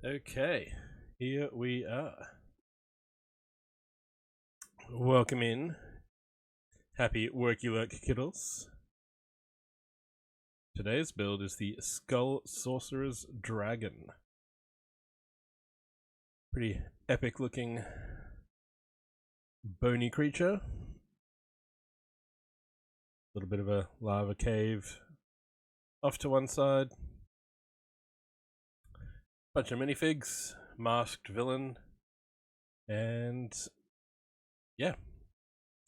Okay, here we are. Welcome in. Happy worky lurk kiddles. Today's build is the Skull Sorcerer's Dragon. Pretty epic looking bony creature. A little bit of a lava cave off to one side. Bunch of minifigs, masked villain, and yeah,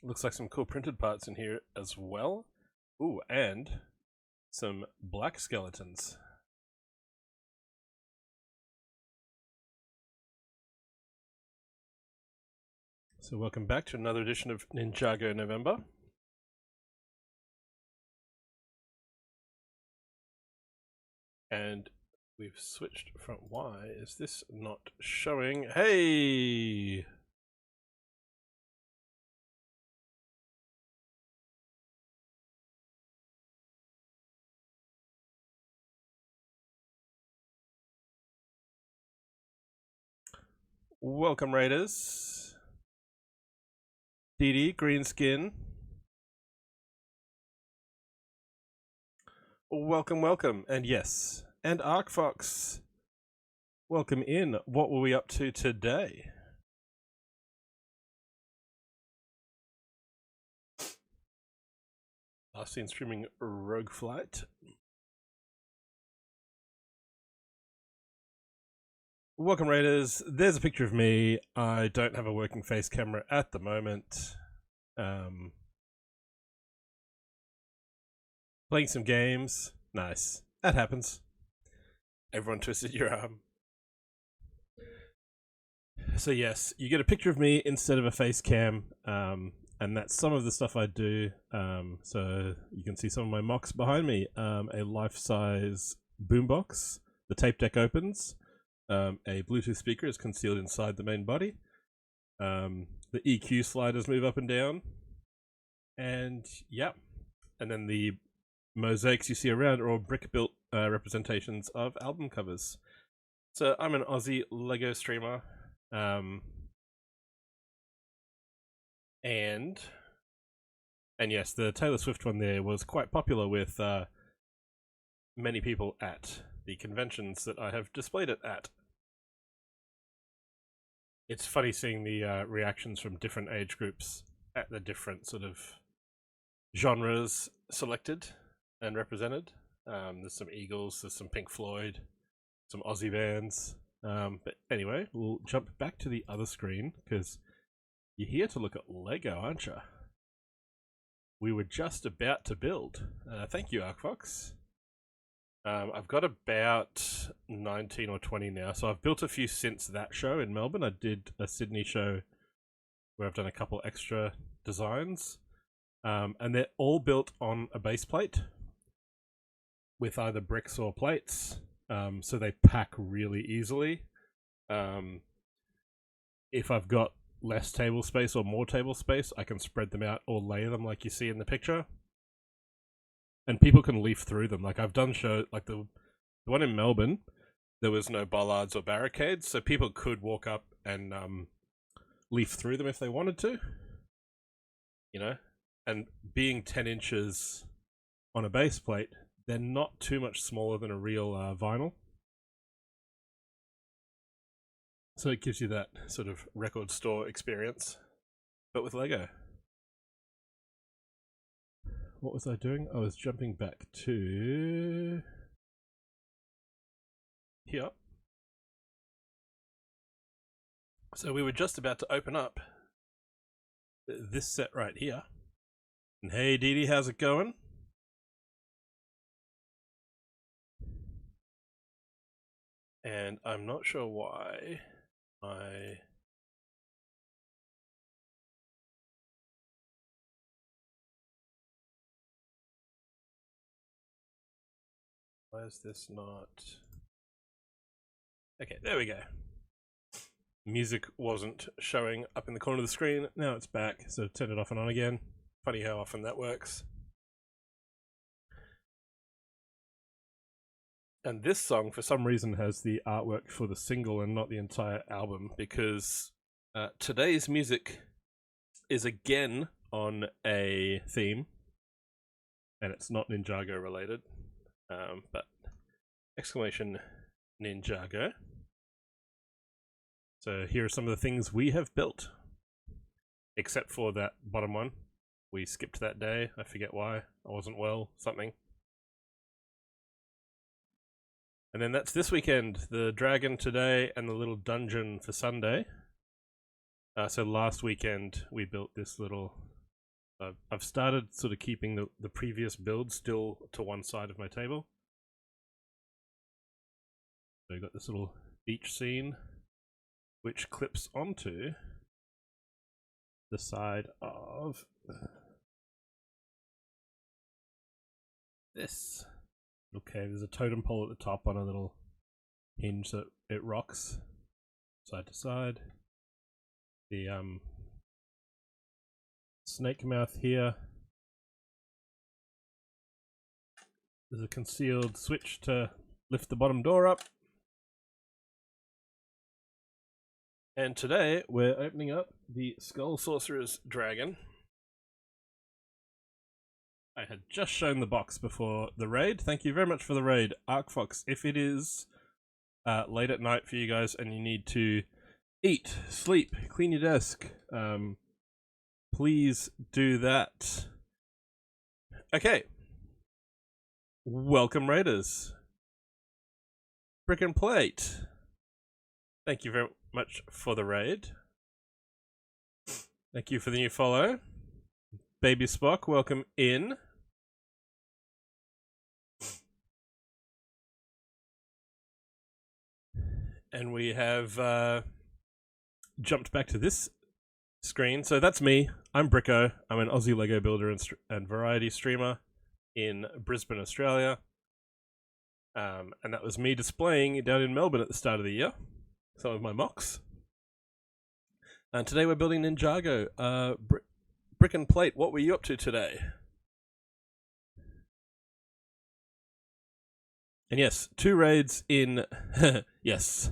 looks like some cool printed parts in here as well. Ooh, and some black skeletons. So welcome back to another edition of Ninjago November. And we've switched from why is this not showing? Hey! Welcome, Raiders. Dee green skin. Welcome, welcome. And yes, and Arkfox. Welcome in. What were we up to today? Last seen streaming Rogue Flight. Welcome, Raiders. There's a picture of me. I don't have a working face camera at the moment. Playing some games. Nice. That happens. Everyone twisted your arm. So yes, you get a picture of me instead of a face cam, and that's some of the stuff I do. So you can see some of my mocks behind me. A life-size boombox. The tape deck opens. A Bluetooth speaker is concealed inside the main body. The EQ sliders move up and down. And yeah, and then the mosaics you see around are all brick-built representations of album covers. So I'm an Aussie Lego streamer. And yes, the Taylor Swift one there was quite popular with many people at the conventions that I have displayed it at. It's funny seeing the reactions from different age groups at the different sort of genres selected and represented. There's some Eagles, there's some Pink Floyd, some Aussie bands. But anyway, we'll jump back to the other screen because you're here to look at Lego, aren't you? We were just about to build. Thank you, Arkfox. I've got about 19 or 20 now, so I've built a few since that show in Melbourne. I did a Sydney show where I've done a couple extra designs, and they're all built on a base plate with either bricks or plates, so they pack really easily. If I've got less table space or more table space, I can spread them out or lay them like you see in the picture. And people can leaf through them. Like I've done show like the one in Melbourne, there was no bollards or barricades, so people could walk up and leaf through them if they wanted to. You know? And being 10 inches on a base plate, they're not too much smaller than a real vinyl. So it gives you that sort of record store experience, but with Lego. What was I doing? I was jumping back to here. So we were just about to open up this set right here. And hey, Dee, how's it going? And I'm not sure why why is this not... Okay, there we go. Music wasn't showing up in the corner of the screen. Now it's back, so turn it off and on again. Funny how often that works. And this song, for some reason, has the artwork for the single and not the entire album, because today's music is again on a theme, and it's not Ninjago related, but exclamation Ninjago. So here are some of the things we have built, except for that bottom one. We skipped that day. I forget why. I wasn't well, something. And then that's this weekend. The dragon today and the little dungeon for Sunday. So last weekend we built this little... I've started sort of keeping the previous build still to one side of my table. So we've got this little beach scene, which clips onto the side of this. Okay, there's a totem pole at the top on a little hinge that it rocks side to side. The snake mouth here. There's a concealed switch to lift the bottom door up. And today we're opening up the Skull Sorcerer's dragon. I had just shown the box before the raid. Thank you very much for the raid, ArcFox. If it is late at night for you guys and you need to eat, sleep, clean your desk, please do that. Okay. Welcome, raiders. Brick and Plate. Thank you very much for the raid. Thank you for the new follow. Baby Spock, welcome in. And we have jumped back to this screen. So that's me. I'm Bricko. I'm an Aussie Lego builder and variety streamer in Brisbane, Australia. And that was me displaying down in Melbourne at the start of the year some of my mocks. And today we're building Ninjago. Brick and Plate, what were you up to today? And yes, 2 raids in... yes.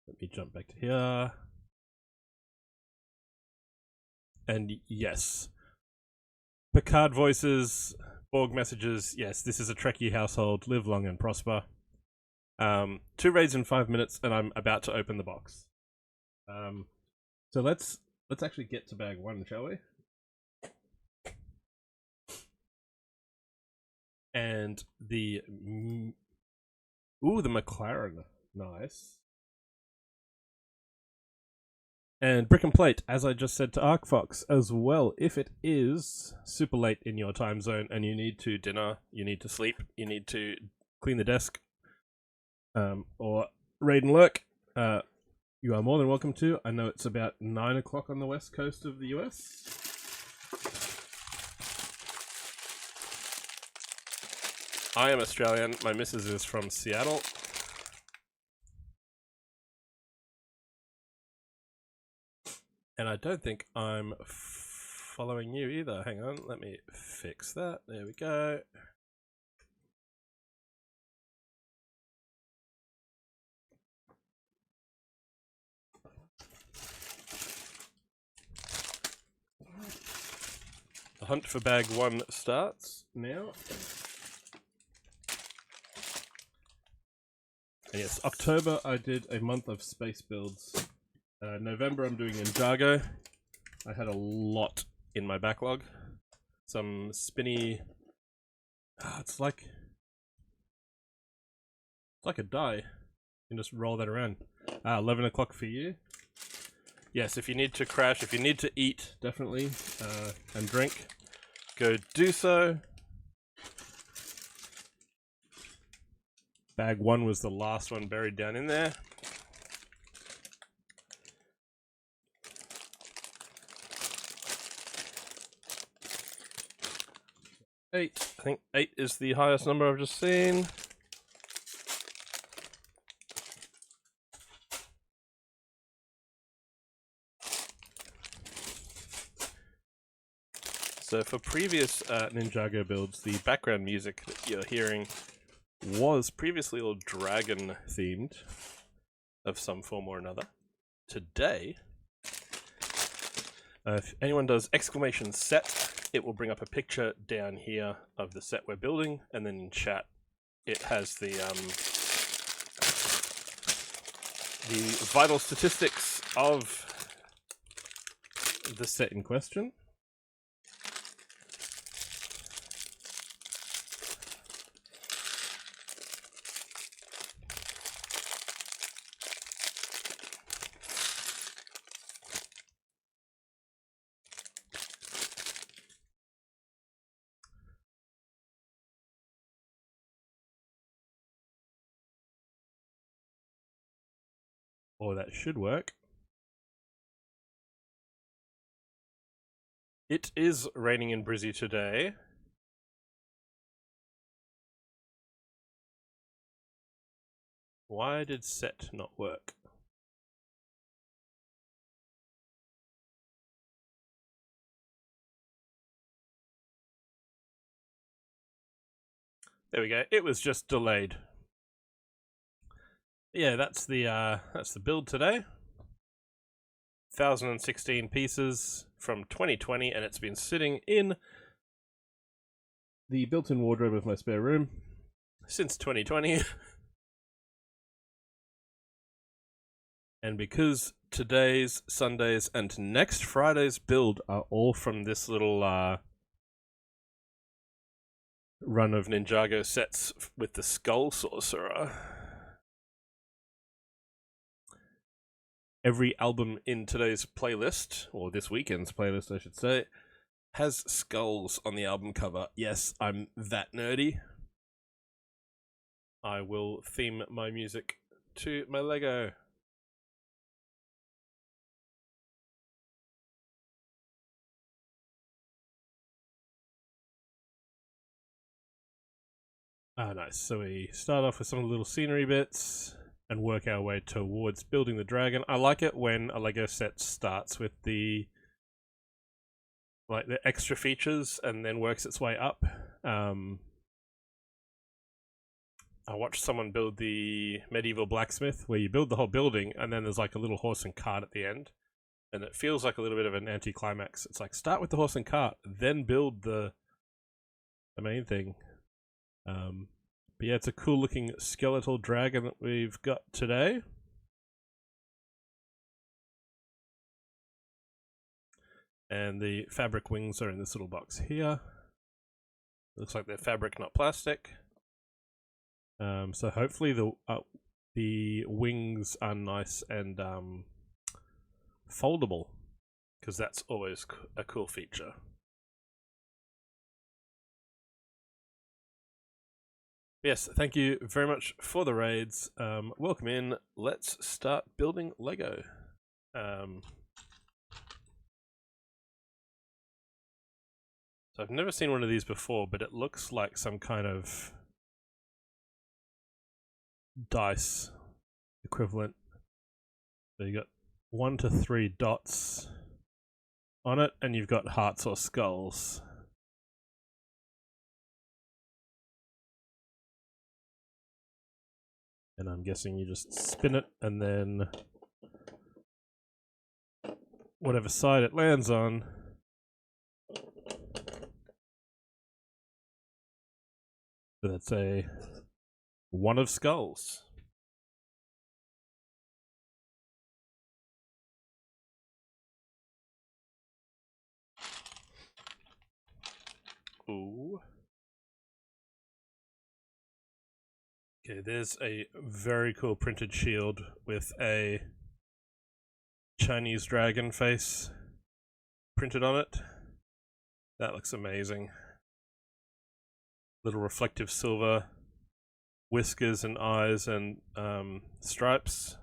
Let me jump back to here. And yes. Picard voices, Borg messages, yes, this is a Trekkie household, live long and prosper. 2 raids in 5 minutes, and I'm about to open the box. So let's actually get to bag 1, shall we? And the... Ooh, the McLaren. Nice. And Brick and Plate, as I just said to ArcFox as well, if it is super late in your time zone and you need to dinner, you need to sleep, you need to clean the desk, or raid and lurk, you are more than welcome to. I know it's about 9 o'clock on the west coast of the US. I am Australian. My missus is from Seattle. And I don't think I'm following you either. Hang on, let me fix that. There we go. The hunt for bag 1 starts now. And yes, October I did a month of space builds. November I'm doing Ninjago. I had a lot in my backlog. Some spinny... it's like a die. You can just roll that around. 11 o'clock for you. Yes, if you need to crash, if you need to eat, definitely, and drink, go do so. Bag 1 was the last one buried down in there. I think 8 is the highest number I've just seen. So for previous Ninjago builds, the background music that you're hearing was previously all dragon themed of some form or another. Today, if anyone does exclamation set, it will bring up a picture down here of the set we're building, and then in chat it has the vital statistics of the set in question. Or that should work. It is raining in Brizzy today. Why did set not work? There we go. It was just delayed. Yeah, that's the build today. 1,016 pieces from 2020, and it's been sitting in the built-in wardrobe of my spare room since 2020. And because today's, Sunday's, and next Friday's build are all from this little run of Ninjago sets with the Skull Sorcerer, every album in today's playlist, or this weekend's playlist I should say, has skulls on the album cover. Yes, I'm that nerdy. I will theme my music to my Lego. Ah, nice. So we start off with some little scenery bits and work our way towards building the dragon. I like it when a Lego set starts with the extra features and then works its way up. I watched someone build the medieval blacksmith where you build the whole building and then there's like a little horse and cart at the end. And it feels like a little bit of an anticlimax. It's like start with the horse and cart, then build the main thing. But yeah, it's a cool looking skeletal dragon that we've got today. And the fabric wings are in this little box here. Looks like they're fabric, not plastic. So hopefully the wings are nice and foldable, because that's always a cool feature. Yes, thank you very much for the raids. Welcome in. Let's start building Lego. So I've never seen one of these before, but it looks like some kind of dice equivalent. So you got 1 to 3 dots on it, and you've got hearts or skulls. And I'm guessing you just spin it, and then whatever side it lands on, so that's a 1 of skulls. Ooh. Okay, there's a very cool printed shield with a Chinese dragon face printed on it. That looks amazing. Little reflective silver whiskers and eyes and stripes.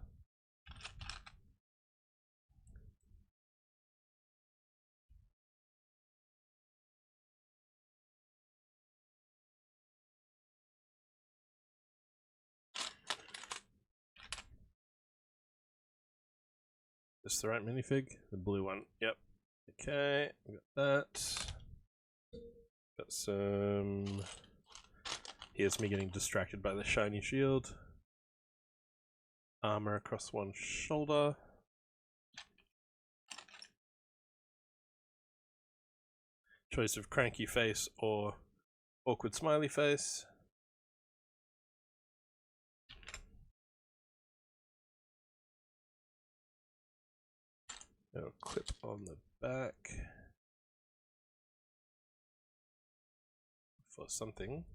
Is this the right minifig? The blue one. Yep. Okay, got that. Got some Here's me getting distracted by the shiny shield. Armor across one shoulder. Choice of cranky face or awkward smiley face. A clip on the back for something.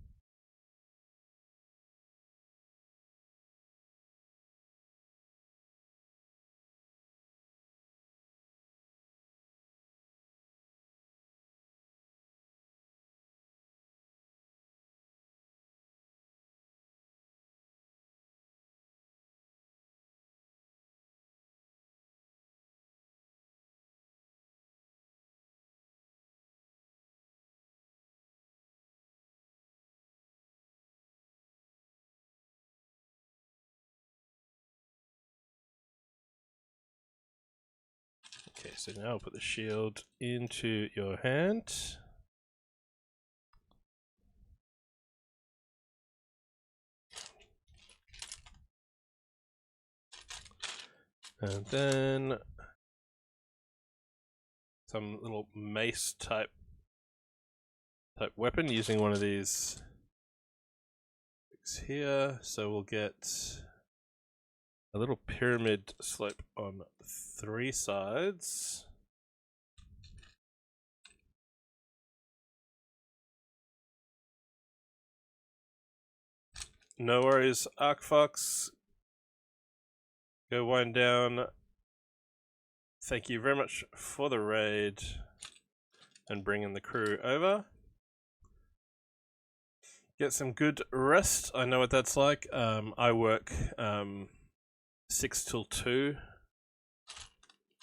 Okay, so now I'll put the shield into your hand. And then some little mace type weapon using one of these here. So we'll get a little pyramid slope on 3 sides. No worries, Arcfox. Go wind down. Thank you very much for the raid and bringing the crew over. Get some good rest. I know what that's like. I work 6 till 2,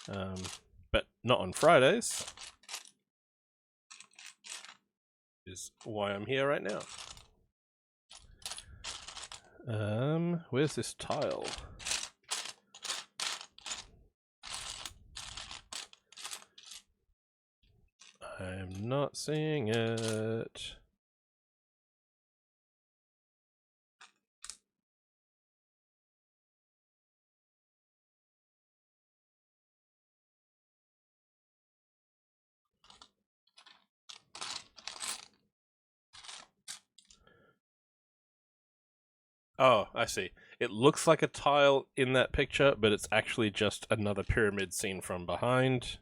but not on Fridays. Is why I'm here right now. Where's this tile? I'm not seeing it. Oh, I see. It looks like a tile in that picture, but it's actually just another pyramid seen from behind.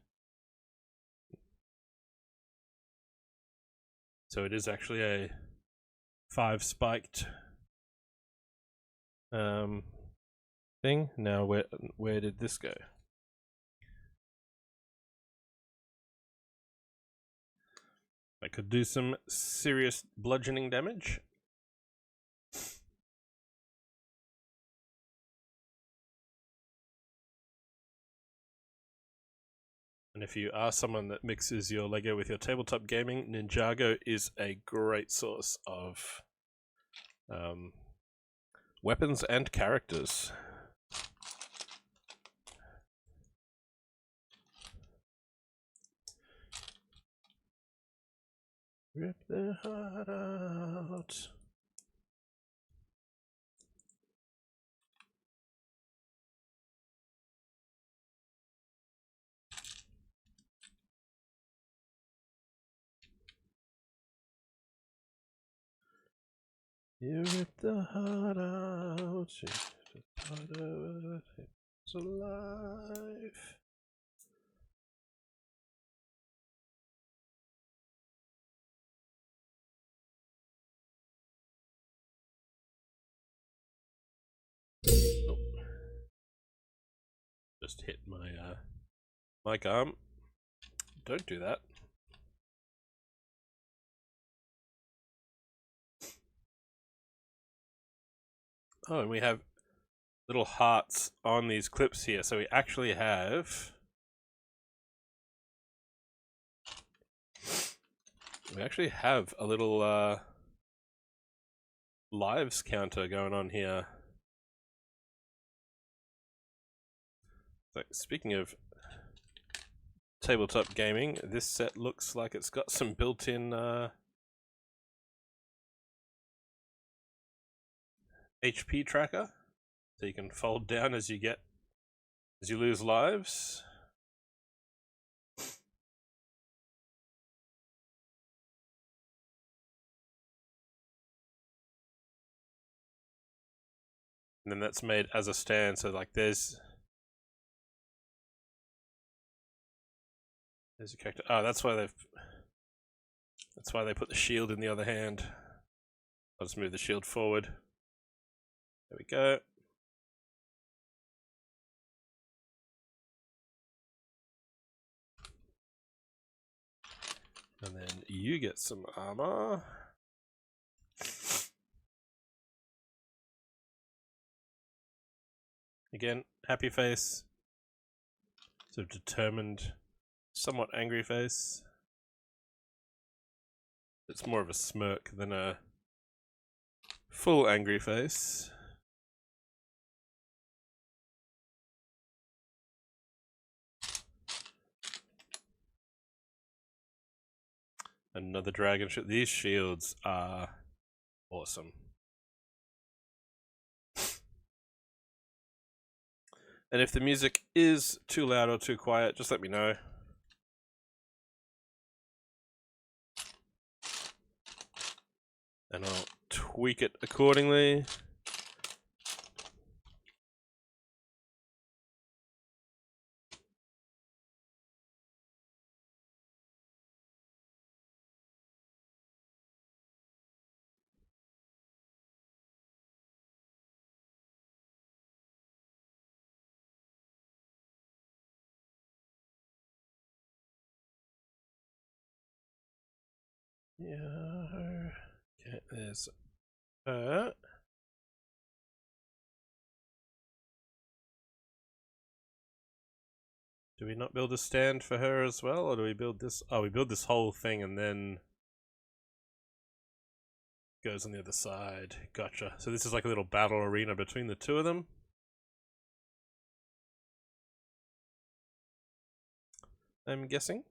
So it is actually a 5 spiked thing. Now where did this go? I could do some serious bludgeoning damage. And if you are someone that mixes your Lego with your tabletop gaming, Ninjago is a great source of weapons and characters. Rip their heart out. You rip the heart out, you rip the heart out, it's alive. Oh. Just hit my mic arm. Don't do that. Oh, and we have little hearts on these clips here. So we actually have a little lives counter going on here. So speaking of tabletop gaming, this set looks like it's got some built-in HP tracker, so you can fold down as you lose lives. And then that's made as a stand, so like there's a character. Oh, that's why they put the shield in the other hand. I'll just move the shield forward. There we go. And then you get some armor. Again, happy face. Sort of determined, somewhat angry face. It's more of a smirk than a full angry face. Another dragon shield. These shields are awesome. And if the music is too loud or too quiet, just let me know. And I'll tweak it accordingly. Yeah. Okay, there's her. Do we not build a stand for her as well, or do we build this? Oh, we build this whole thing and then goes on the other side. Gotcha. So this is like a little battle arena between the two of them. I'm guessing.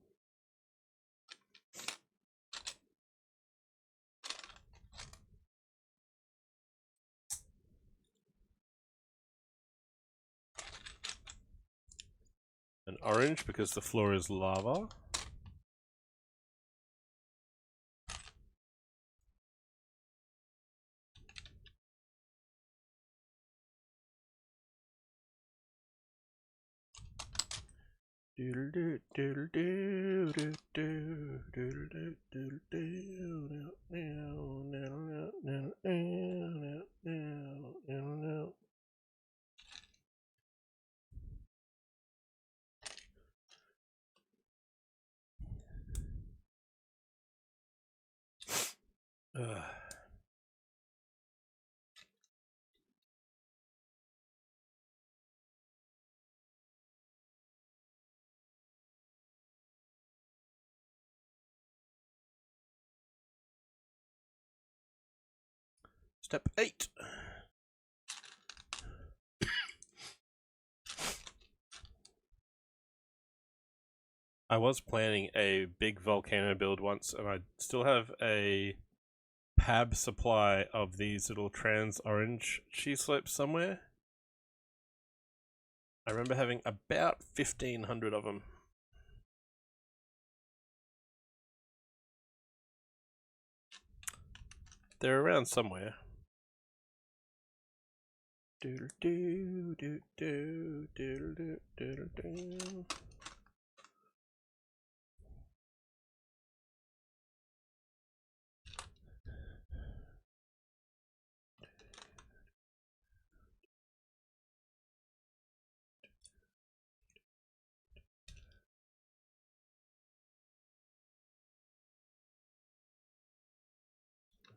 An orange because the floor is lava. Step 8. I was planning a big volcano build once, and I still have a pab supply of these little trans orange cheese slopes somewhere. I remember having about 1,500 of them. They're around somewhere. Doodle doo doo doo doodle doo doodle doo.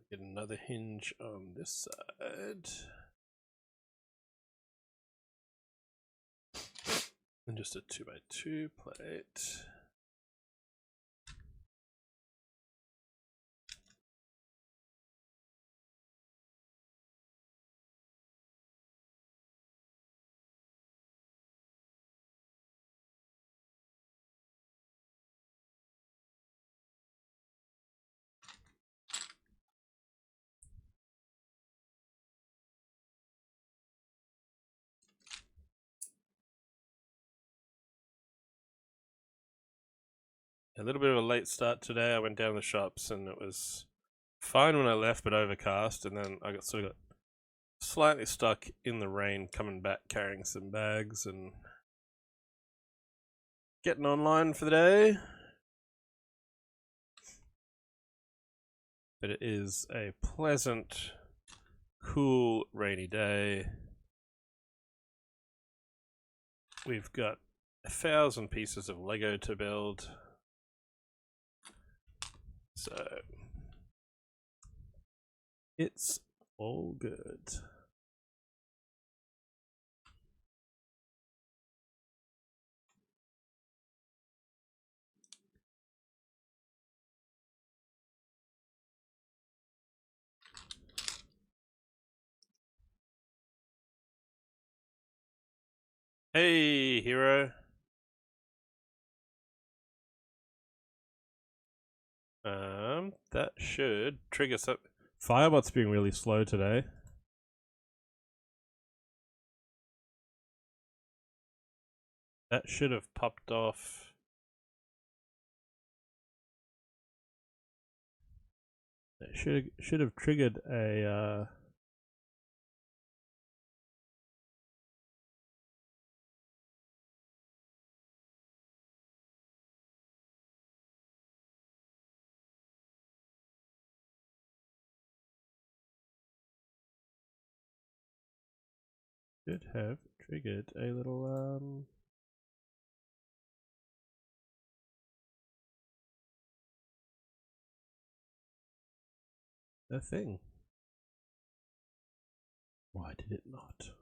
Get another hinge on this side. And just a 2x2 plate. A little bit of a late start today. I went down the shops and it was fine when I left, but overcast, and then I got slightly stuck in the rain coming back carrying some bags and getting online for the day. But it is a pleasant, cool, rainy day. We've got 1,000 pieces of Lego to build. So it's all good. Hey, hero. That should trigger some. Firebot's being really slow today. That should have popped off. It should have triggered a. Should have triggered a little a thing. Why did it not?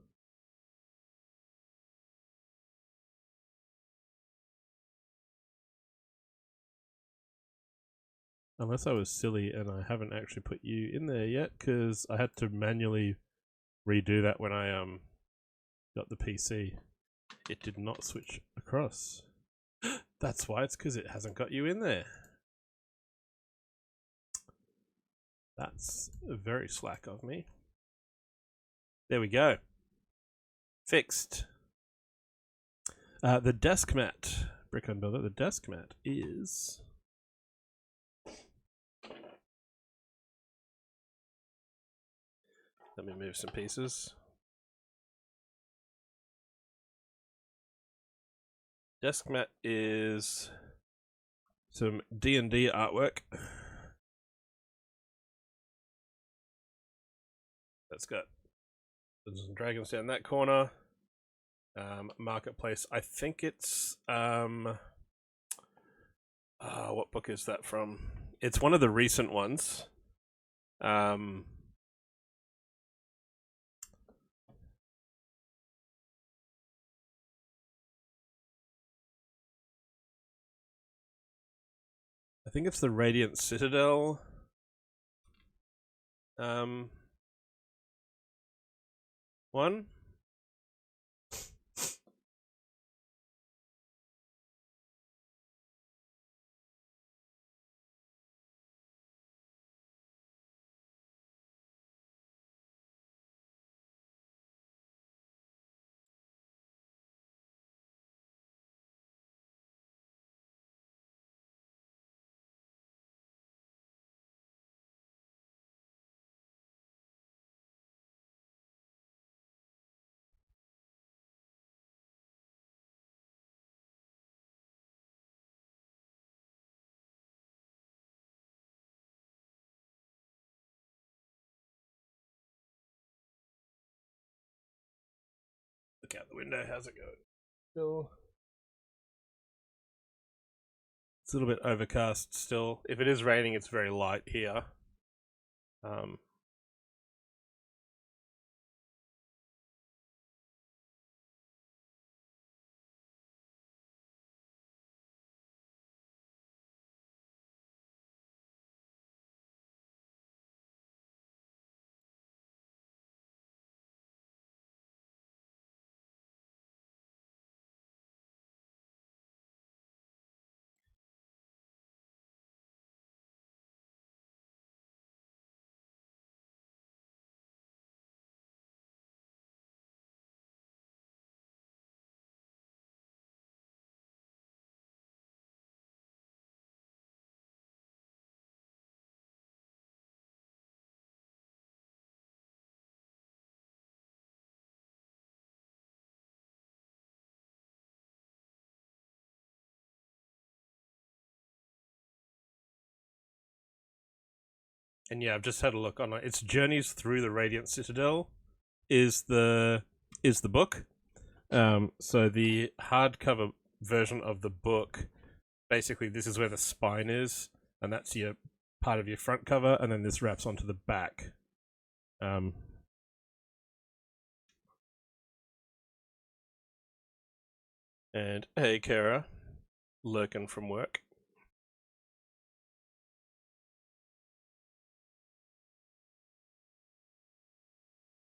Unless I was silly and I haven't actually put you in there yet, because I had to manually redo that when I got the PC. It did not switch across. That's why, it's because it hasn't got you in there. That's very slack of me. There we go. Fixed. The desk mat, Brick Unbuilder, the desk mat is... Let me move some pieces. Desk mat is some D&D artwork. That's got Dungeons and Dragons down that corner. Marketplace. I think it's what book is that from? It's one of the recent ones. I think it's the Radiant Citadel. One. Look out the window. How's it going? Still. It's a little bit overcast still. If it is raining, it's very light here. And yeah, I've just had a look on it. It's Journeys Through the Radiant Citadel is the book. So the hardcover version of the book, basically this is where the spine is, and that's your part of your front cover, and then this wraps onto the back. And hey, Kara, lurking from work.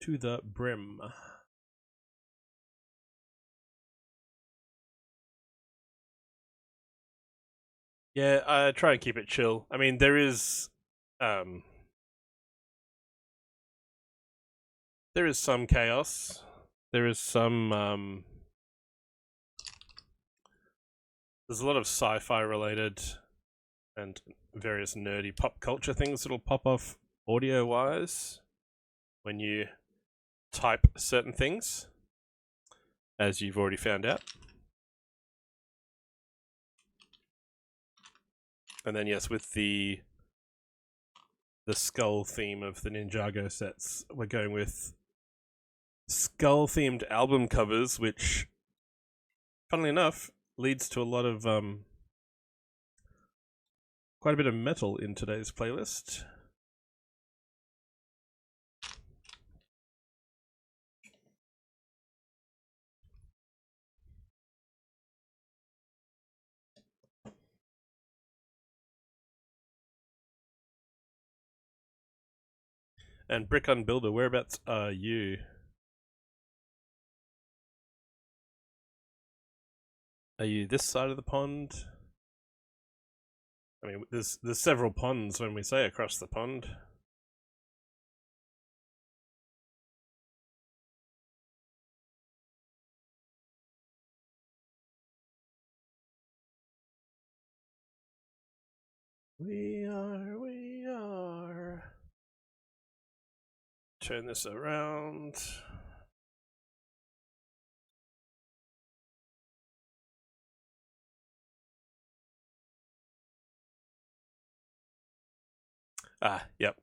To the brim. Yeah, I try and keep it chill. I mean, there is some chaos. There is some there's a lot of sci-fi related and various nerdy pop culture things that'll pop off audio wise when you type certain things, as you've already found out. And then yes, with the skull theme of the Ninjago sets, we're going with skull themed album covers, which funnily enough leads to a lot of quite a bit of metal in today's playlist. And Brick Unbuilder, whereabouts are you? Are you this side of the pond? I mean, there's several ponds when we say across the pond. We are. Turn this around. Ah, yep.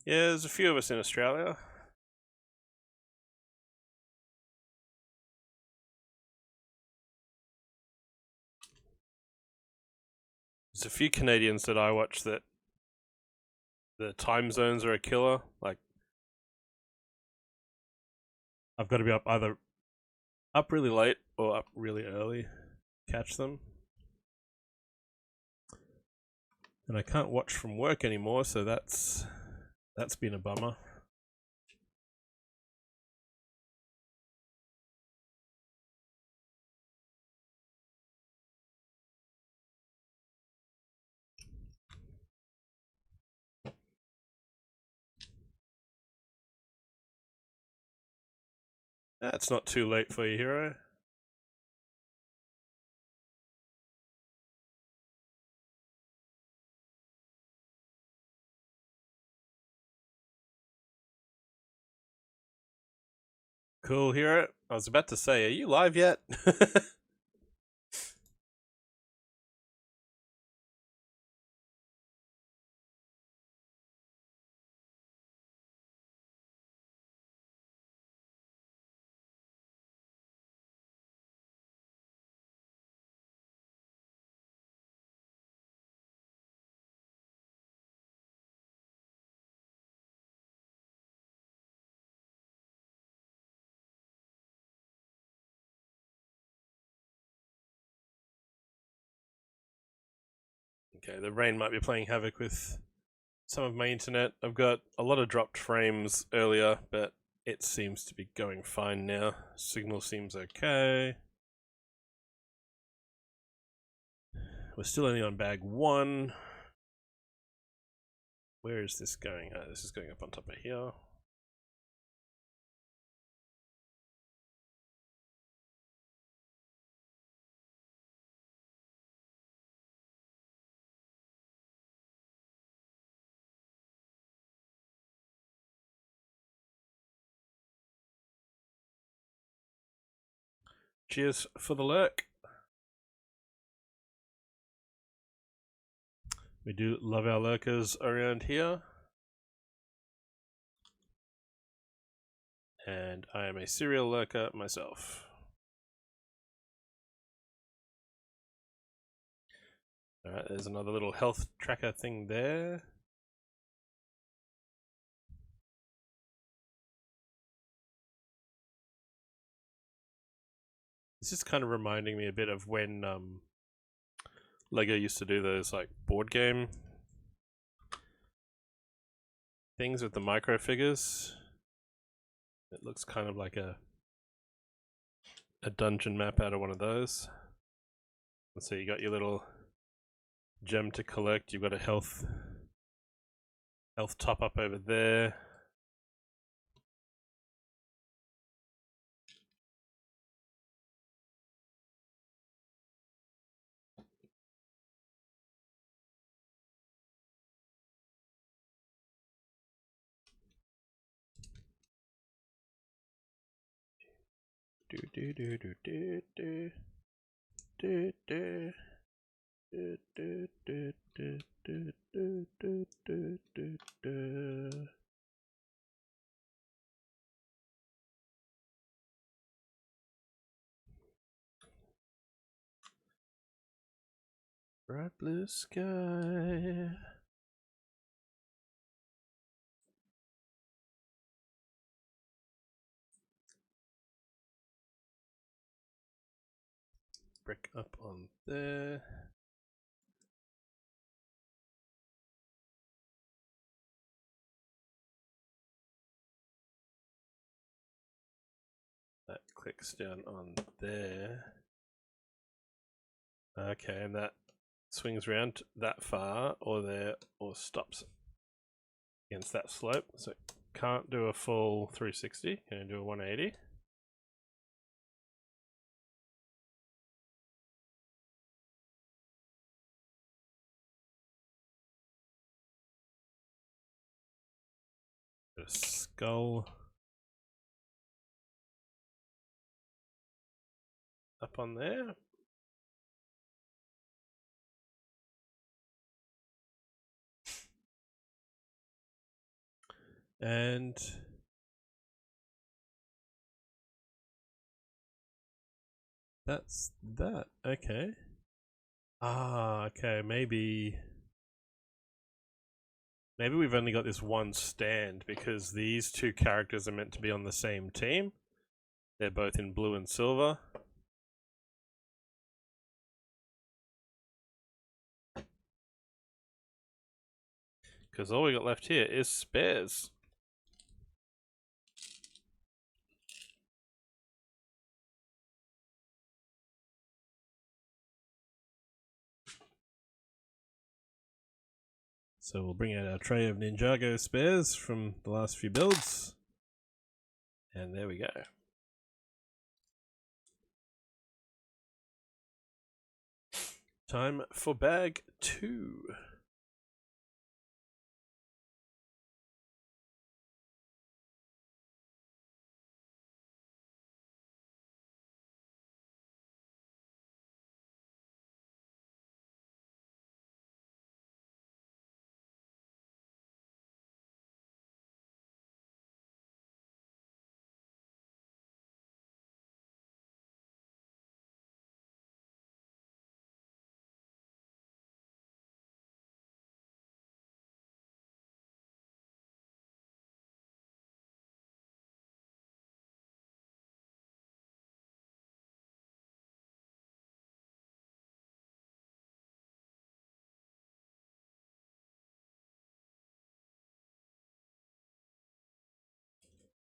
Yeah, there's a few of us in Australia. There's a few Canadians that I watch that the time zones are a killer. Like, I've got to be up either up really late or up really early. Catch them. And I can't watch from work anymore, so that's been a bummer. That's not too late for you, hero. Cool, hero. I was about to say, are you live yet? Okay, the rain might be playing havoc with some of my internet. I've got a lot of dropped frames earlier, but it seems to be going fine now. Signal seems okay. We're still only on bag 1. Where is this going? This is going up on top of here. Cheers for the lurk. We do love our lurkers around here. And I am a serial lurker myself. Alright, there's another little health tracker thing there. This is kind of reminding me a bit of when Lego used to do those like board game things with the micro figures. It looks kind of like a dungeon map out of one of those. And so you got your little gem to collect, you've got a health top up over there. Do do do do do do do do do do do do do do do do do. Bright blue sky. Brick up on there. That clicks down on there. Okay, and that swings around that far or there or stops against that slope. So can't do a full 360, can do a 180. A skull up on there. And that's that. Okay. Ah, okay, maybe we've only got this one stand because these two characters are meant to be on the same team. They're both in blue and silver. Because all we got left here is spares. So we'll bring out our tray of Ninjago spares from the last few builds. And there we go. Time for bag 2.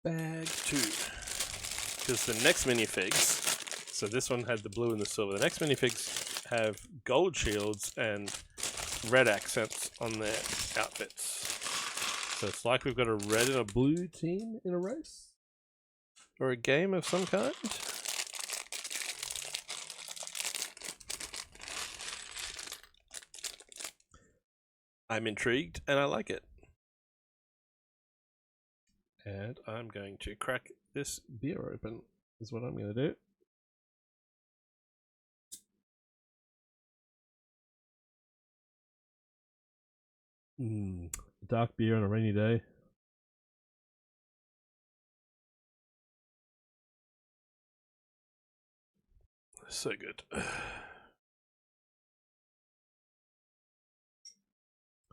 Bag 2. Because the next minifigs, so this one had the blue and the silver, the next minifigs have gold shields and red accents on their outfits. So it's like we've got a red and a blue team in a race? Or a game of some kind? I'm intrigued and I like it. And I'm going to crack this beer open, is what I'm going to do. Dark beer on a rainy day. So good.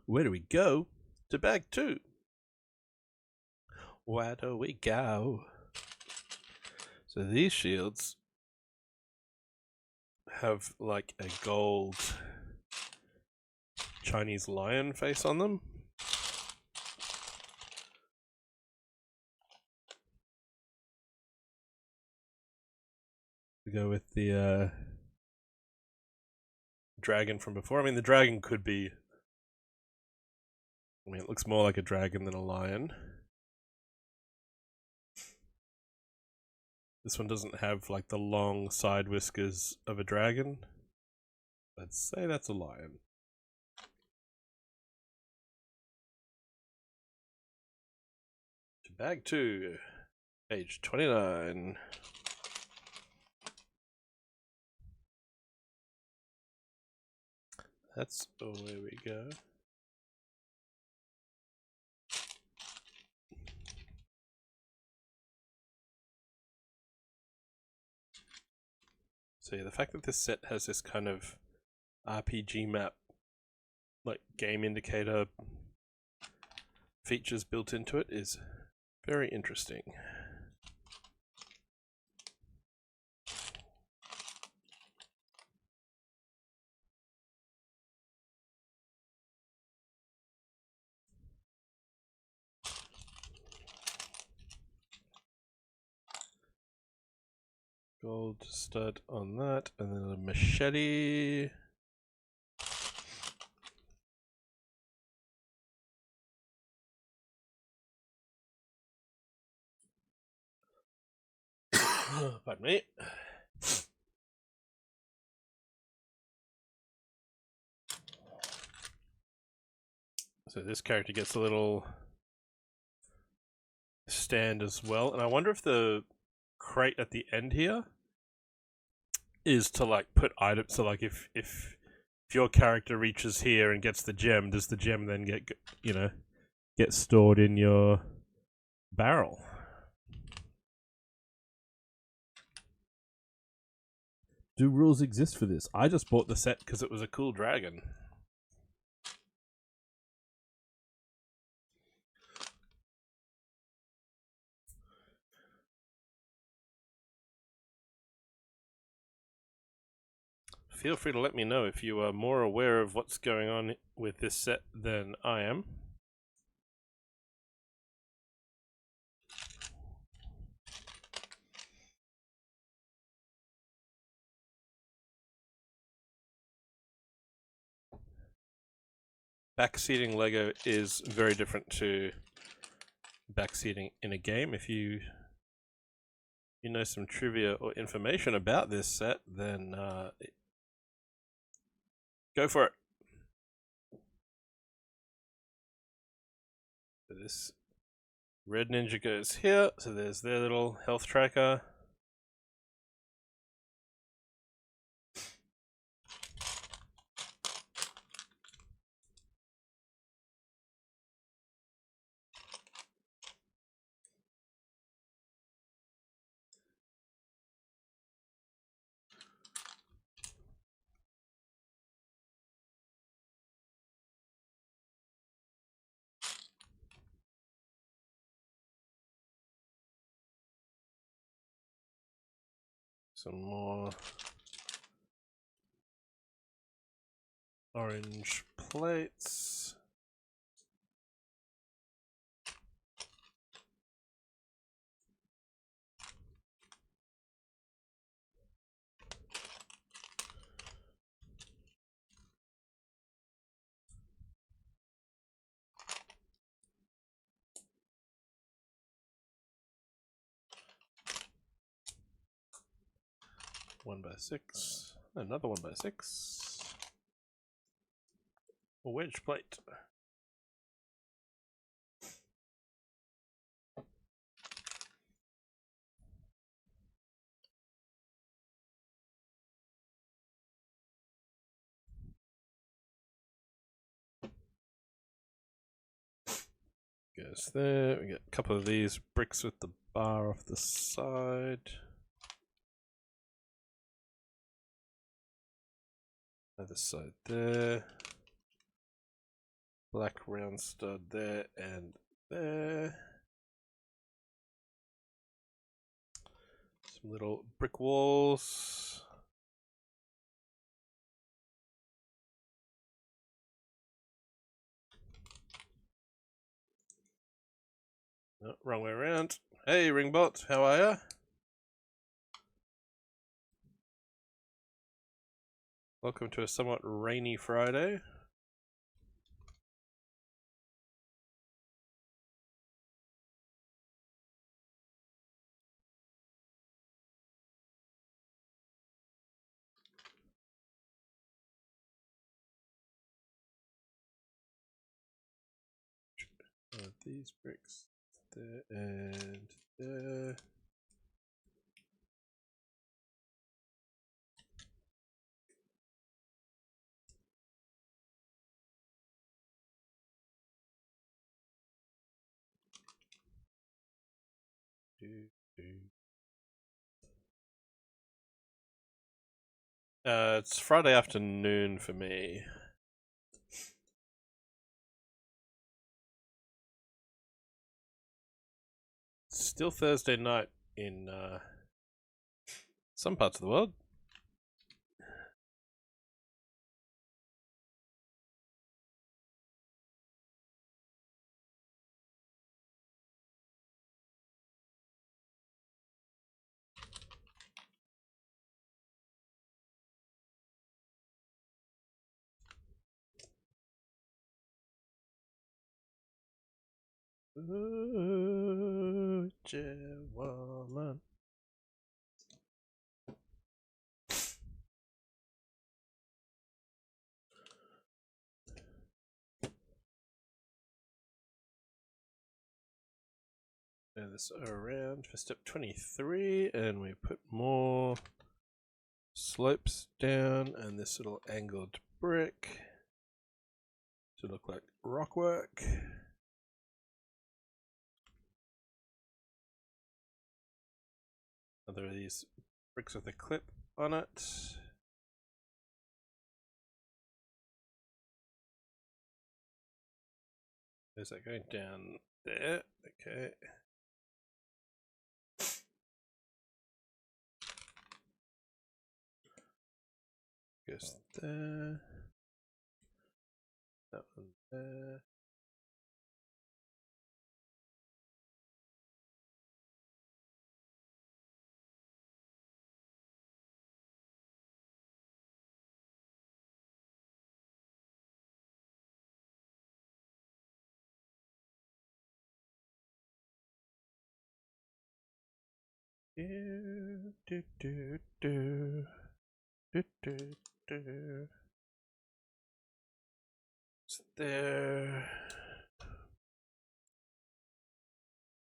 Where do we go? To bag 2. Where do we go? So these shields have like a gold Chinese lion face on them. To go with the dragon from before. I mean, the dragon could be... I mean, it looks more like a dragon than a lion. This one doesn't have like the long side whiskers of a dragon. Let's say that's a lion. Bag 2, page 29. That's away we go. So yeah, the fact that this set has this kind of RPG map, like game indicator features built into it is very interesting. Gold stud on that, and then a machete. Pardon me. So this character gets a little stand as well, and I wonder if the crate at the end here is to like put items. So like if your character reaches here and gets the gem, does the gem then get stored in your barrel? Do rules exist for this? I just bought the set because it was a cool dragon. Feel free to let me know if you are more aware of what's going on with this set than I am. Backseating Lego is very different to backseating in a game. If you know some trivia or information about this set, then go for it. So this red ninja goes here, so there's their little health tracker. Some more orange plates. One by 6. Another 1 by 6. A wedge plate. goes there. We get a couple of these bricks with the bar off the side. Other side there. Black round stud there and there. Some little brick walls. Oh, wrong way around. Hey, Ringbot, how are ya? Welcome to a somewhat rainy Friday. These bricks there and there. It's Friday afternoon for me. It's still Thursday night in some parts of the world. Ooh, woman. And this around for step 23, and we put more slopes down, and this little angled brick to look like rock work. Another of these bricks with a clip on it. Is that going down there? Okay. Goes there. That one there. Do, do, do, do. Do, do, do. It's there.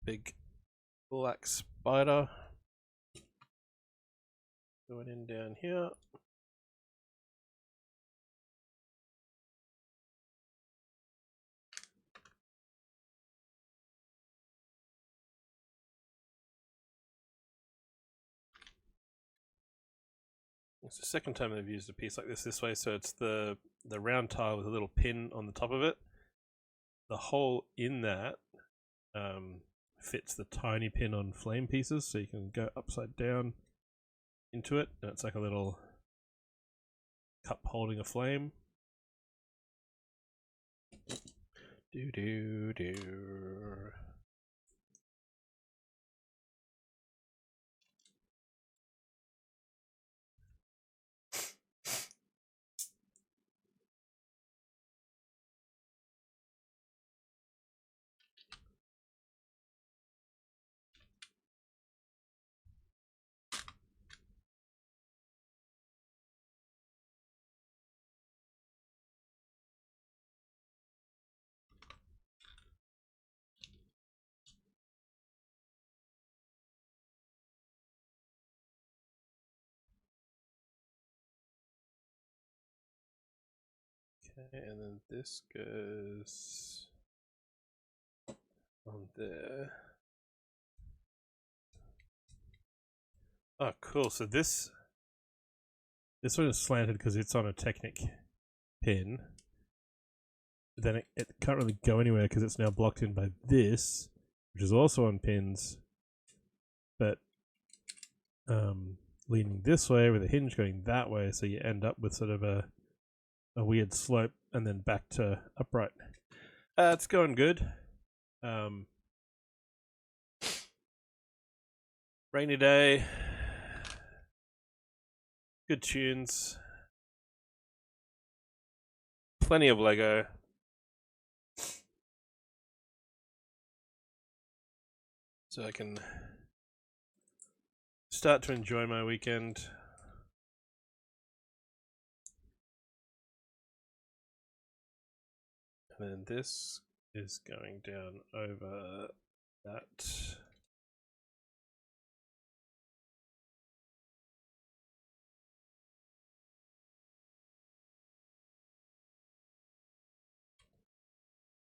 Big black spider going in down here. It's the second time they've used a piece like this way, so it's the round tile with a little pin on the top of it. The hole in that fits the tiny pin on flame pieces, so you can go upside down into it, and it's like a little cup holding a flame. Do do do. Okay, and then this goes on there. Oh, cool. So this one is slanted because it's on a Technic pin. But then it can't really go anywhere because it's now blocked in by this, which is also on pins, but leaning this way with a hinge going that way, so you end up with sort of a weird slope and then back to upright. It's going good. Rainy day. Good tunes. Plenty of Lego. So I can start to enjoy my weekend. And then this is going down over that.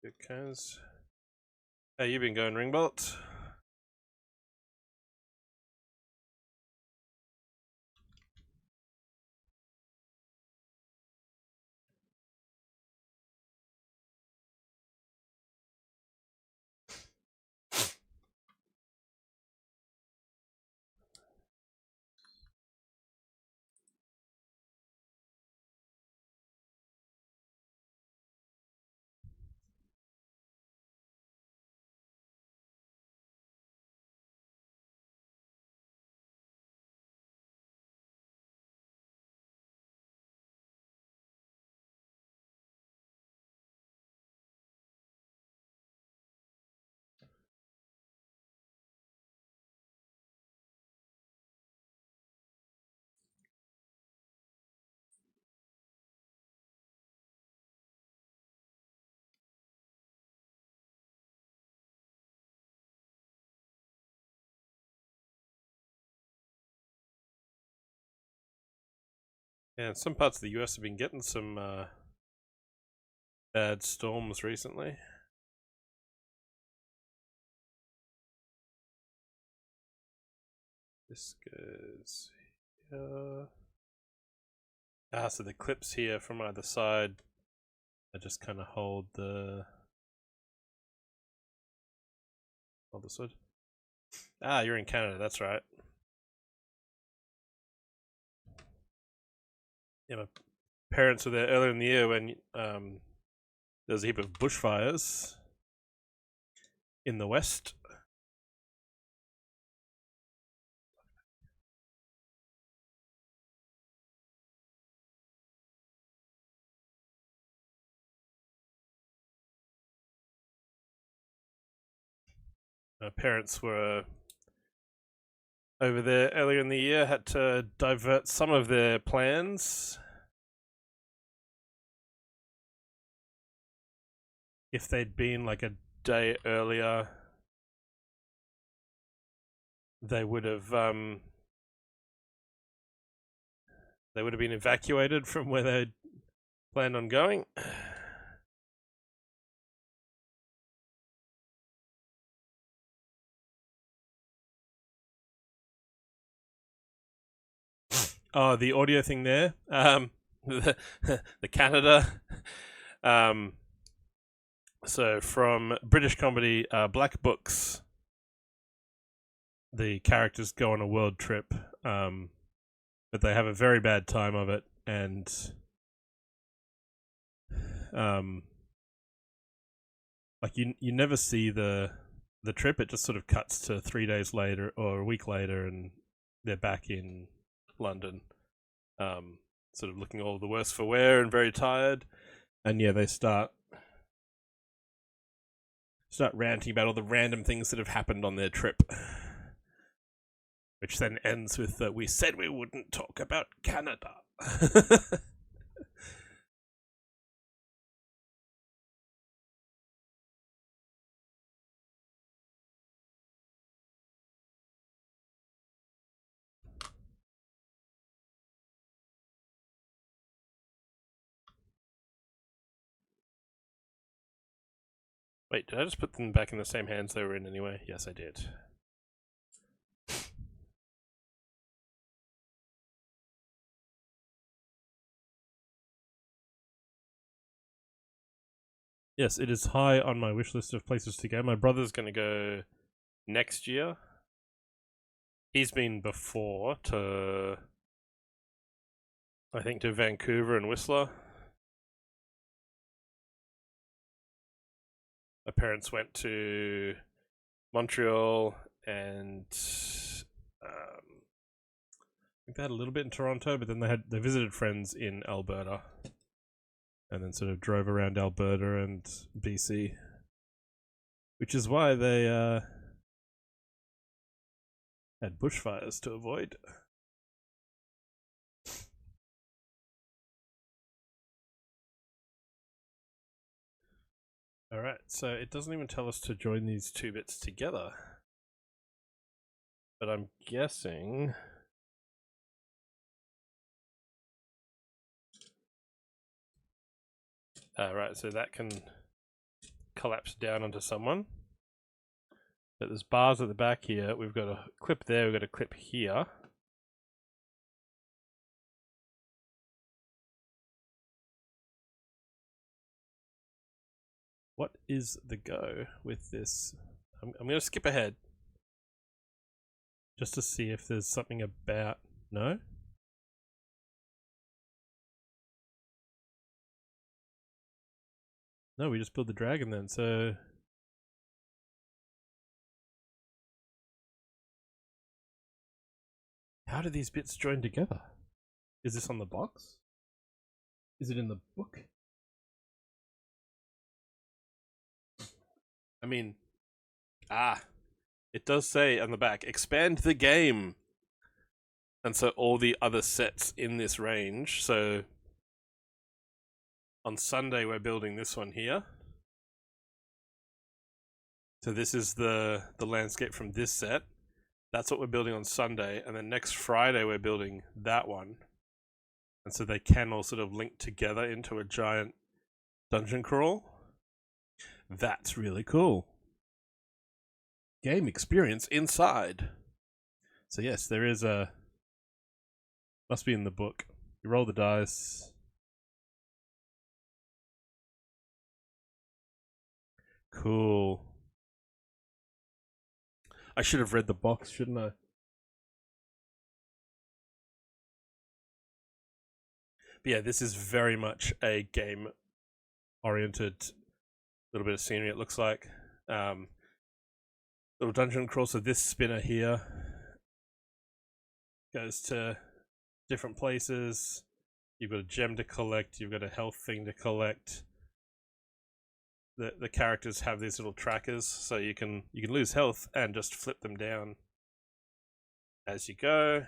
Good guys. How you been going, Ringbolt? Yeah, some parts of the US have been getting some bad storms recently. This goes here. So the clips here from either side, I just kind of hold the wood. You're in Canada, that's right. Yeah, my parents were there earlier in the year when there was a heap of bushfires in the west. My parents were over there earlier in the year, had to divert some of their plans. If they'd been like a day earlier, they would have been evacuated from where they'd planned on going. Oh, the audio thing there. The Canada. So from British comedy Black Books, the characters go on a world trip, but they have a very bad time of it, and like you never see the trip. It just sort of cuts to 3 days later or a week later, and they're back in London, sort of looking all the worse for wear and very tired. And yeah, they start ranting about all the random things that have happened on their trip, which then ends with we said we wouldn't talk about Canada. Wait, did I just put them back in the same hands they were in anyway? Yes, I did. Yes, it is high on my wish list of places to go. My brother's going to go next year. He's been before to, I think, to Vancouver and Whistler. My parents went to Montreal and I think they had a little bit in Toronto, but then they visited friends in Alberta, and then sort of drove around Alberta and BC, which is why they had bushfires to avoid. Alright, so it doesn't even tell us to join these two bits together. But I'm guessing... right, so that can collapse down onto someone. But there's bars at the back here. We've got a clip there, we've got a clip here. What is the go with this? I'm going to skip ahead. Just to see if there's something about... No? No, we just build the dragon then, so... How do these bits join together? Is this on the box? Is it in the book? I mean... it does say on the back, expand the game! And so all the other sets in this range, so... On Sunday we're building this one here. So this is the landscape from this set. That's what we're building on Sunday, and then next Friday we're building that one. And so they can all sort of link together into a giant dungeon crawl. That's really cool. Game experience inside. So yes, there is a... Must be in the book. You roll the dice. Cool. I should have read the box, shouldn't I? But yeah, this is very much a game-oriented little bit of scenery, it looks like. Little dungeon crawl, so this spinner here goes to different places. You've got a gem to collect, you've got a health thing to collect. The characters have these little trackers, so you can lose health and just flip them down as you go.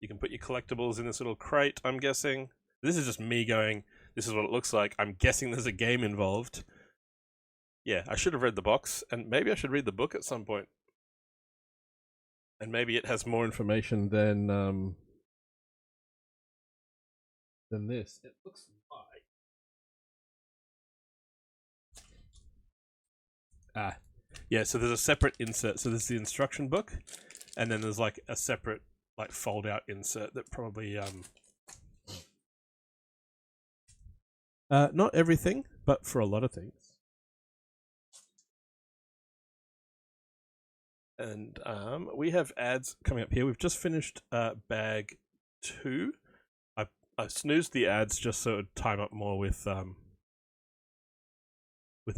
You can put your collectibles in this little crate, I'm guessing. This is just me going, this is what it looks like. I'm guessing there's a game involved. Yeah, I should have read the box, and maybe I should read the book at some point. And maybe it has more information than this. It looks like... yeah, so there's a separate insert. So there's the instruction book, and then there's like a separate like fold-out insert that probably not everything, but for a lot of things. And we have ads coming up here. We've just finished bag 2. I snoozed the ads just so it would time up more with a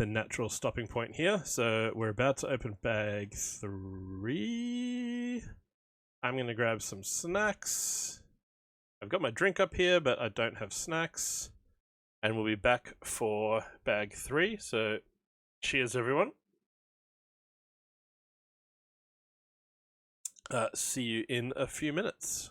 natural stopping point here. So we're about to open bag 3. I'm going to grab some snacks. I've got my drink up here, but I don't have snacks. And we'll be back for bag 3. So cheers, everyone. See you in a few minutes.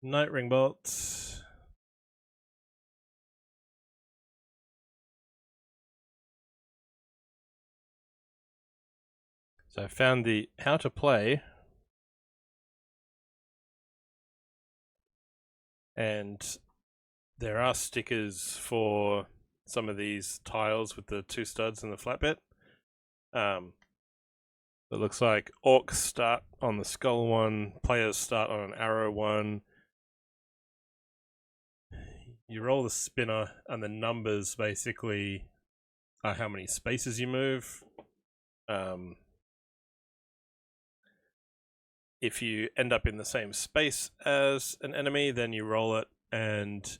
Night Ring Bolts. So I found the how to play, and there are stickers for some of these tiles with the 2 studs and the flat bit. It looks like orcs start on the skull one, players start on an arrow one. You roll the spinner, and the numbers basically are how many spaces you move. If you end up in the same space as an enemy, then you roll it, and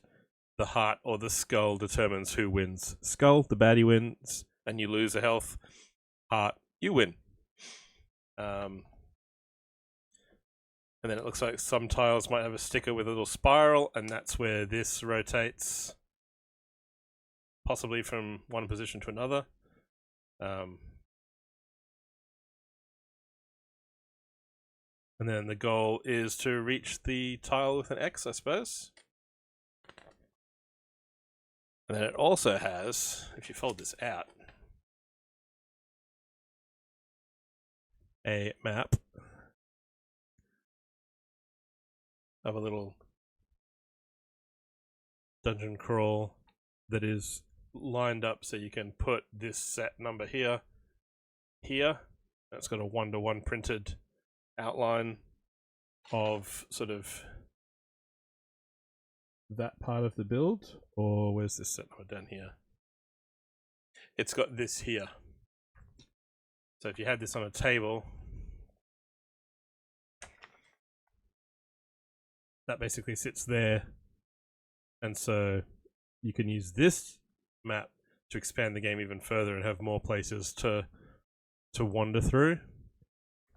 the heart or the skull determines who wins. Skull, the baddie wins, and you lose a health. Heart, you win. And then it looks like some tiles might have a sticker with a little spiral, and that's where this rotates, possibly from one position to another. And then the goal is to reach the tile with an X, I suppose. And then it also has, if you fold this out, a map of a little dungeon crawl that is lined up so you can put this set number here. It's got a 1-to-1 printed outline of sort of that part of the build. Or where's this set number down here? It's got this here. So if you had this on a table, that basically sits there, and so you can use this map to expand the game even further and have more places to wander through.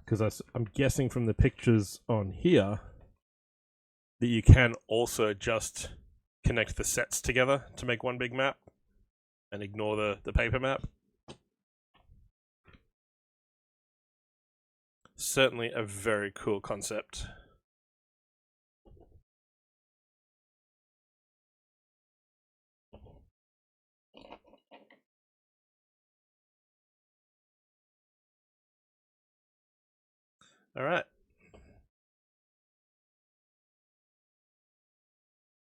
Because I'm guessing from the pictures on here that you can also just connect the sets together to make one big map and ignore the paper map. Certainly a very cool concept. All right.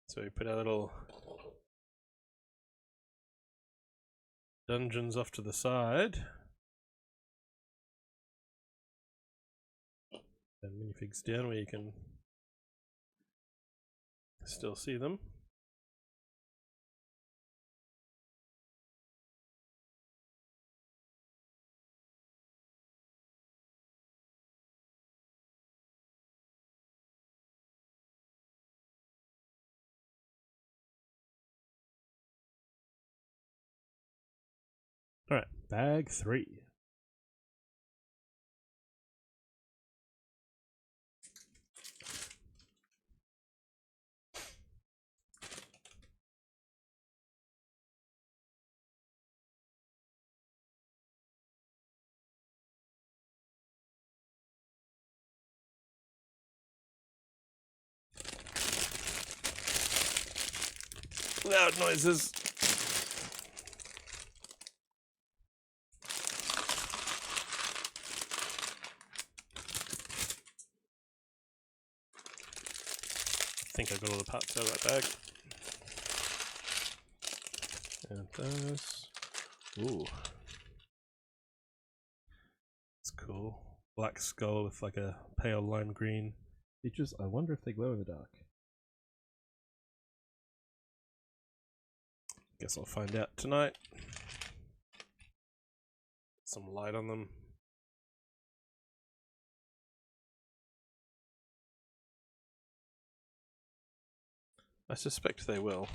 So we put our little dungeons off to the side. And minifigs down where you can still see them. All right, bag 3. Loud noises. I think I got all the parts out of that bag. And this. Ooh. It's cool. Black skull with like a pale lime green features. I wonder if they glow in the dark. Guess I'll find out tonight. Some light on them. I suspect they will.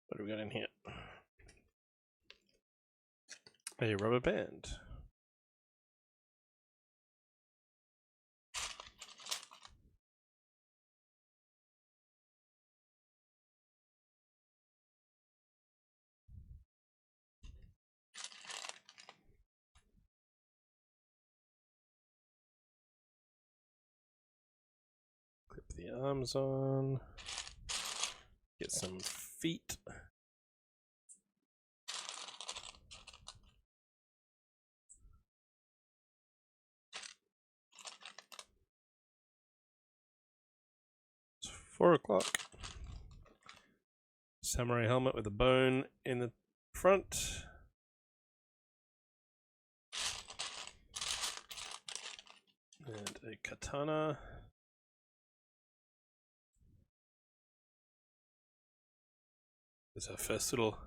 What do we got in here? A rubber band. Clip the arms on. Get some feet. It's 4 o'clock. Samurai helmet with a bone in the front. And a katana. There's our first little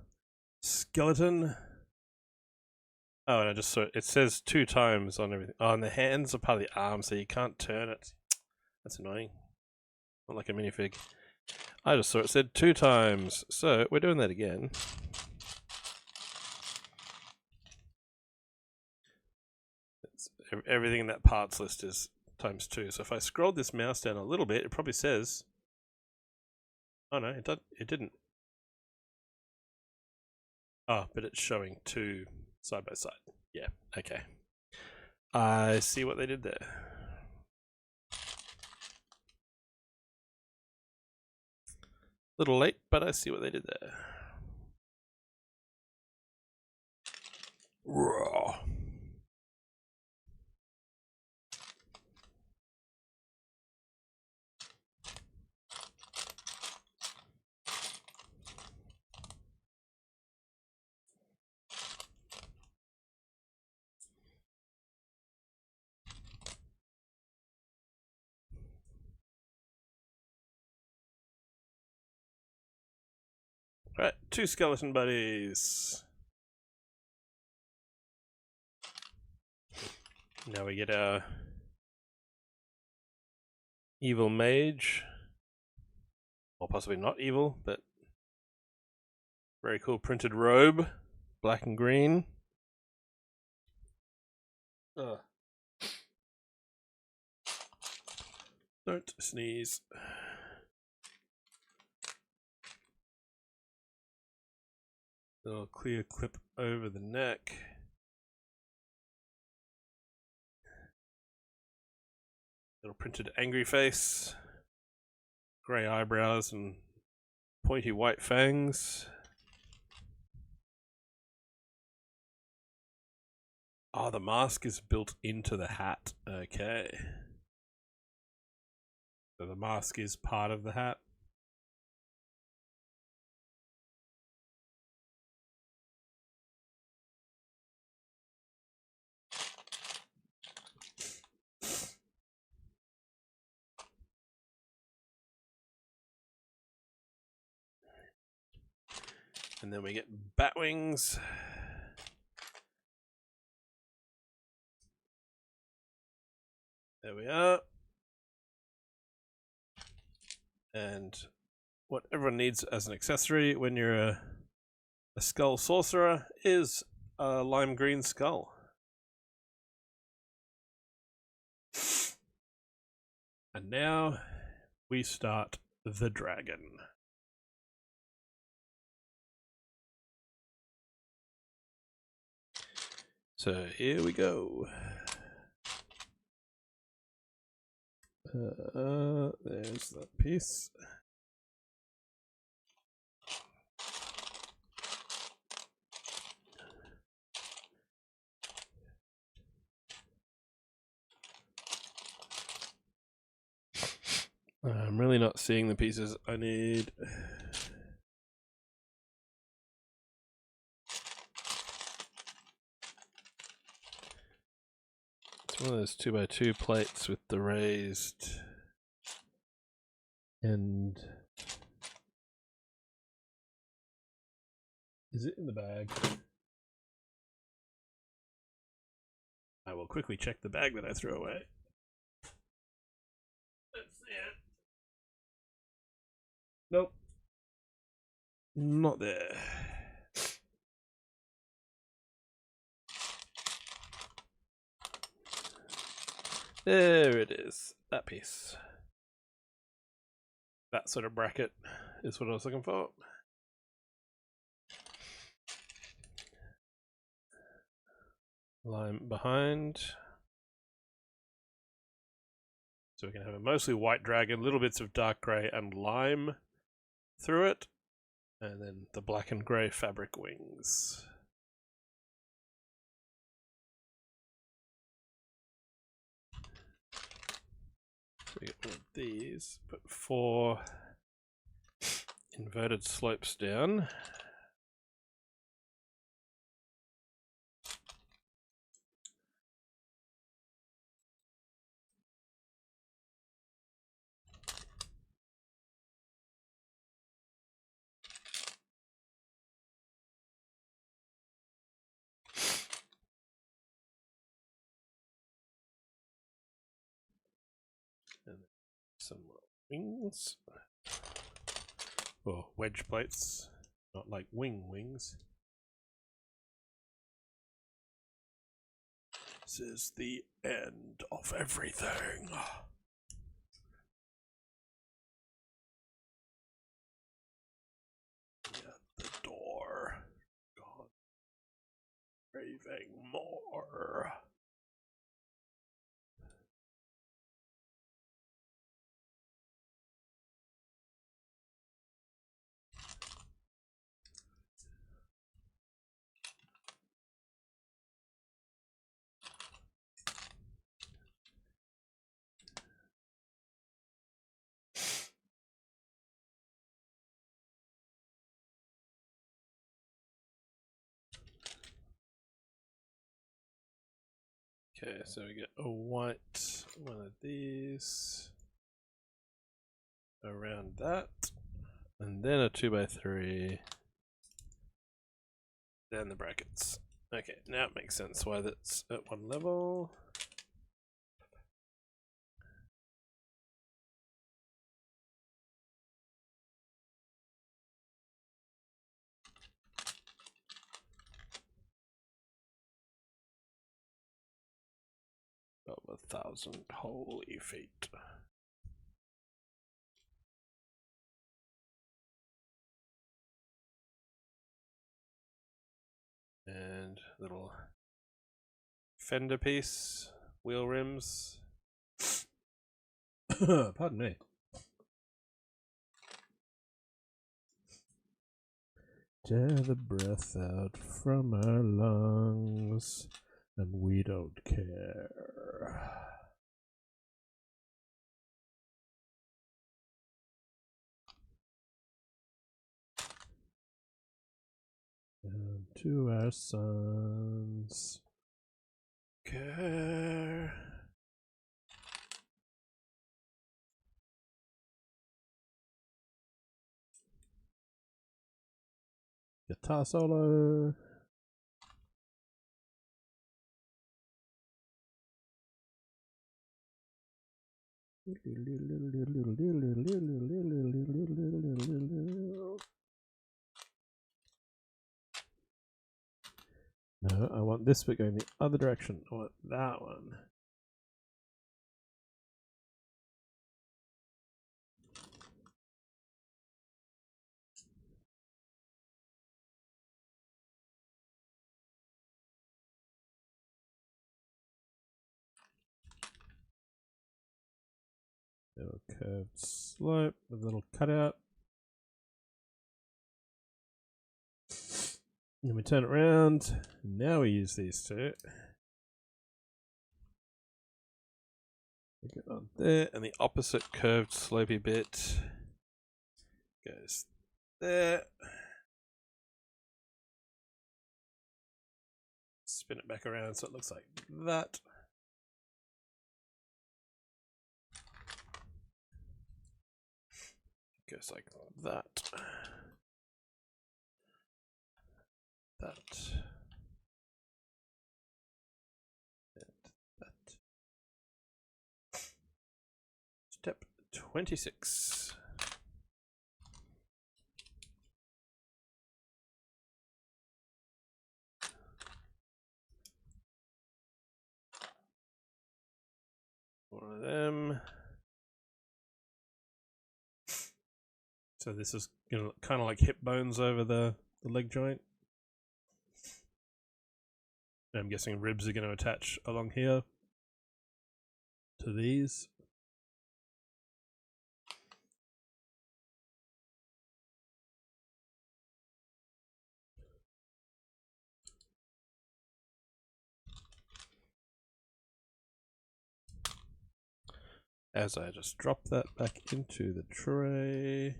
skeleton. Oh, and I just saw it. It says 2 times on everything. Oh, and the hands are part of the arm, so you can't turn it. That's annoying. Not like a minifig. I just saw it said 2 times, so we're doing that again. Everything in that parts list is times 2. So if I scrolled this mouse down a little bit, it probably says. Oh no, it didn't. Oh, but it's showing 2 side by side. Yeah, okay. I see what they did there. Little late, but I see what they did there. Raw. Right, 2 skeleton buddies. Now we get our evil mage. Or possibly not evil, but very cool printed robe. Black and green. Ugh. Don't sneeze. Little clear clip over the neck. Little printed angry face. Grey eyebrows and pointy white fangs. Oh, the mask is built into the hat. Okay. So the mask is part of the hat. And then we get bat wings. There we are. And what everyone needs as an accessory when you're a Skull Sorcerer is a lime green skull. And now we start the dragon. So here we go. There's that piece. I'm really not seeing the pieces I need. It's one of those 2x2 plates with the raised end. Is it in the bag? I will quickly check the bag that I threw away. Let's see it. Nope. Not there. There it is. That piece. That sort of bracket is what I was looking for. Lime behind. So we can have a mostly white dragon, little bits of dark grey and lime through it. And then the black and grey fabric wings. So we get one of these, put 4 inverted slopes down. And some wings. Or wedge plates, not like wings. This is the end of everything. At the door. God. Craving more. Okay, so we get a white one of these around that, and then a 2x3, then the brackets. Okay, now it makes sense why that's at one level. Of 1,000 holy feet. And little fender piece, wheel rims. Pardon me. Tear the breath out from our lungs, and we don't care. And to our sons care. Guitar solo. No, I want this bit going the other direction. I want that one. Little curved slope with a little cutout. Then we turn it around. Now we use these two. Get on there, and the opposite curved slopey bit goes there. Spin it back around so it looks like that. Goes like that. That. And that. Step 26. One of them. So this is gonna kind of like hip bones over the leg joint. And I'm guessing ribs are going to attach along here to these. As I just drop that back into the tray.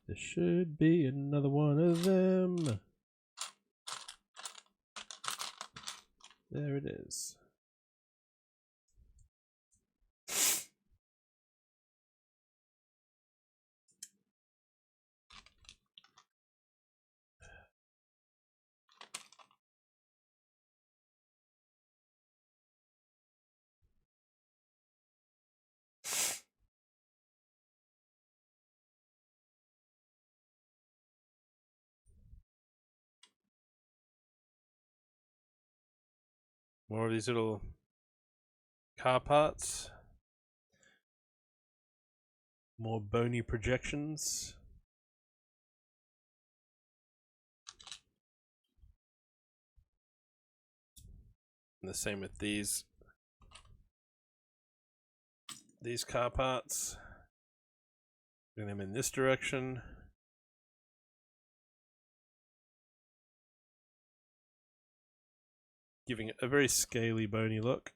There should be another one of them. There it is. More of these little car parts. More bony projections. And the same with these car parts. Bring them in this direction. Giving it a very scaly, bony look.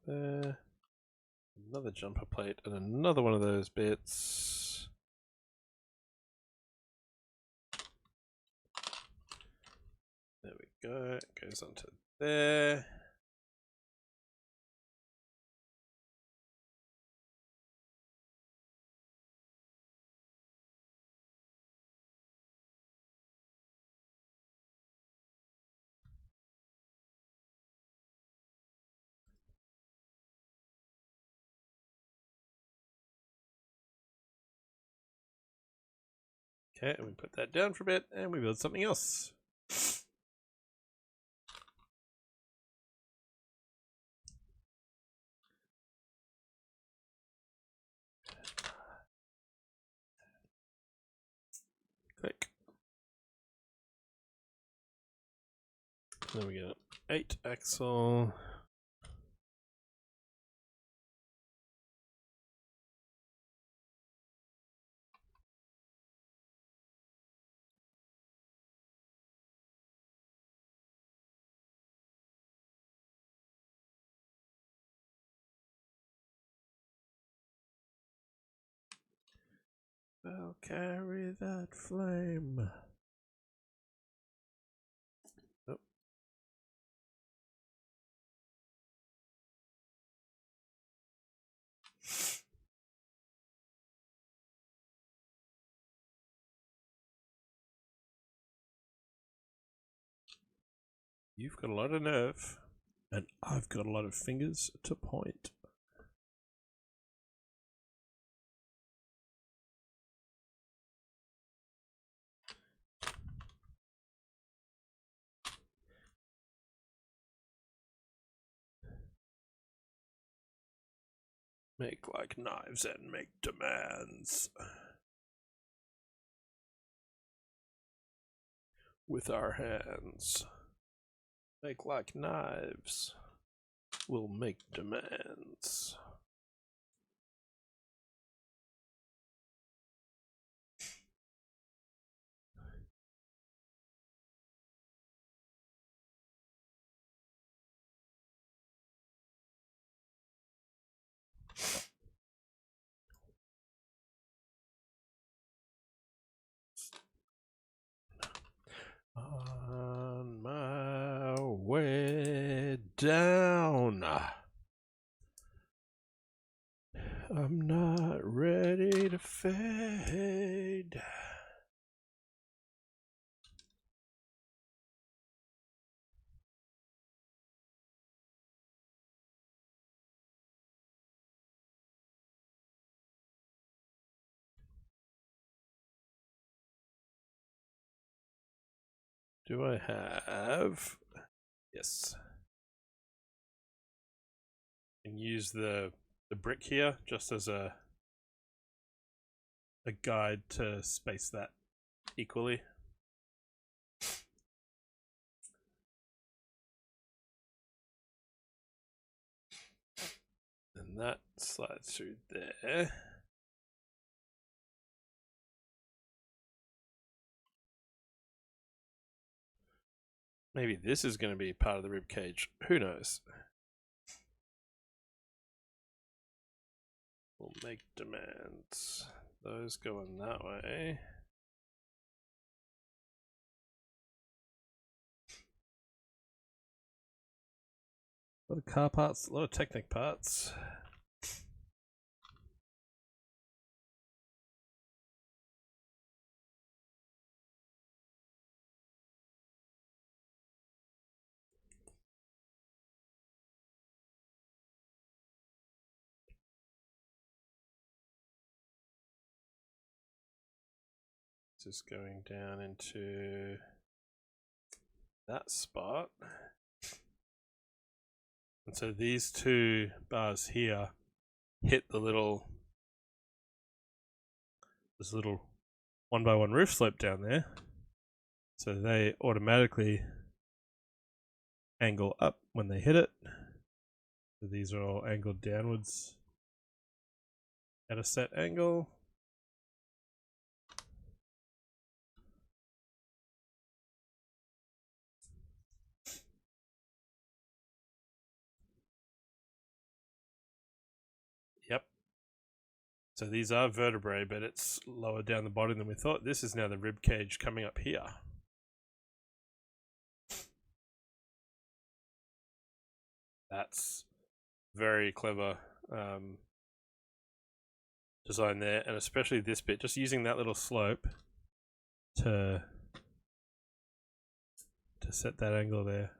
There. Another jumper plate and another one of those bits. There we go. It goes onto there. Okay, and we put that down for a bit and we build something else. Click. Then we get an 8 axle. I'll carry that flame. Oh. You've got a lot of nerve, and I've got a lot of fingers to point. Make like knives and make demands. With our hands. Make like knives. We'll make demands. On my way down. I'm not ready to fade. Do I have? Yes. And use the brick here just as a guide to space that equally. And that slides through there. Maybe this is going to be part of the rib cage. Who knows? We'll make demands. Those going that way. A lot of car parts, a lot of Technic parts. Just going down into that spot. And so these two bars here hit the little, this little 1x1 roof slope down there. So they automatically angle up when they hit it. So these are all angled downwards at a set angle. Yep. So these are vertebrae, but it's lower down the bottom than we thought. This is now the rib cage coming up here. That's very clever design there, and especially this bit, just using that little slope to set that angle there.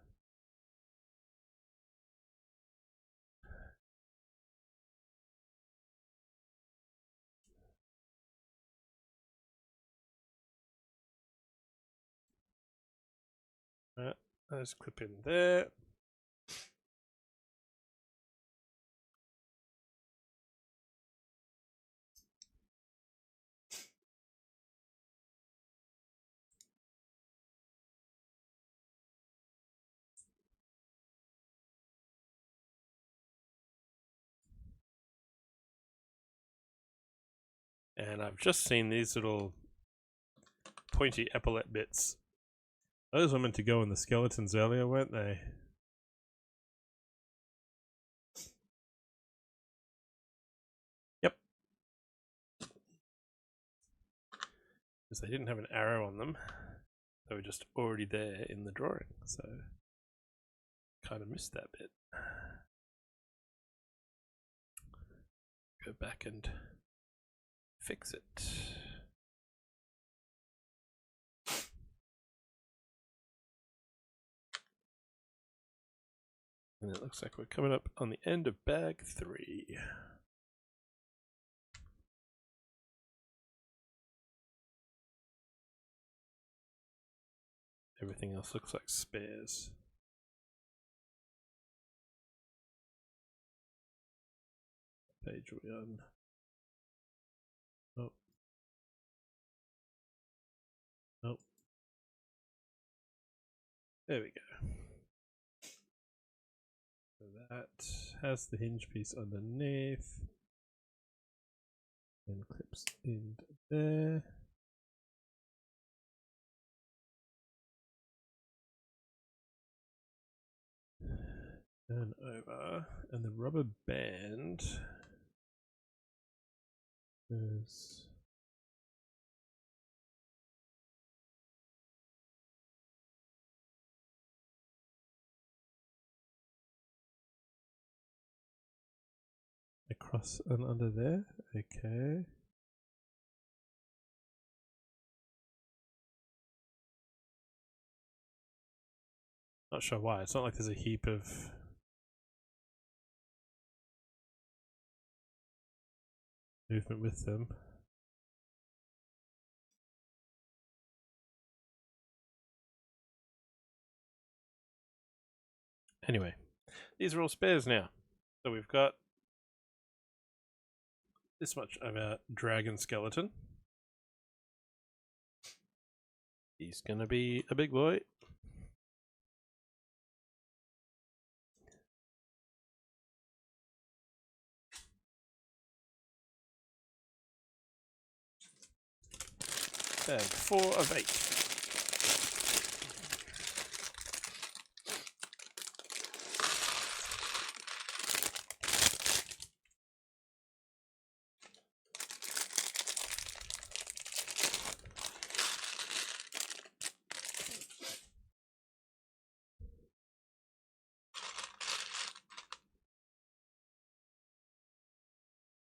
Let's clip in there. And I've just seen these little pointy epaulette bits. Those were meant to go in the skeletons earlier, weren't they? Yep. Because they didn't have an arrow on them. They were just already there in the drawing, so kind of missed that bit. Go back and fix it. And it looks like we're coming up on the end of bag 3. Everything else looks like spares. Page are we on? Oh. Oh. There we go. So that has the hinge piece underneath. And clips in there. And over. And the rubber band is Across and under there. Okay. Not sure why. It's not like there's a heap of movement with them. Anyway, these are all spares now. So we've got this much of a dragon skeleton. He's gonna be a big boy. Bag 4 of 8.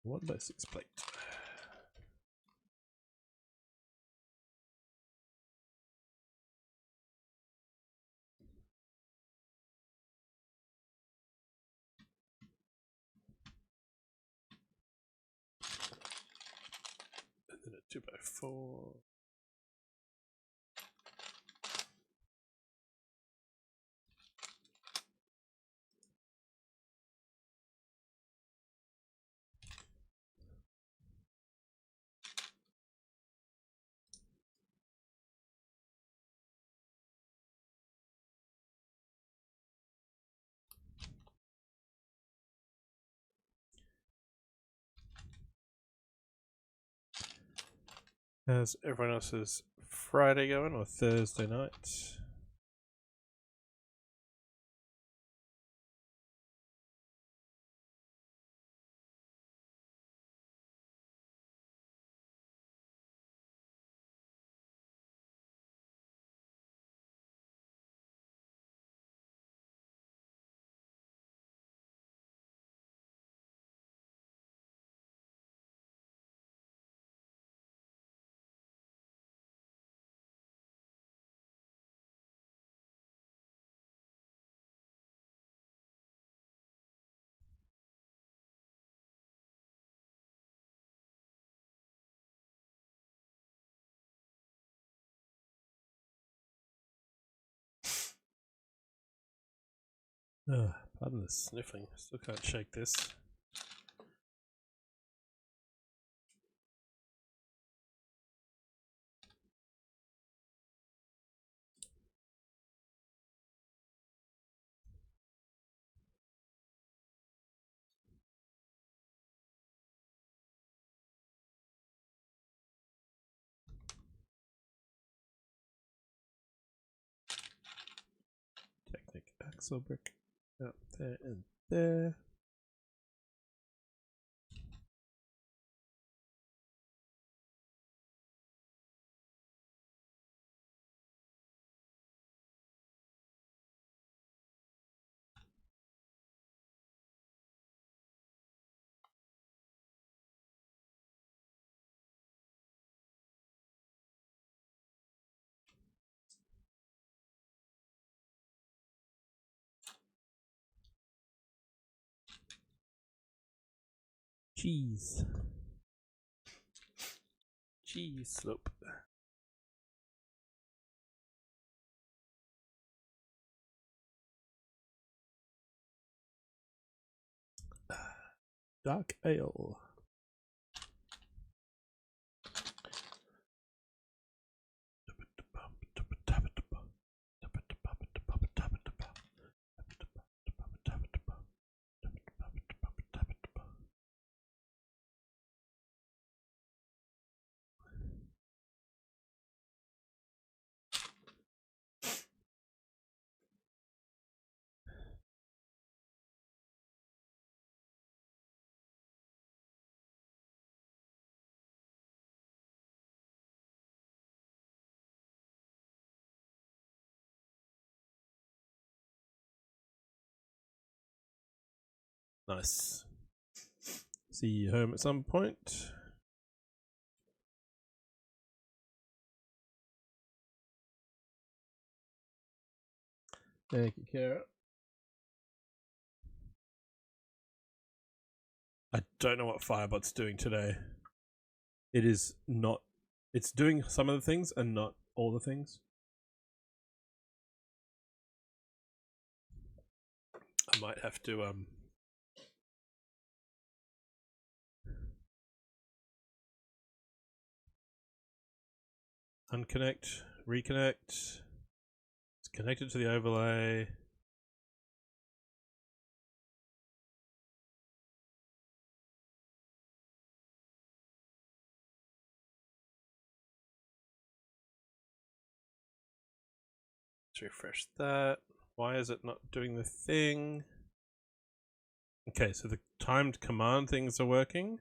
One by 6 plate. And then a 2 by 4. How's everyone else's Friday going or Thursday night? Pardon the sniffling. Still can't shake this. Technic axle brick out there and there. Cheese. Cheese slope. Dark ale. Nice. See you home at some point. Thank you, Kara. I don't know what Firebot's doing today. It is not. It's doing some of the things and not all the things. I might have to unconnect, reconnect. It's connected to the overlay. Let's refresh that. Why is it not doing the thing? Okay, so the timed command things are working.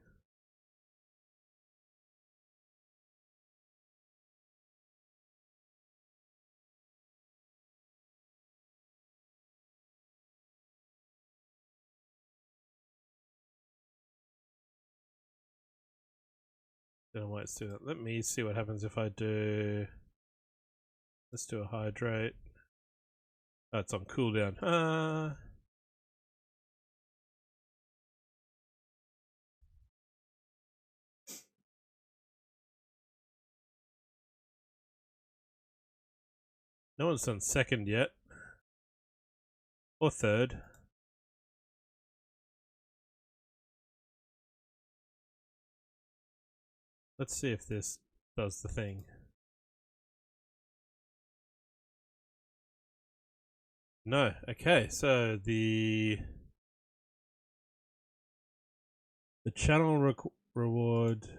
Don't know why it's doing that. Let me see what happens if I do. Let's do a hydrate. Oh, it's on cooldown. No one's done second yet. Or third. Let's see if this does the thing. No. Okay, so the channel reward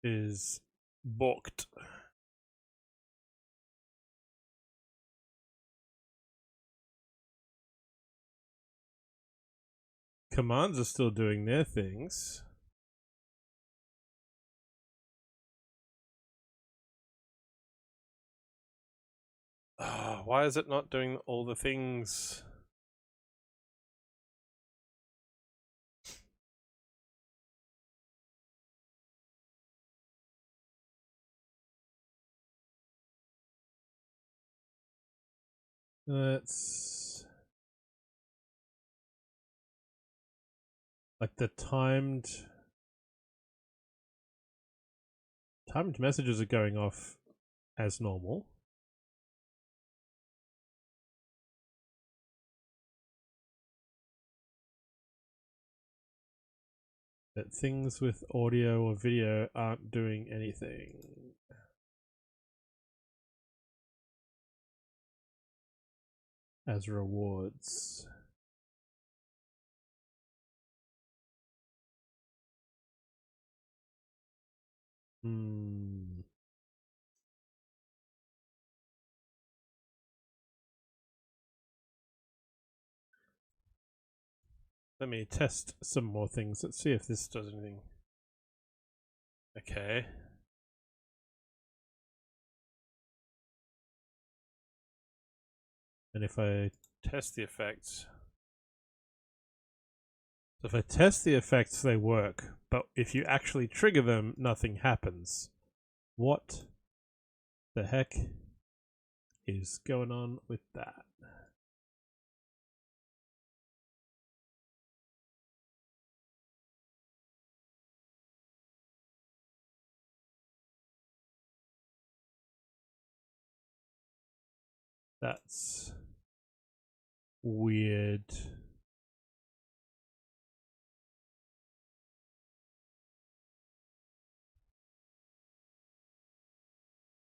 is balked. Commands are still doing their things. Why is it not doing all the things? Let's like the timed messages are going off as normal. But things with audio or video aren't doing anything. As rewards. Let me test some more things. Let's see if this does anything. Okay. And if I test the effects. So if I test the effects, they work. But if you actually trigger them, nothing happens. What the heck is going on with that? That's weird.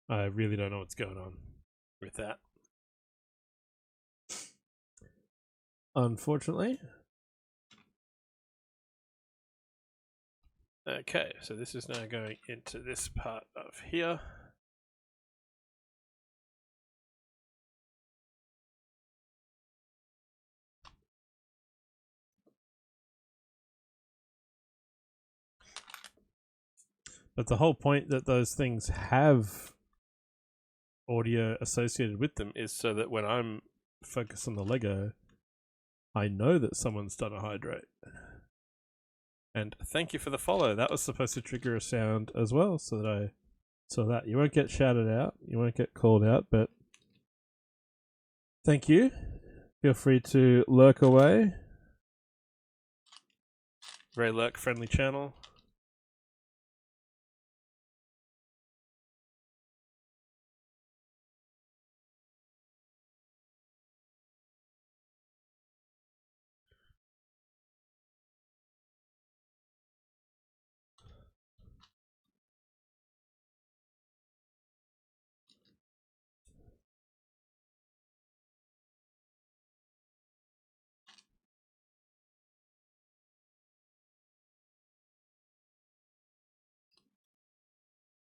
I really don't know what's going on with that. Unfortunately. Okay, so this is now going into this part of here. But the whole point that those things have audio associated with them is so that when I'm focused on the Lego, I know that someone's done a hydrate. And thank you for the follow. That was supposed to trigger a sound as well, so that I saw that. You won't get shouted out, you won't get called out, but thank you. Feel free to lurk away. Very lurk friendly channel.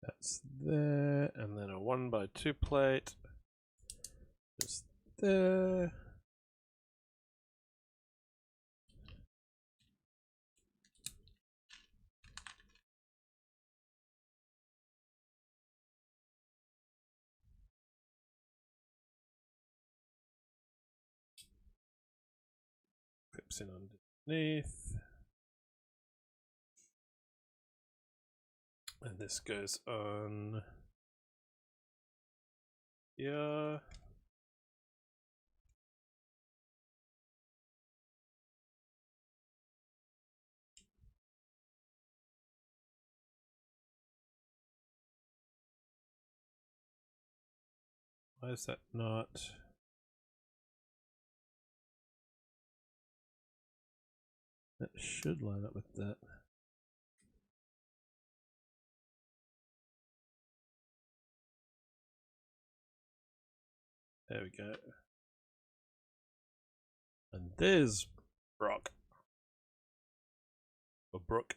That's there, and then a 1x2 plate. Just there. Clips in underneath. And this goes on here. Why is that not? That should line up with that. There we go. And there's Brock. Or Brooke.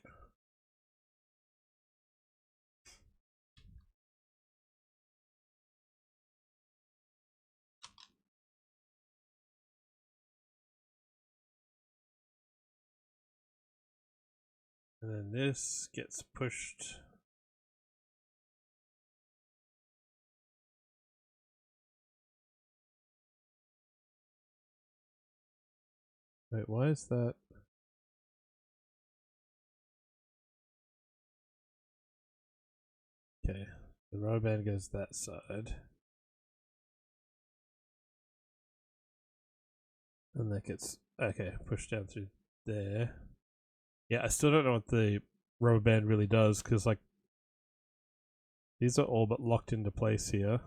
And then this gets pushed. Wait, why is that? Okay, the rubber band goes that side. And that gets, okay, pushed down through there. Yeah, I still don't know what the rubber band really does, because like, these are all but locked into place here.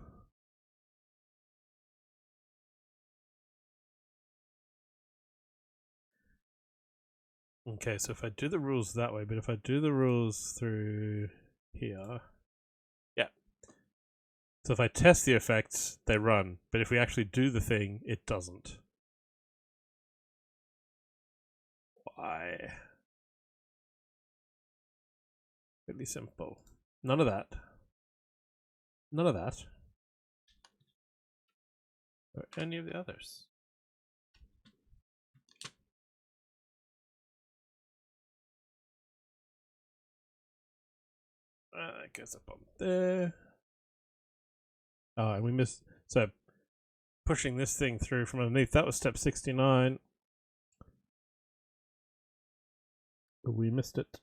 Okay, so if I do the rules that way, but if I do the rules through here, yeah. So if I test the effects, they run, but if we actually do the thing, it doesn't. Why? Really simple. None of that. None of that. Or any of the others. It goes up on there. Oh, and we missed. So, pushing this thing through from underneath, that was step 69. We missed it.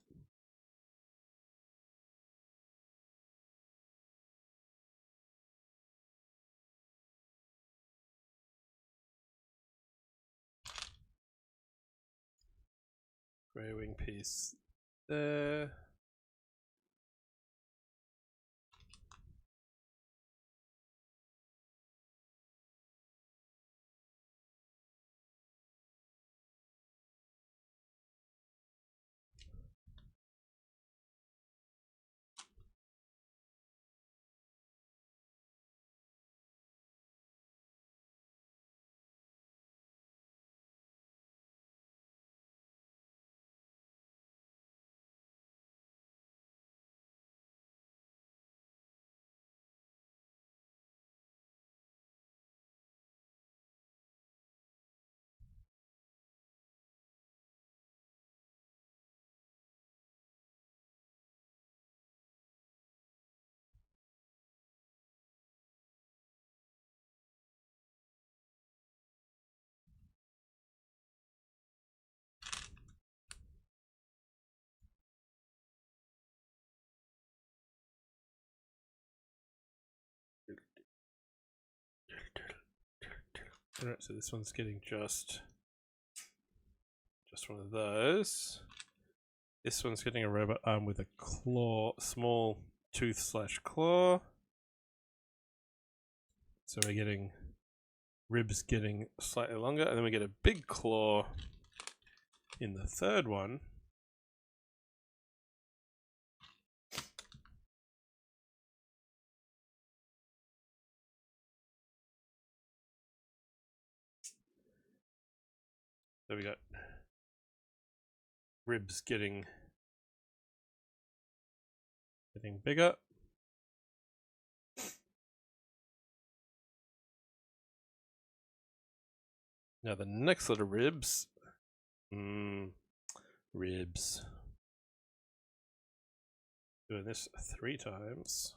Grey wing piece there. Alright, so this one's getting just one of those. This one's getting a robot arm with a claw, small tooth / claw. So we're getting ribs getting slightly longer, and then we get a big claw in the third one. So we got ribs getting bigger. Now the next lot of ribs. Ribs. Doing this 3 times.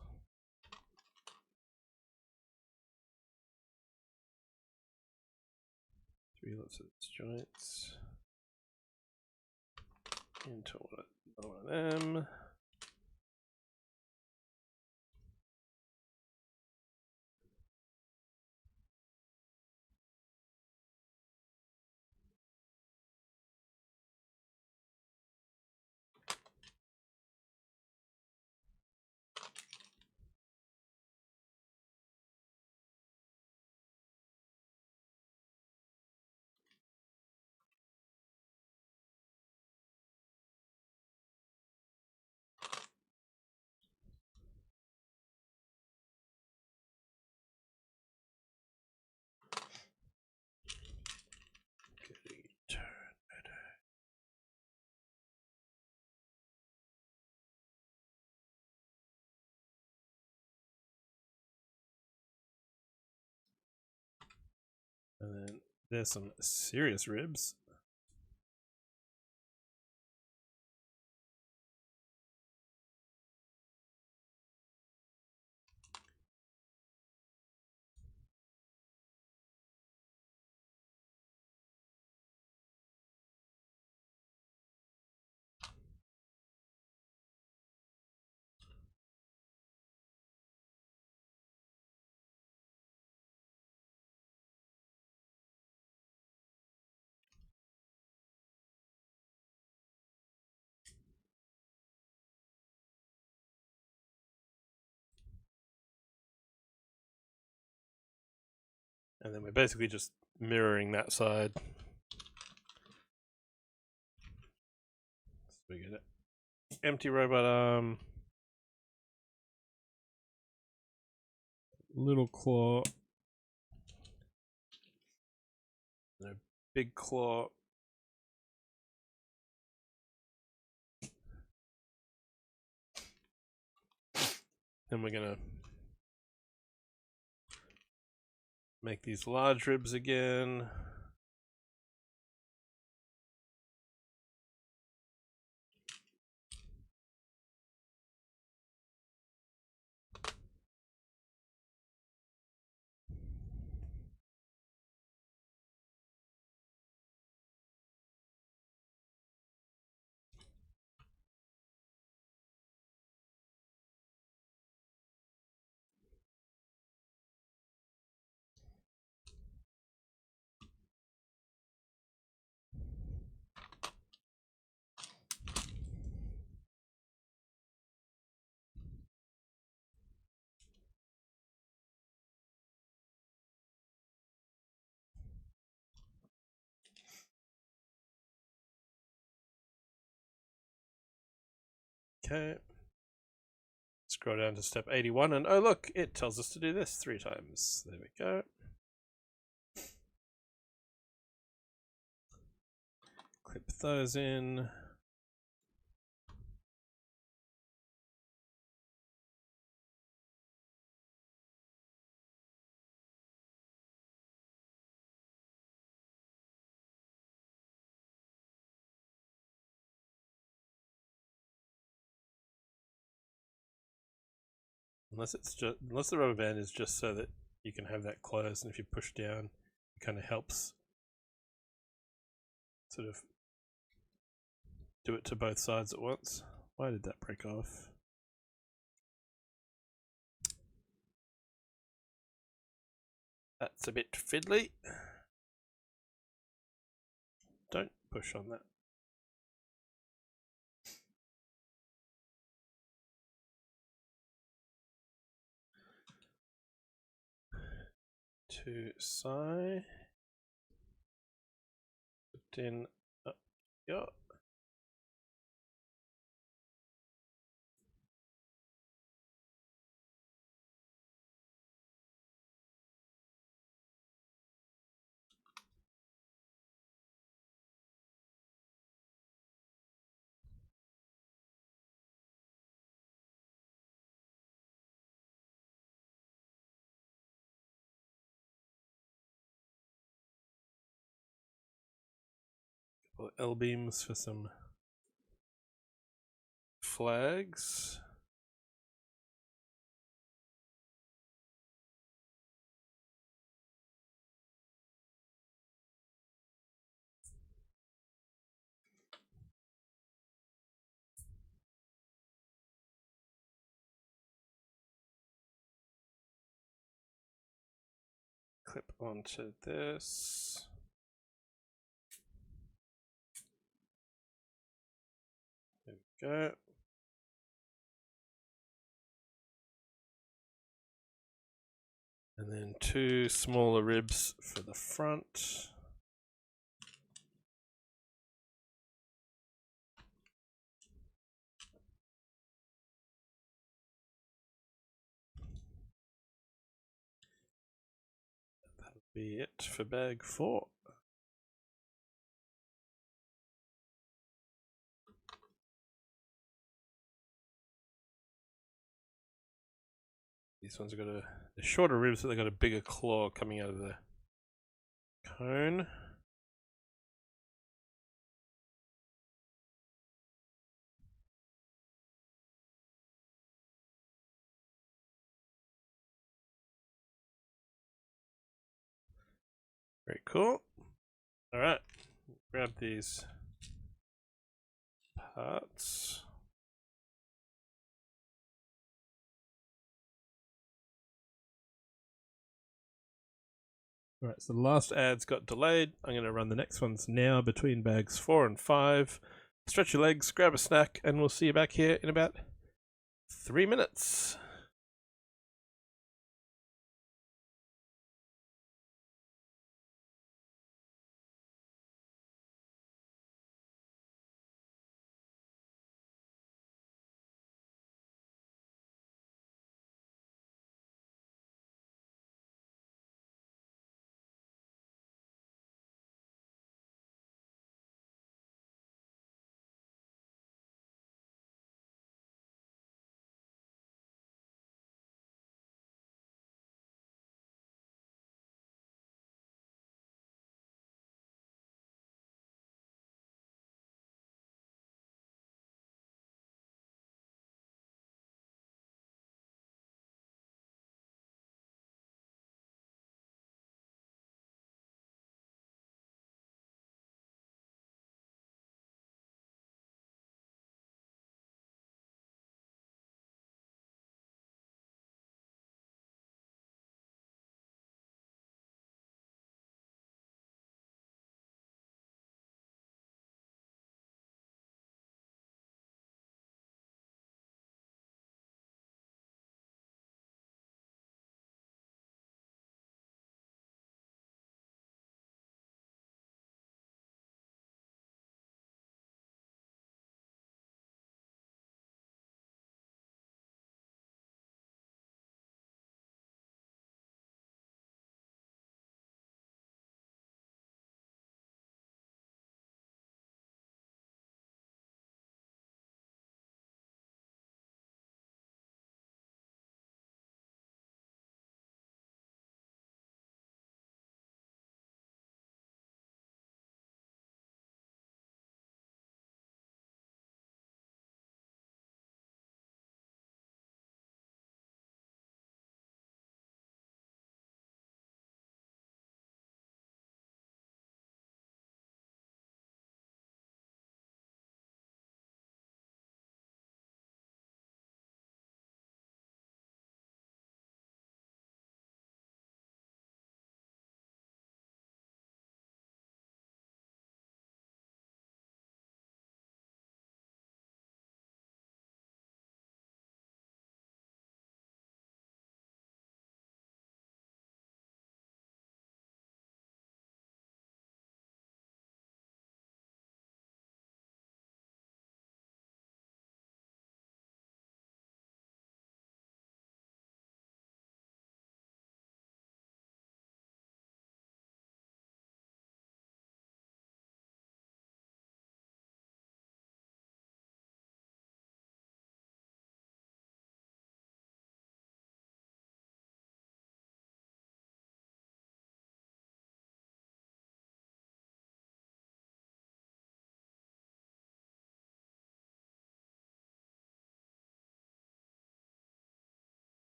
Three lots of joints. Into another one of them. And then there's some serious ribs. And then we're basically just mirroring that side. So we get an empty robot arm, little claw, and a big claw. Then we're gonna make these large ribs again. Okay. Scroll down to step 81, and oh look, it tells us to do this 3 times. There we go. Clip those in. Unless the rubber band is just so that you can have that closed, and if you push down, it kind of helps sort of do it to both sides at once. Why did that break off? That's a bit fiddly. don't push on that. To Psi. Put in up here. L beams for some flags. Clip onto this. There we go. And then 2 smaller ribs for the front. That'll be it for bag 4. These ones have got the shorter ribs, but they've got a bigger claw coming out of the cone. Very cool. Alright, grab these parts. Alright, so the last ad's got delayed. I'm going to run the next ones now between bags 4 and 5. Stretch your legs, grab a snack, and we'll see you back here in about 3 minutes.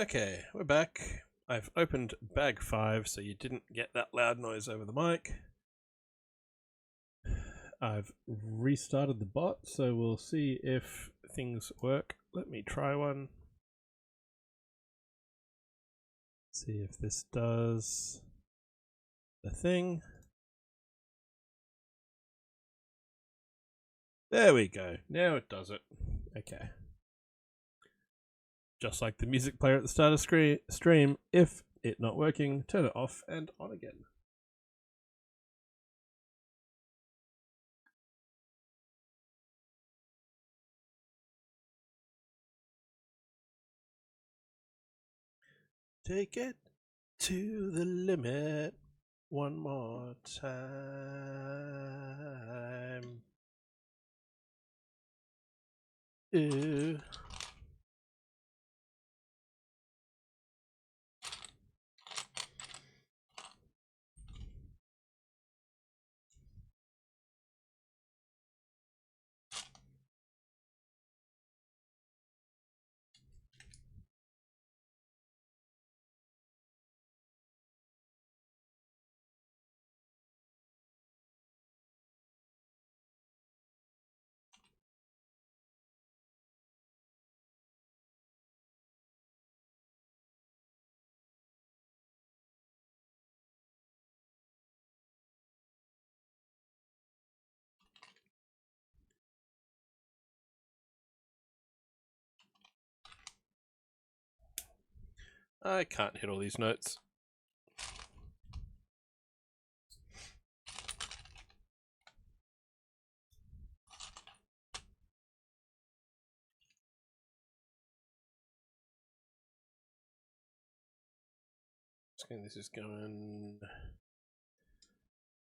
Okay, we're back. I've opened bag 5 so you didn't get that loud noise over the mic. I've restarted the bot, so we'll see if things work. Let me try one. See if this does the thing. There we go. Now it does it. Okay. Just like the music player at the start of stream, if it not working, turn it off and on again. Take it to the limit one more time. Ooh. I can't hit all these notes. This is going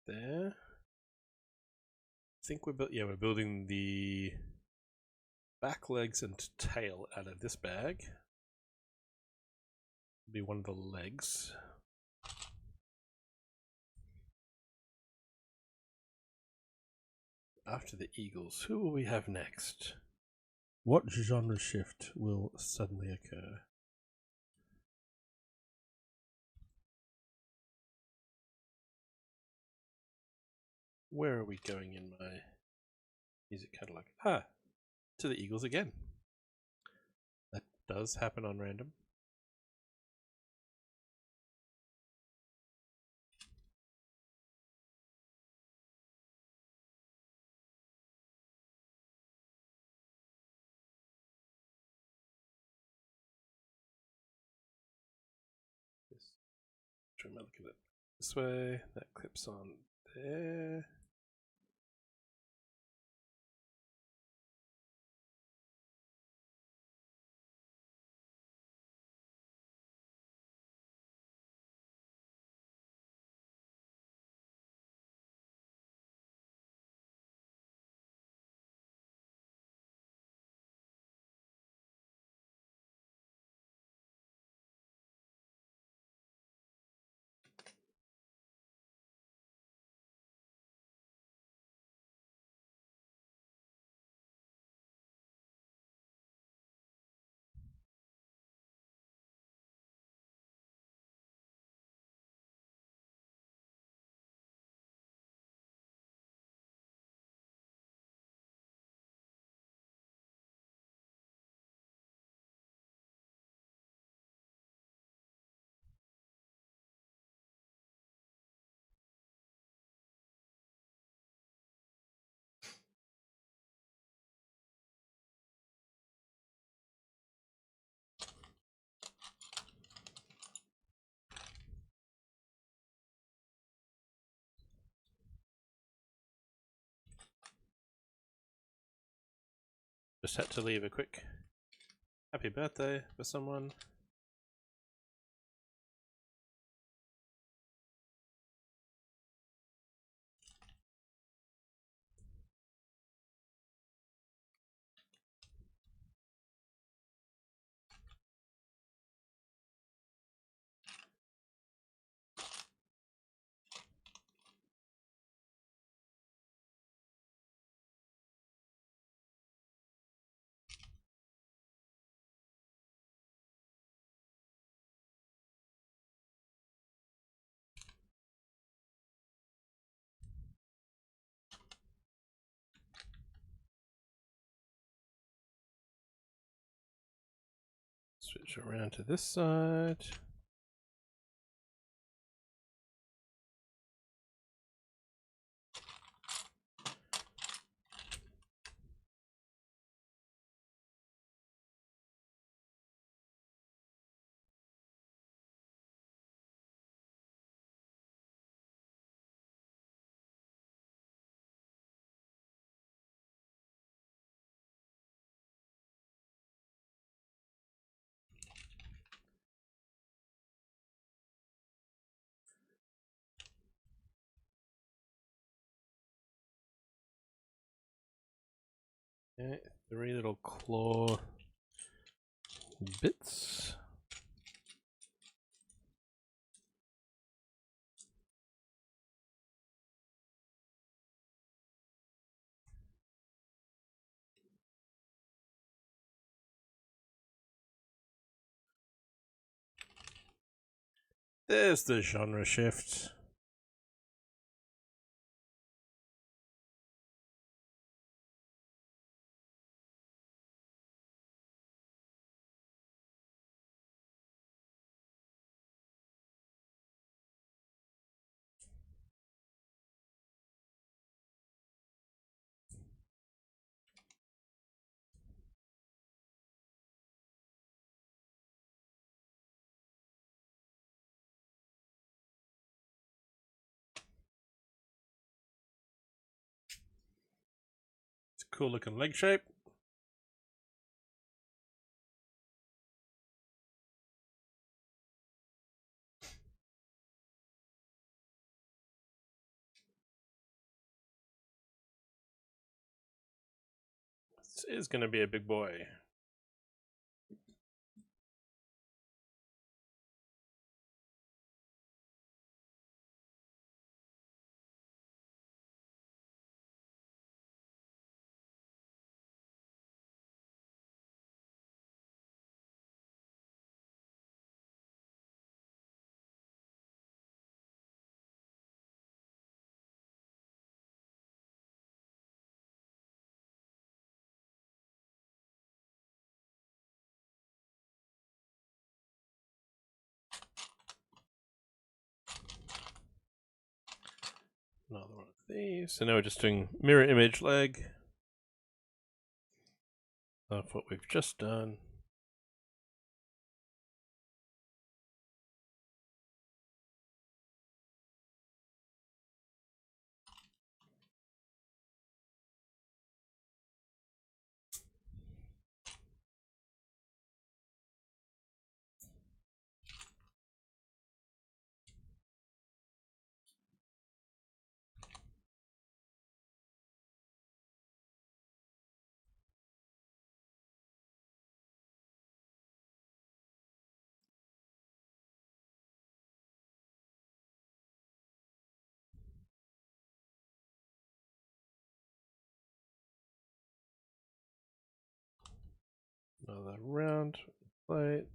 there. I think we're building the back legs and tail out of this bag. Be one of the legs. After the eagles, who will we have next? What genre shift will suddenly occur? Where are we going in my music catalog? Ah, to the eagles again. That does happen on random. Try and look at it this way. That clips on there. Just had to leave a quick happy birthday for someone. Switch around to this side. Okay, 3 little claw bits. There's the genre shift. It's a cool looking leg shape. This is going to be a big boy. Another one of these. So now we're just doing mirror image leg of what we've just done. Another round plate.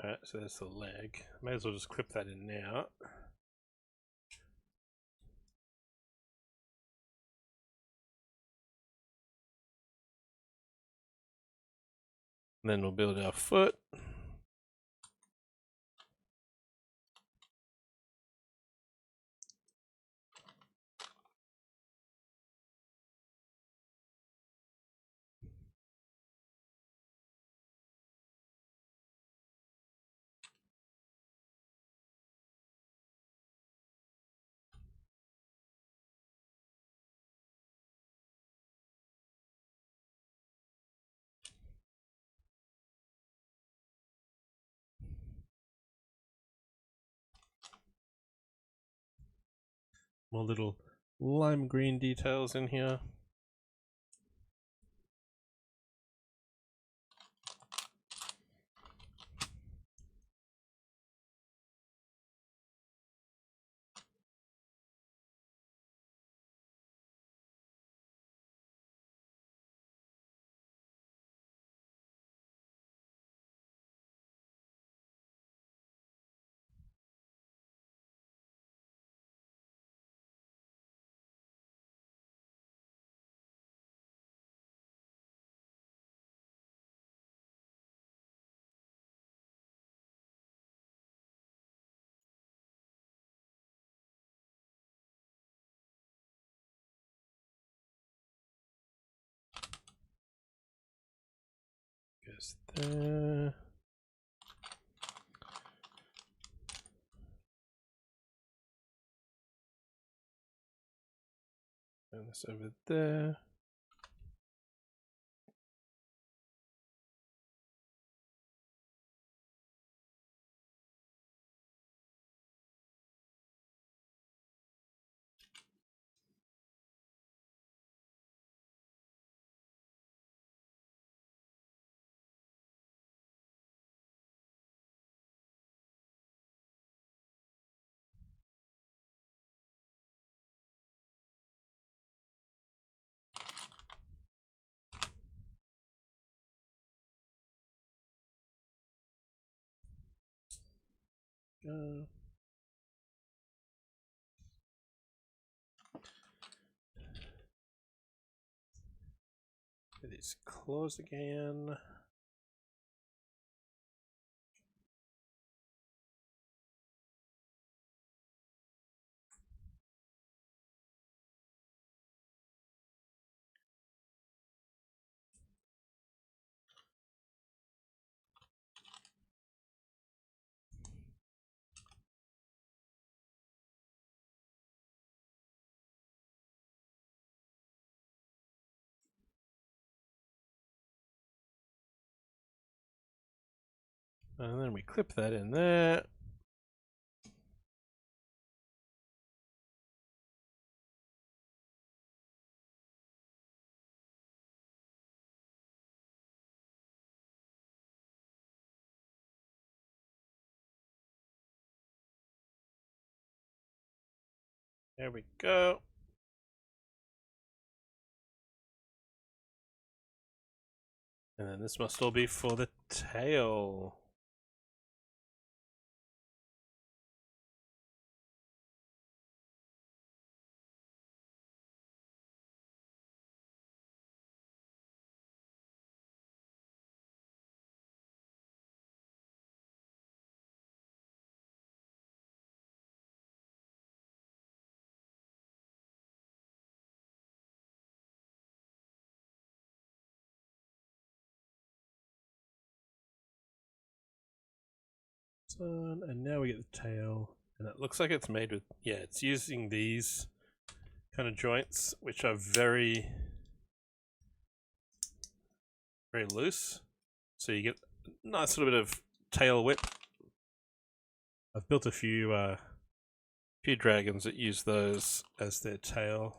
Alright, so there's the leg. May as well just clip that in now. And then we'll build our foot. More little lime green details in here. goes there. And this over there. These claws again. And then we clip that in there. There we go. And then this must all be for the tail. And now we get the tail, and it looks like it's made with, yeah, it's using these kind of joints, which are very, very loose. So you get a nice little bit of tail whip. I've built a few dragons that use those as their tail.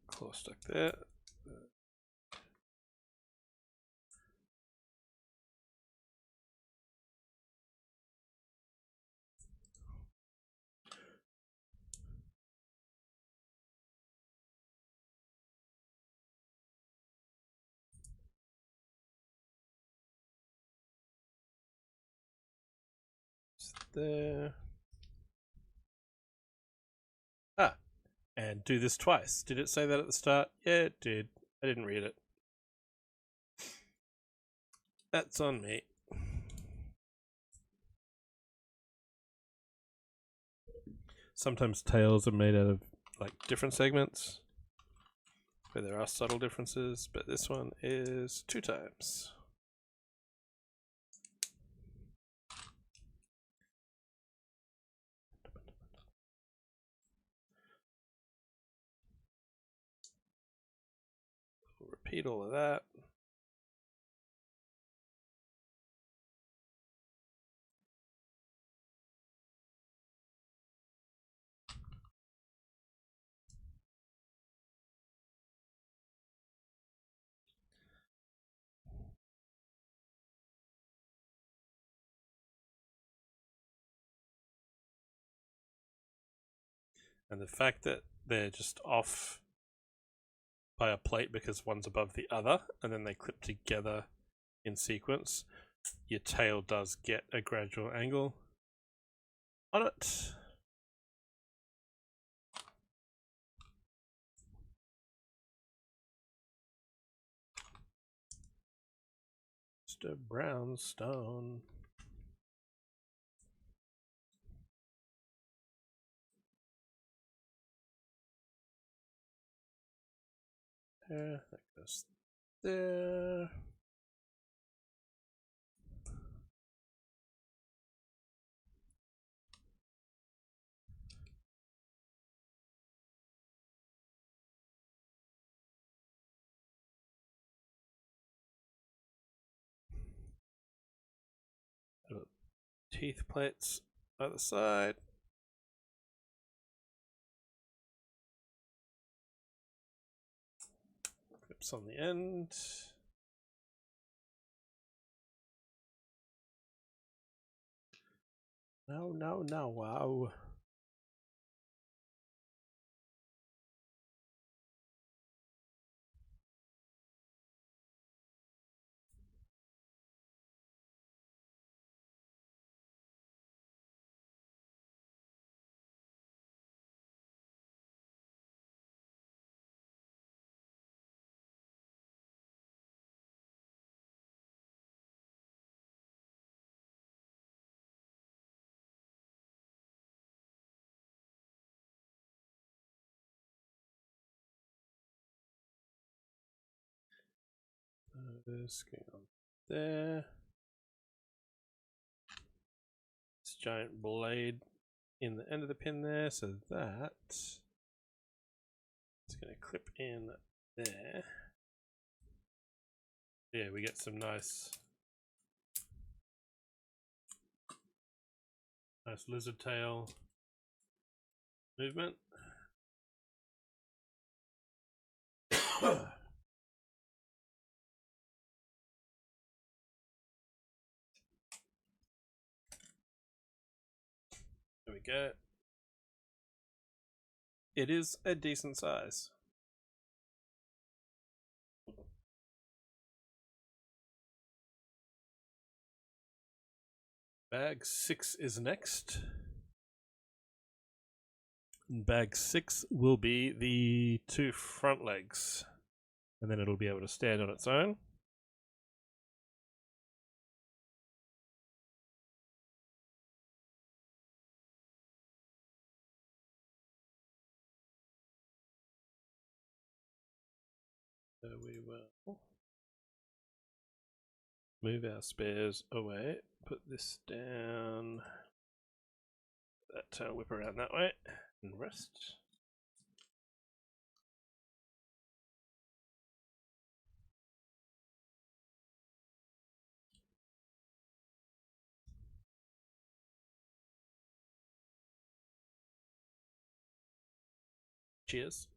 Claw stuck there. There. Ah, and do this twice. Did it say that at the start? Yeah, it did. I didn't read it. That's on me. Sometimes tails are made out of like different segments where there are subtle differences, but this one is 2 times. We'll repeat all of that. And the fact that they're just off by a plate because one's above the other, and then they clip together in sequence, your tail does get a gradual angle on it. Just a brown stone. there. That goes there. Teeth plates either side. Clips on the end. No, wow. This going on there. This giant blade in the end of the pin there, so that it's going to clip in there. Yeah, we get some nice lizard tail movement. There we go. It is a decent size. Bag 6 is next. Bag 6 will be the 2 front legs, and then it'll be able to stand on its own. So we will move our spares away, put this down, that tail whip around that way, and rest. Cheers.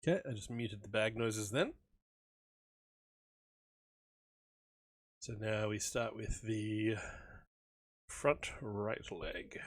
Okay, I just muted the bag noises then. So now we start with the front right leg.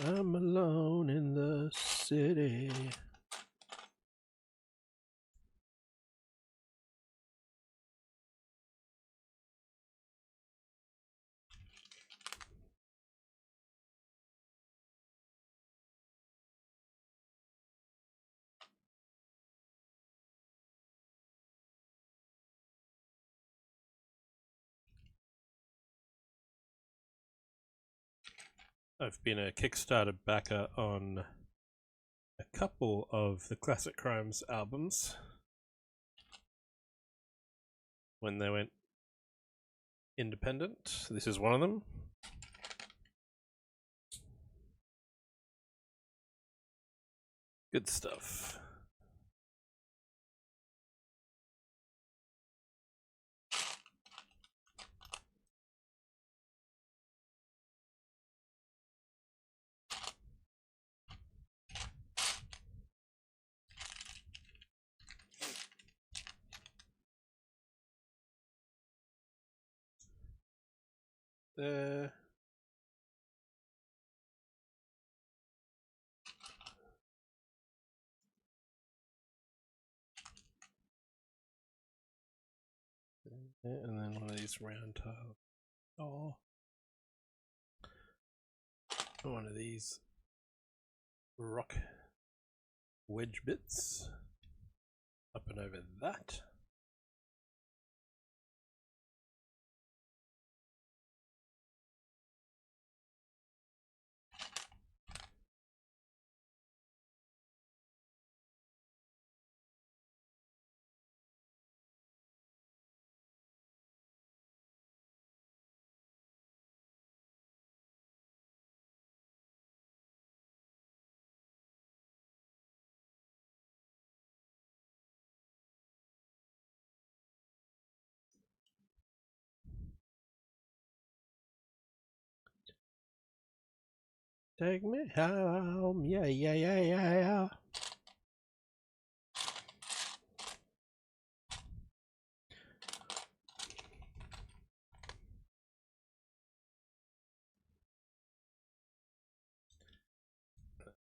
I'm alone in the city. I've been a Kickstarter backer on a couple of the Classic Crimes albums when they went independent. This is one of them. Good stuff. There. And then one of these round tiles. Oh. One of these rock wedge bits. Up and over that. Take me home, yeah, yeah, yeah, yeah, yeah.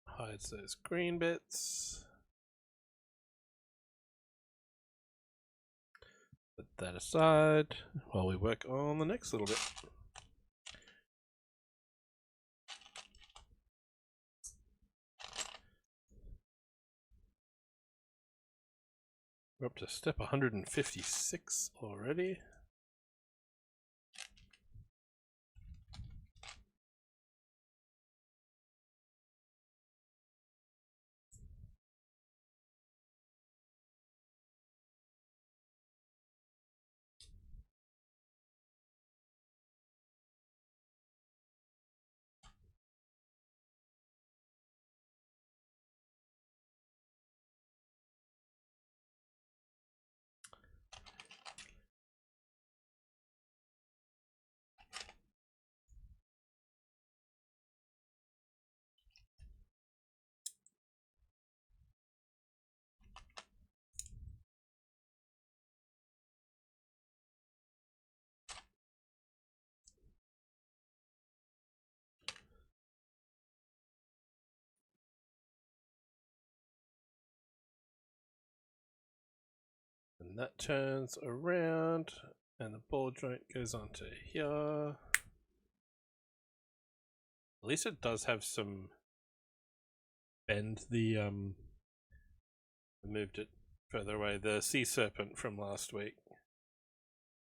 Hides those green bits. Put that aside while we work on the next little bit. We're up to step 156 already. And that turns around, and the ball joint goes onto here. At least it does have some bend. I moved it further away. The sea serpent from last week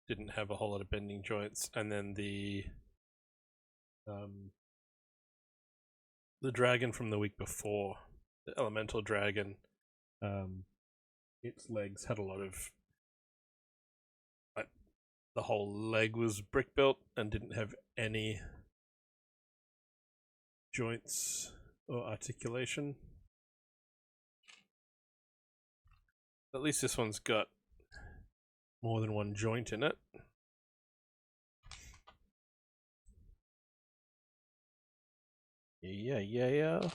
didn't have a whole lot of bending joints, and then the dragon from the week before, the elemental dragon, its legs had a lot of, like, the whole leg was brick built and didn't have any joints or articulation. At least this one's got more than one joint in it. Yeah, yeah, yeah.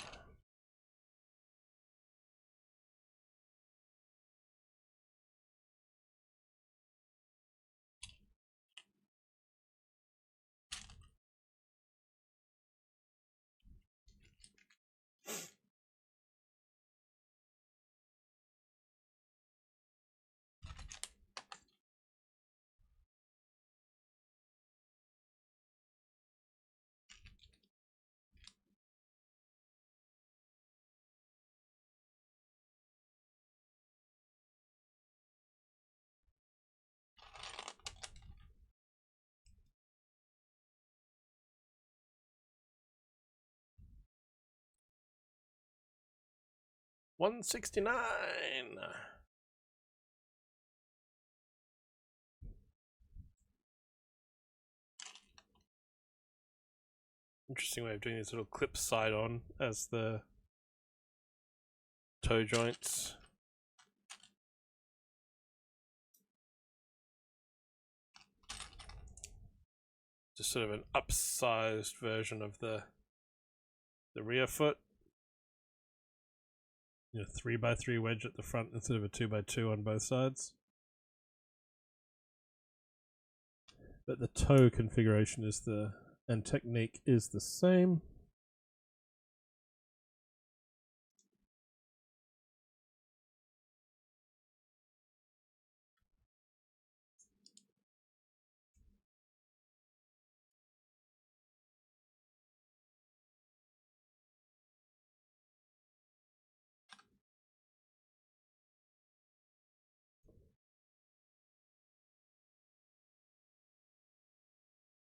169. Interesting way of doing these little clips side on as the toe joints. Just sort of an upsized version of the rear foot. You know, 3x3 wedge at the front instead of a 2x2 on both sides. But the toe configuration is and technique is the same.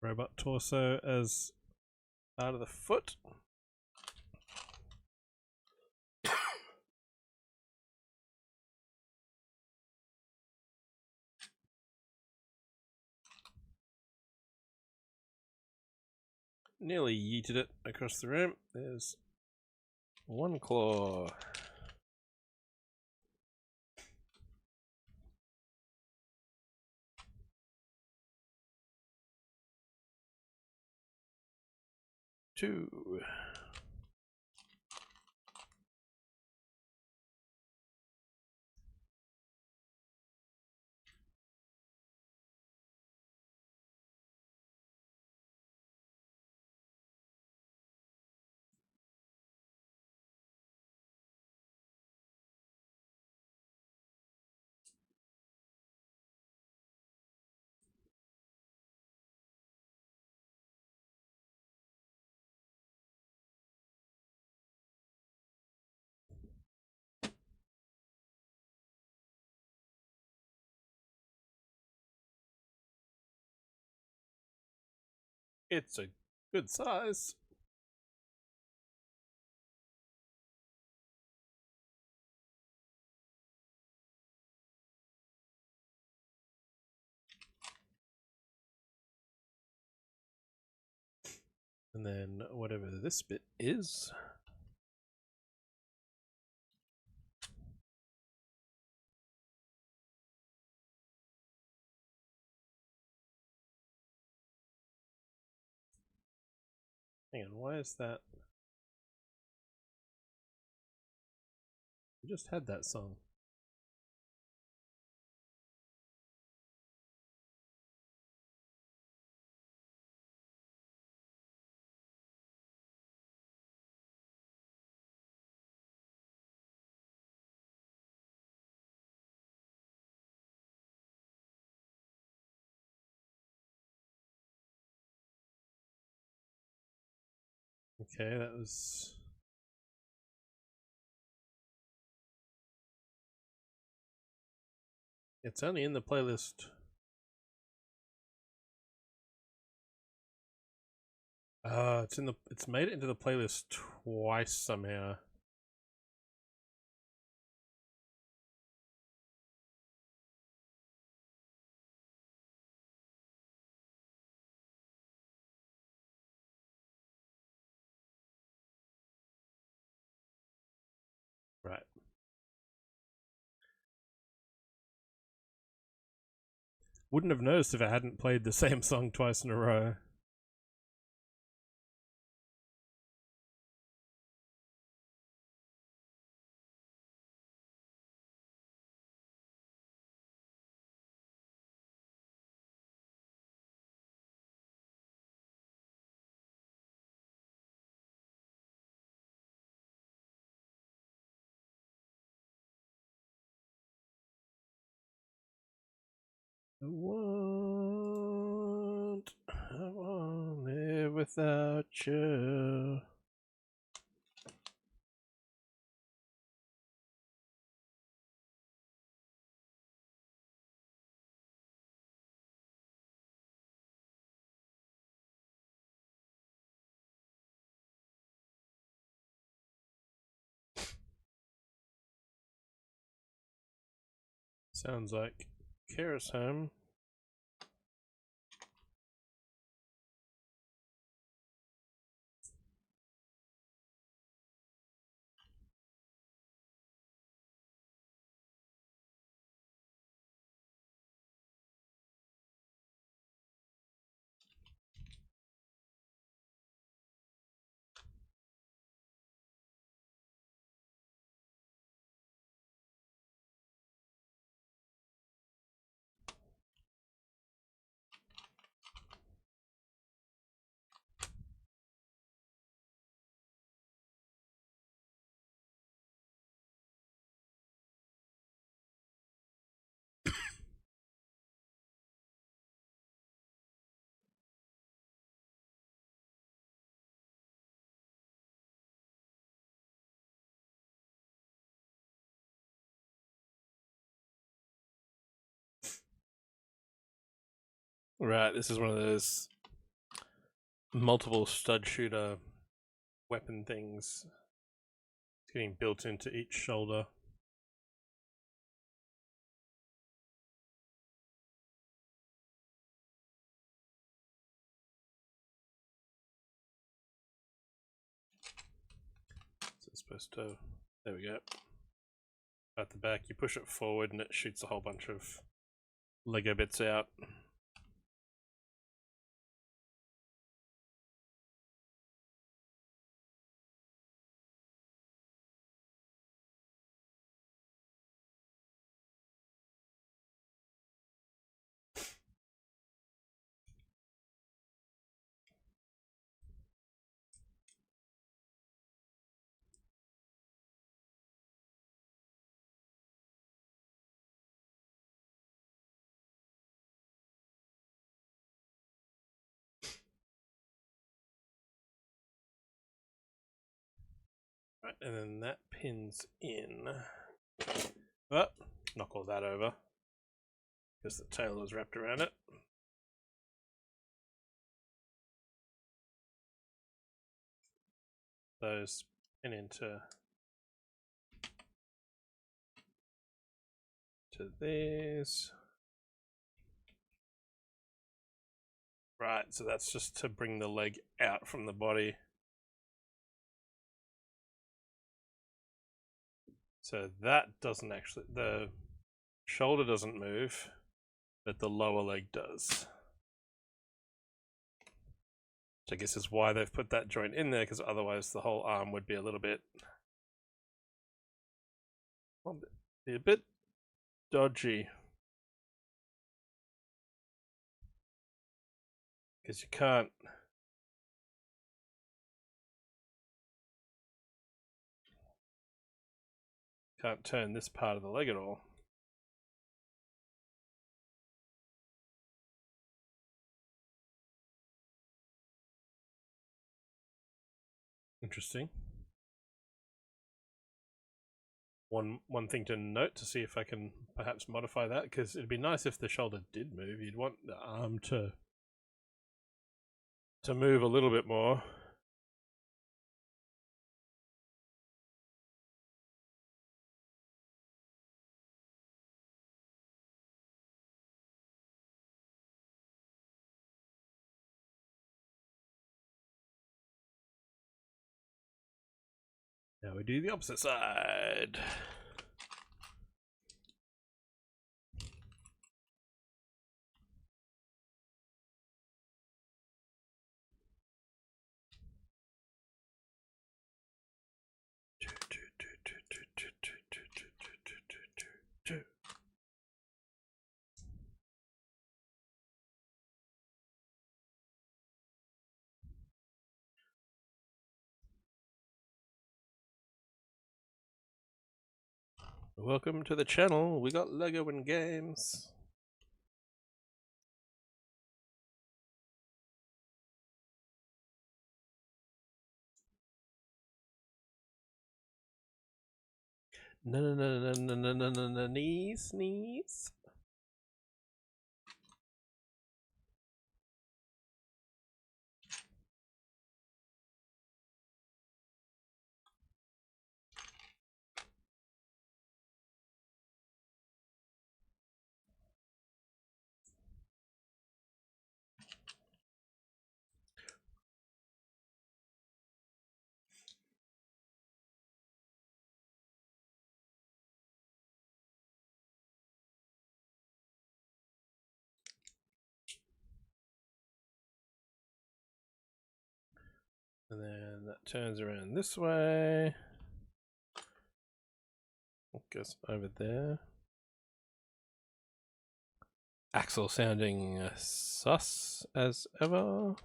Robot torso as part of the foot. Nearly yeeted it across the room. There's one claw. Two. It's a good size. And then whatever this bit is. Hang on, why is that? We just had that song. Okay, that was... It's only in the playlist. It's made it into the playlist twice somehow. Right. Wouldn't have noticed if I hadn't played the same song twice in a row. I won't live without you. Sounds like Kara's home. Right, this is one of those multiple stud shooter weapon things. It's getting built into each shoulder. So it's supposed to, there we go. At the back, you push it forward and it shoots a whole bunch of Lego bits out. Right, and then that pins in. Oh, knock all that over because the tail is wrapped around it. Those pin into these. Right, so that's just to bring the leg out from the body. So that doesn't actually, the shoulder doesn't move, but the lower leg does. Which I guess is why they've put that joint in there, because otherwise the whole arm would be a little bit, a bit dodgy. Because you can't turn this part of the leg at all. Interesting. One thing to note to see if I can perhaps modify that, because it'd be nice if the shoulder did move. You'd want the arm to move a little bit more. Now we do the opposite side. Welcome to the channel. We got Lego and games. No, sneeze. And then that turns around this way. Goes over there. Axle sounding sus as ever.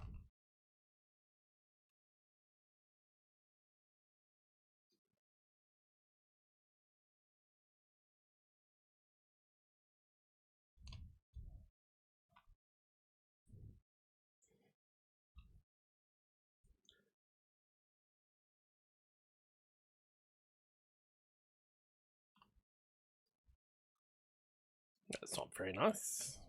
That's not very nice.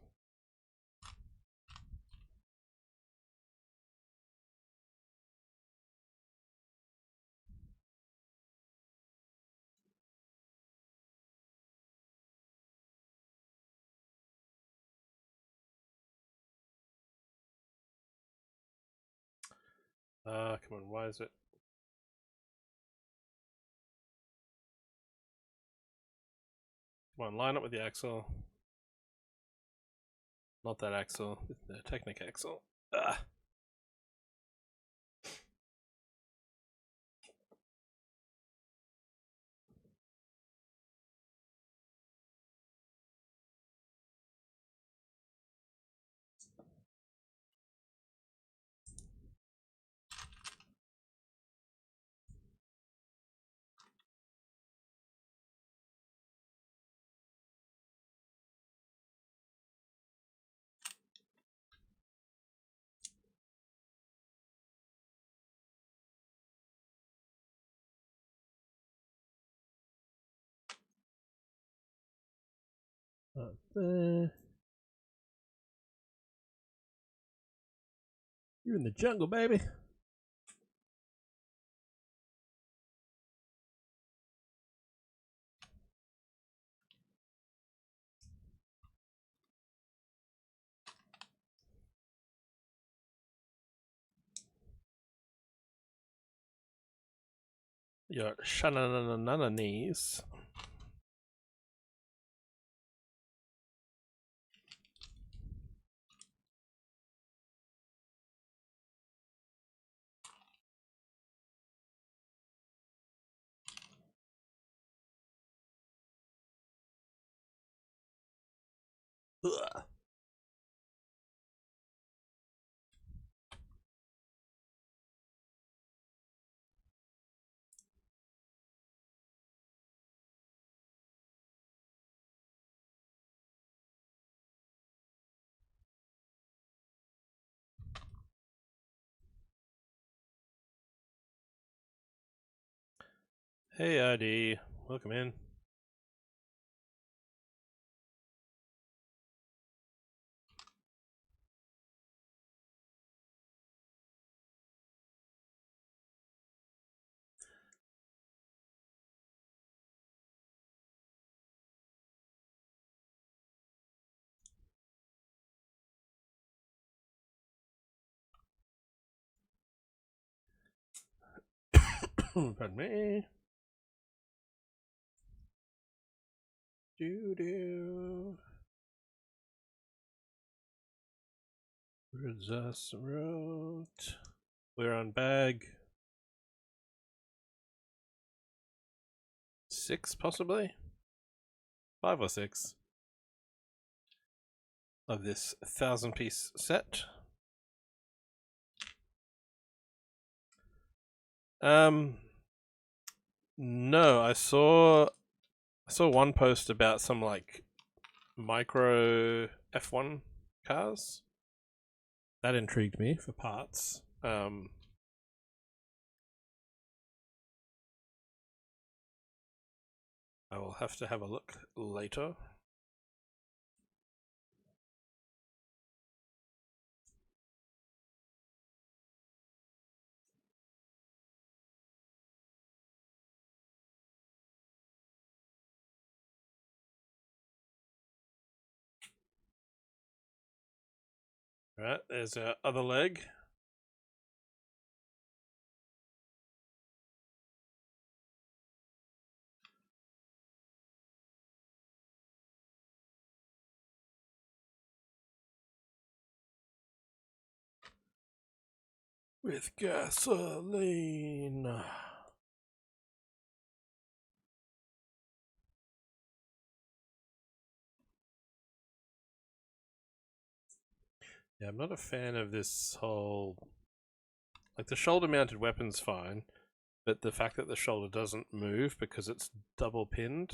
Come on, why is it? Come on, line up with the axle. Not that axle, the Technic axle. Ah. Up there. You're in the jungle, baby. Your shananana knees. Ugh. Hey, ID. Welcome in. Pardon me. Doo-doo. Where's us road? We're on bag 6, possibly? 5 or 6 of this 1,000-piece set. No, I saw one post about some like micro F1 cars. That intrigued me for parts. I will have to have a look later. Right, there's our other leg. with gasoline. Yeah, I'm not a fan of this whole... Like, the shoulder-mounted weapon's fine, but the fact that the shoulder doesn't move because it's double pinned,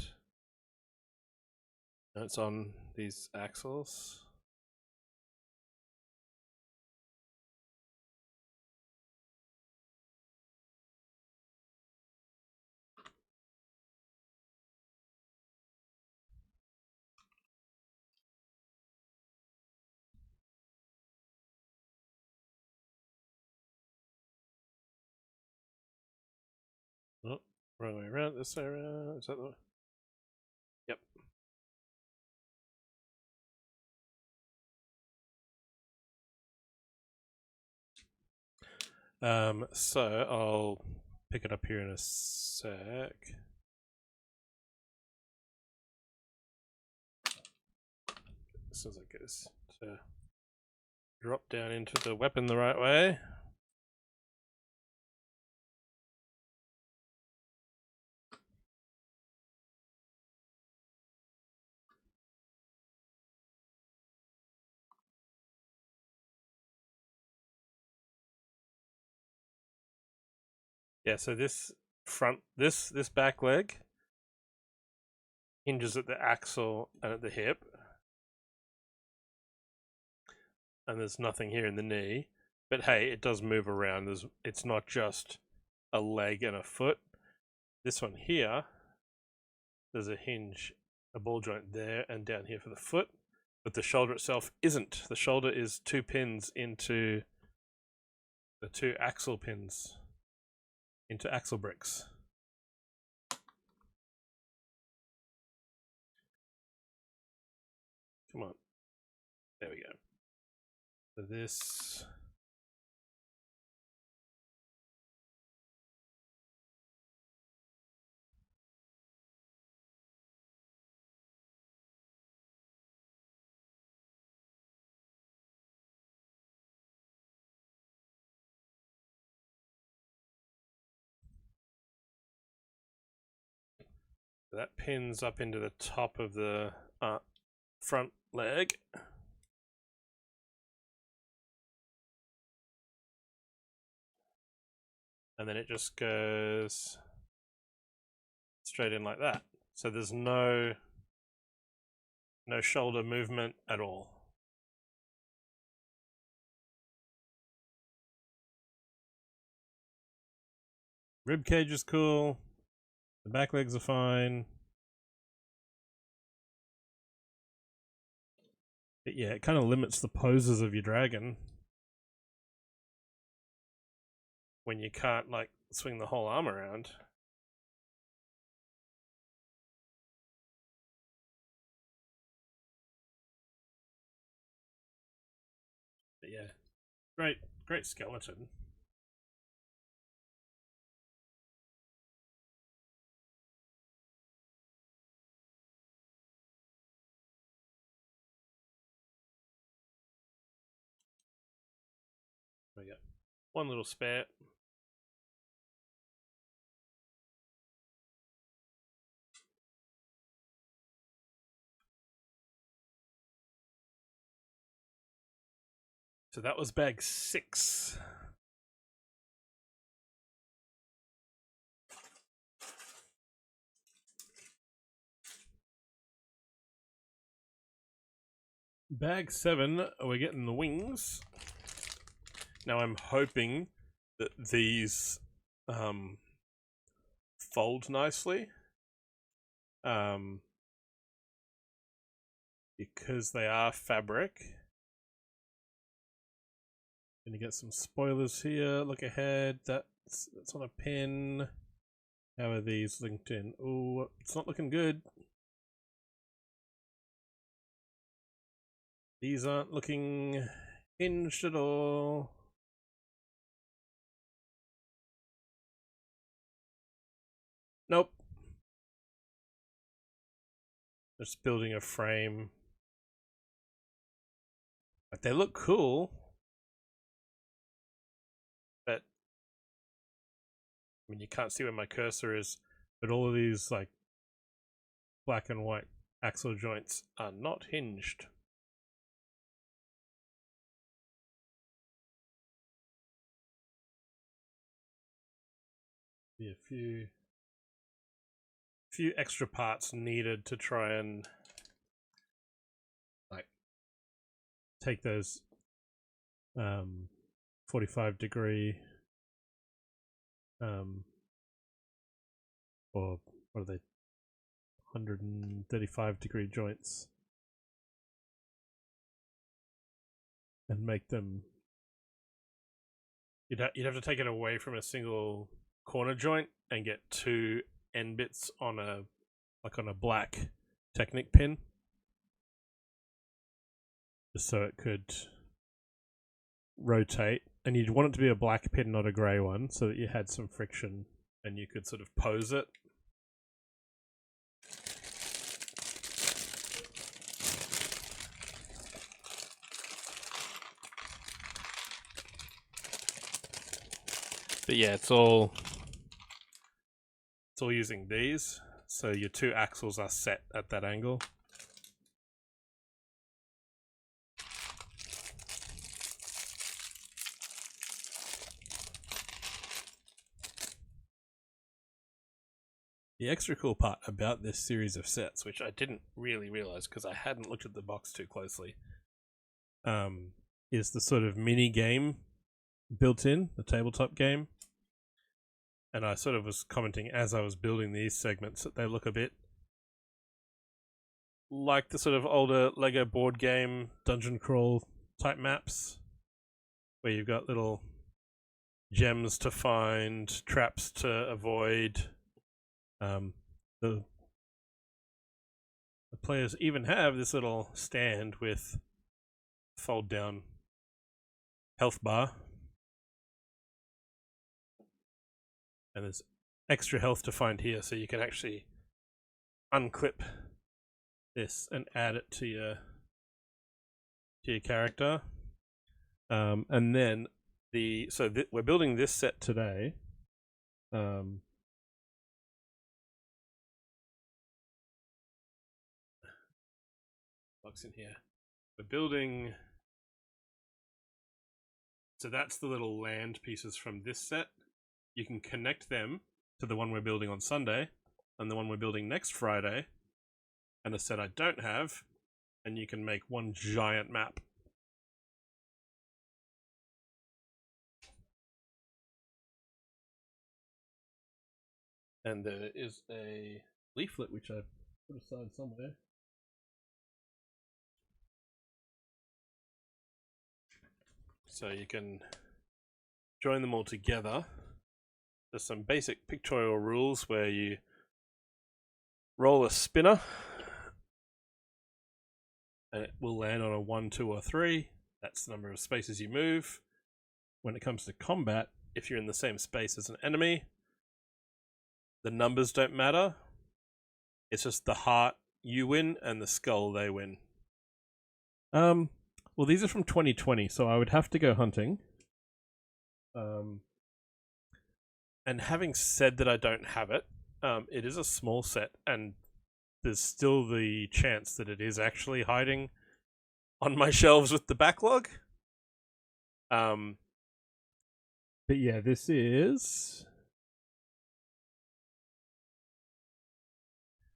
and it's on these axles. Oh, wrong way around, this way around. Is that the... Yep. So I'll pick it up here in a sec. As soon as it goes to drop down into the weapon the right way. Yeah, so this back leg hinges at the axle and at the hip, and there's nothing here in the knee. But hey, it does move around. It's not just a leg and a foot. This one here, there's a hinge, a ball joint there and down here for the foot, but the shoulder itself isn't. The shoulder is 2 pins into the 2 axle pins into axle bricks. Come on. There we go. So this... that pins up into the top of the front leg. And then it just goes straight in like that. So there's no shoulder movement at all. Rib cage is cool. The back legs are fine. But yeah, it kind of limits the poses of your dragon when you can't like swing the whole arm around. But yeah, great skeleton. We got one little spare. So that was bag 6. Bag 7, we're getting the wings. Now I'm hoping that these fold nicely. Because they are fabric. Gonna get some spoilers here. Look ahead. That's on a pin. How are these linked in? Oh, it's not looking good. These aren't looking hinged at all. Nope. Just building a frame. But they look cool. mean, you can't see where my cursor is, but all of these like black and white axle joints are not hinged. Be a few extra parts needed to try and like take those 45-degree or what are they, 135-degree joints and make them. You'd have to take it away from a single corner joint and get two end bits on a black Technic pin, just so it could rotate. And you'd want it to be a black pin, not a grey one, so that you had some friction and you could sort of pose it. But yeah, it's all using these, so your two axles are set at that angle. The extra cool part about this series of sets, which I didn't really realize because I hadn't looked at the box too closely, is the sort of mini game built in, the tabletop game. And I sort of was commenting as I was building these segments that they look a bit like the sort of older Lego board game dungeon crawl type maps, where you've got little gems to find, traps to avoid. The players even have this little stand with fold down health bar, and there's extra health to find here, so you can actually unclip this and add it to your character. And then we're building this set today. Box in here. We're building. So that's the little land pieces from this set. You can connect them to the one we're building on Sunday and the one we're building next Friday, and a set I don't have, and you can make one giant map. And there is a leaflet which I put aside somewhere. So you can join them all together. There's some basic pictorial rules where you roll a spinner and it will land on a 1, 2, or 3. That's the number of spaces you move. When it comes to combat, if you're in the same space as an enemy, the numbers don't matter. It's just the heart you win and the skull they win. Well, these are from 2020, so I would have to go hunting. And having said that I don't have it, it is a small set, and there's still the chance that it is actually hiding on my shelves with the backlog. But yeah, this is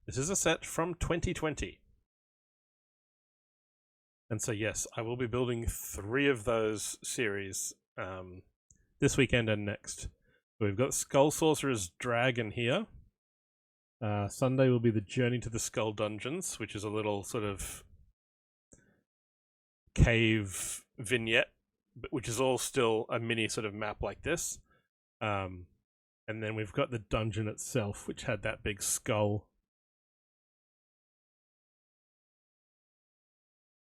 a set from 2020. And so yes, I will be building 3 of those series this weekend and next. So we've got Skull Sorcerer's Dragon here. Sunday will be the Journey to the Skull Dungeons, which is a little sort of cave vignette, which is all still a mini sort of map like this. And then we've got the dungeon itself, which had that big skull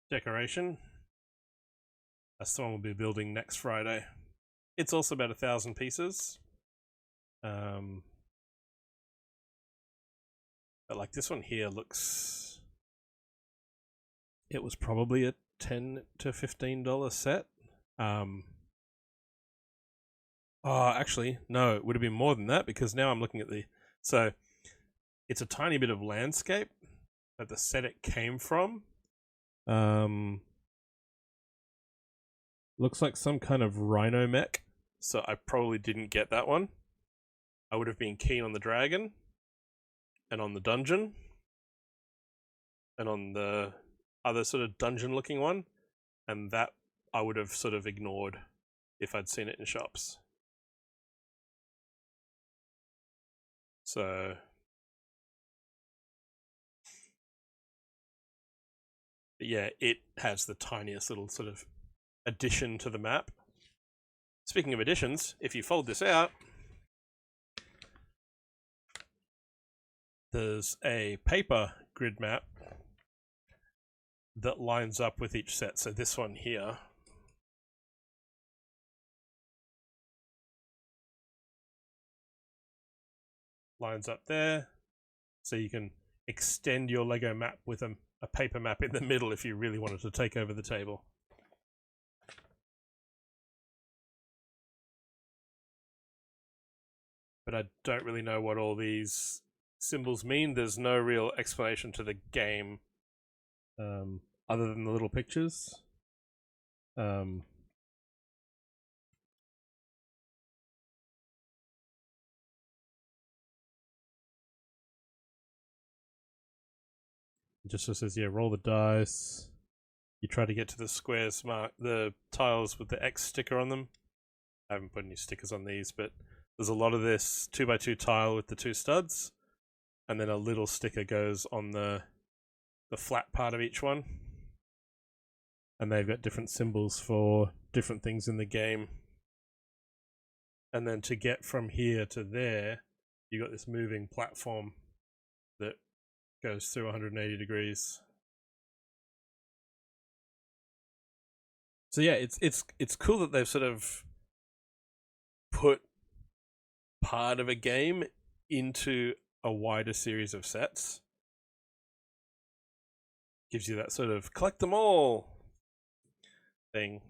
decoration. That's the one we'll be building next Friday. It's also about 1,000 pieces. But like this one here looks, it was probably a $10 to $15 set. Oh Oh, actually, no, it would have been more than that because now I'm looking at so it's a tiny bit of landscape that the set it came from. Looks like some kind of rhino mech, so I probably didn't get that one. I would have been keen on the dragon, and on the dungeon, and on the other sort of dungeon-looking one, and that I would have sort of ignored if I'd seen it in shops. So yeah, it has the tiniest little sort of addition to the map. Speaking of additions, if you fold this out, there's a paper grid map that lines up with each set. So this one here lines up there. So you can extend your Lego map with a paper map in the middle if you really wanted to take over the table. But I don't really know what all these symbols mean. There's no real explanation to the game other than the little pictures. It just says, yeah, roll the dice. You try to get to the squares, the tiles with the X sticker on them. I haven't put any stickers on these, but there's a lot of this 2x2 tile with the 2 studs, and then a little sticker goes on the flat part of each one. And they've got different symbols for different things in the game. And then to get from here to there, you got this moving platform that goes through 180 degrees. So yeah, it's cool that they've sort of put part of a game into a wider series of sets. Gives you that sort of collect them all thing.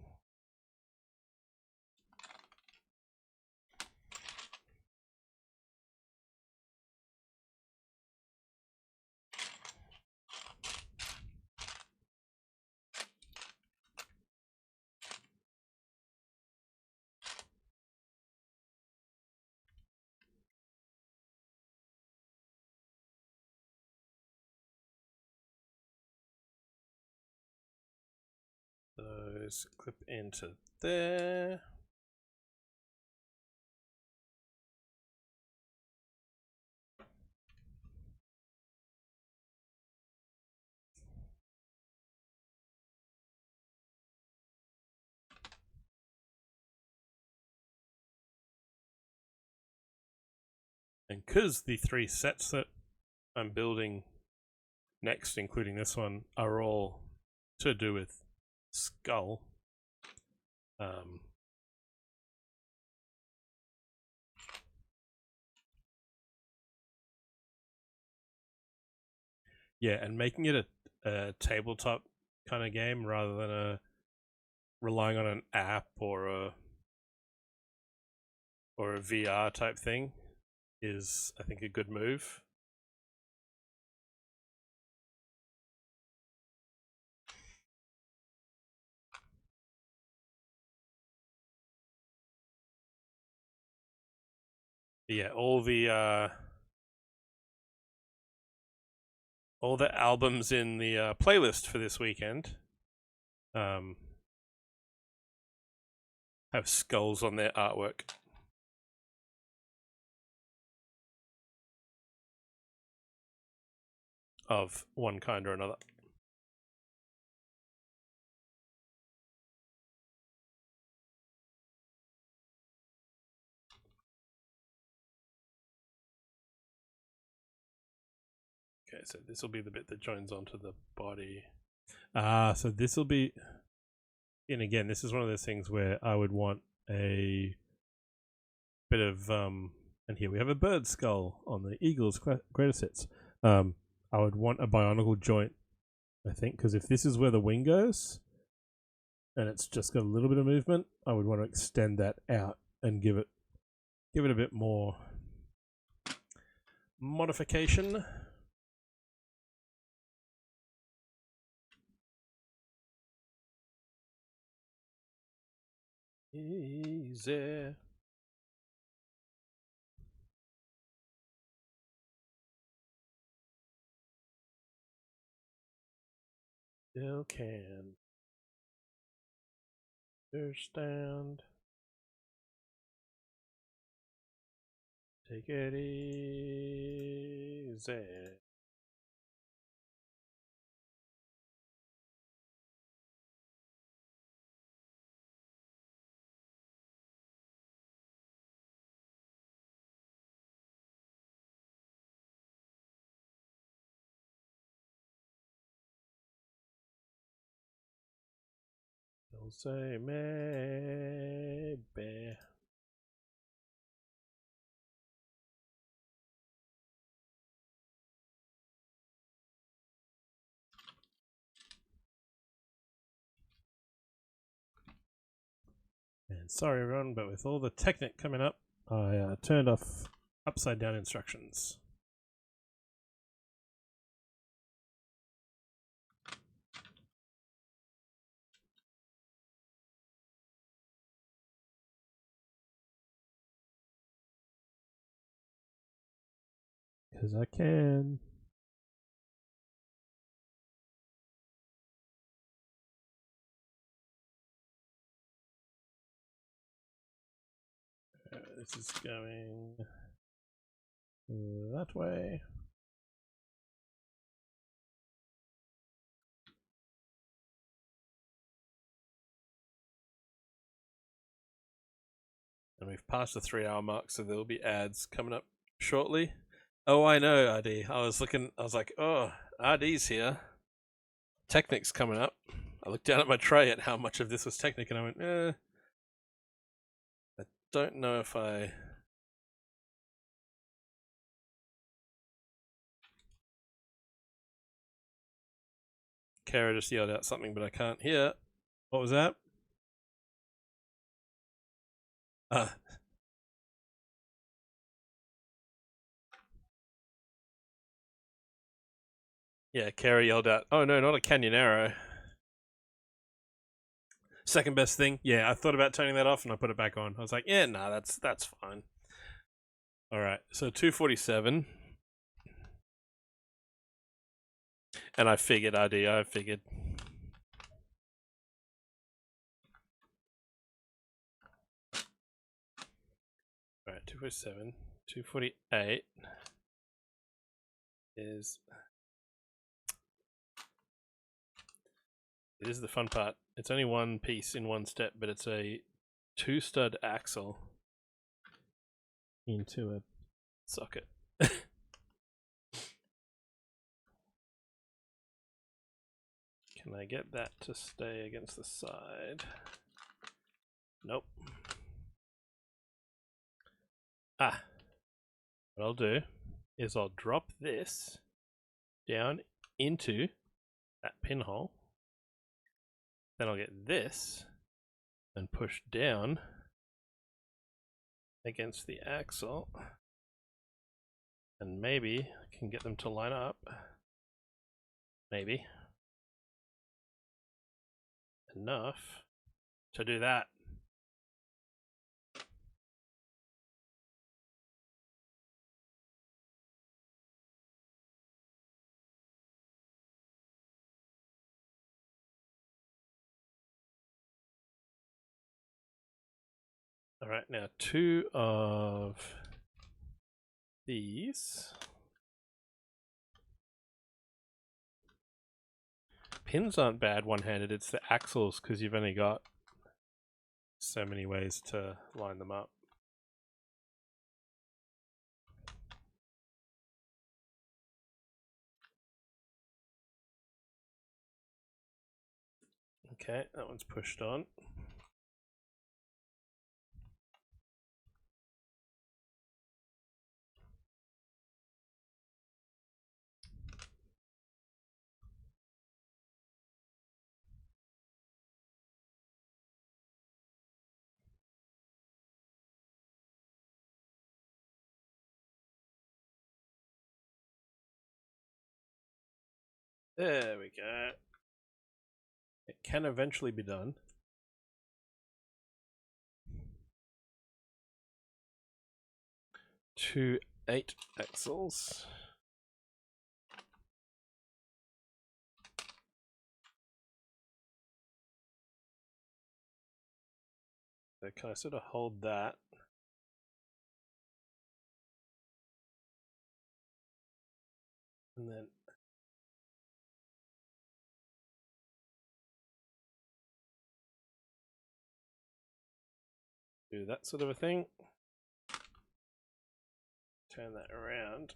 Those clip into there. And because the 3 sets that I'm building next, including this one, are all to do with Skull, yeah, and making it a tabletop kind of game rather than relying on an app or a VR type thing is, I think, a good move. Yeah, all the albums in the playlist for this weekend have skulls on their artwork. Of one kind or another. Okay, so this will be the bit that joins onto the body. So this will be, and again, this is one of those things where I would want a bit of, and here we have a bird skull on the Eagles greater sets. I would want a bionicle joint, I think, because if this is where the wing goes, and it's just got a little bit of movement, I would want to extend that out and give it give it a bit more modification. Easy. Still can understand. Take it easy. Don't say maybe. And sorry everyone, but with all the Technic coming up, I turned off upside down instructions. Because I can. This is going that way. And we've passed the 3-hour mark, so there'll be ads coming up shortly. Oh, I know, RD. I was like, oh, RD's here. Technic's coming up. I looked down at my tray at how much of this was Technic, and I went, I don't know if I... Kara just yelled out something, but I can't hear. What was that? Yeah, Kara yelled out, oh no, not a Canyon Arrow. Second best thing. Yeah, I thought about turning that off and I put it back on. I was like, yeah, nah, that's fine. Alright, so 247. And I figured, I figured. Alright, 247. 248 is... It is the fun part. It's only one piece in one step, but it's a 2-stud axle into a socket. Can I get that to stay against the side? Nope. Ah. What I'll do is I'll drop this down into that pinhole. Then I'll get this and push down against the axle. And maybe I can get them to line up. Maybe. Enough to do that. Alright, now 2 of these. Pins aren't bad one-handed, it's the axles because you've only got so many ways to line them up. Okay, that one's pushed on. There we go. It can eventually be done. To 8 axles. So can I sort of hold that? And then do that sort of a thing. Turn that around.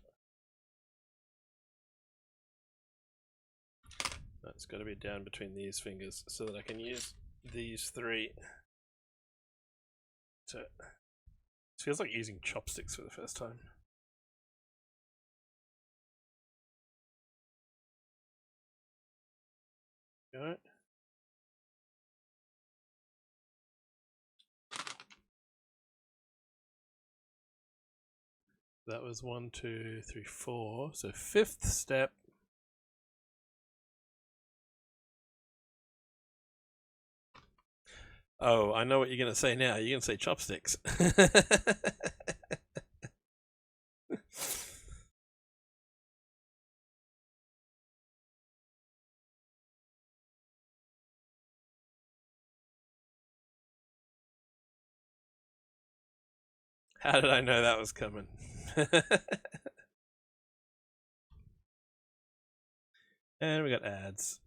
That's got to be down between these fingers so that I can use these 3 to... It feels like using chopsticks for the first time. Go. That was 1, 2, 3, 4. So 5th step. Oh, I know what you're going to say now. You're going to say chopsticks. How did I know that was coming? And we got ads.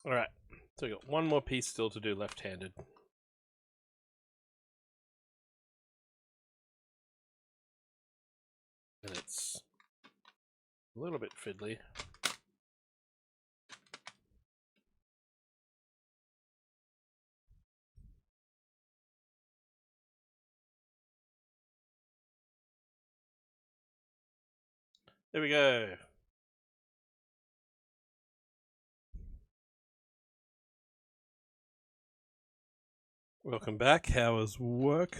Alright, so we got one more piece still to do left-handed. And it's a little bit fiddly. There we go. Welcome back. How was work?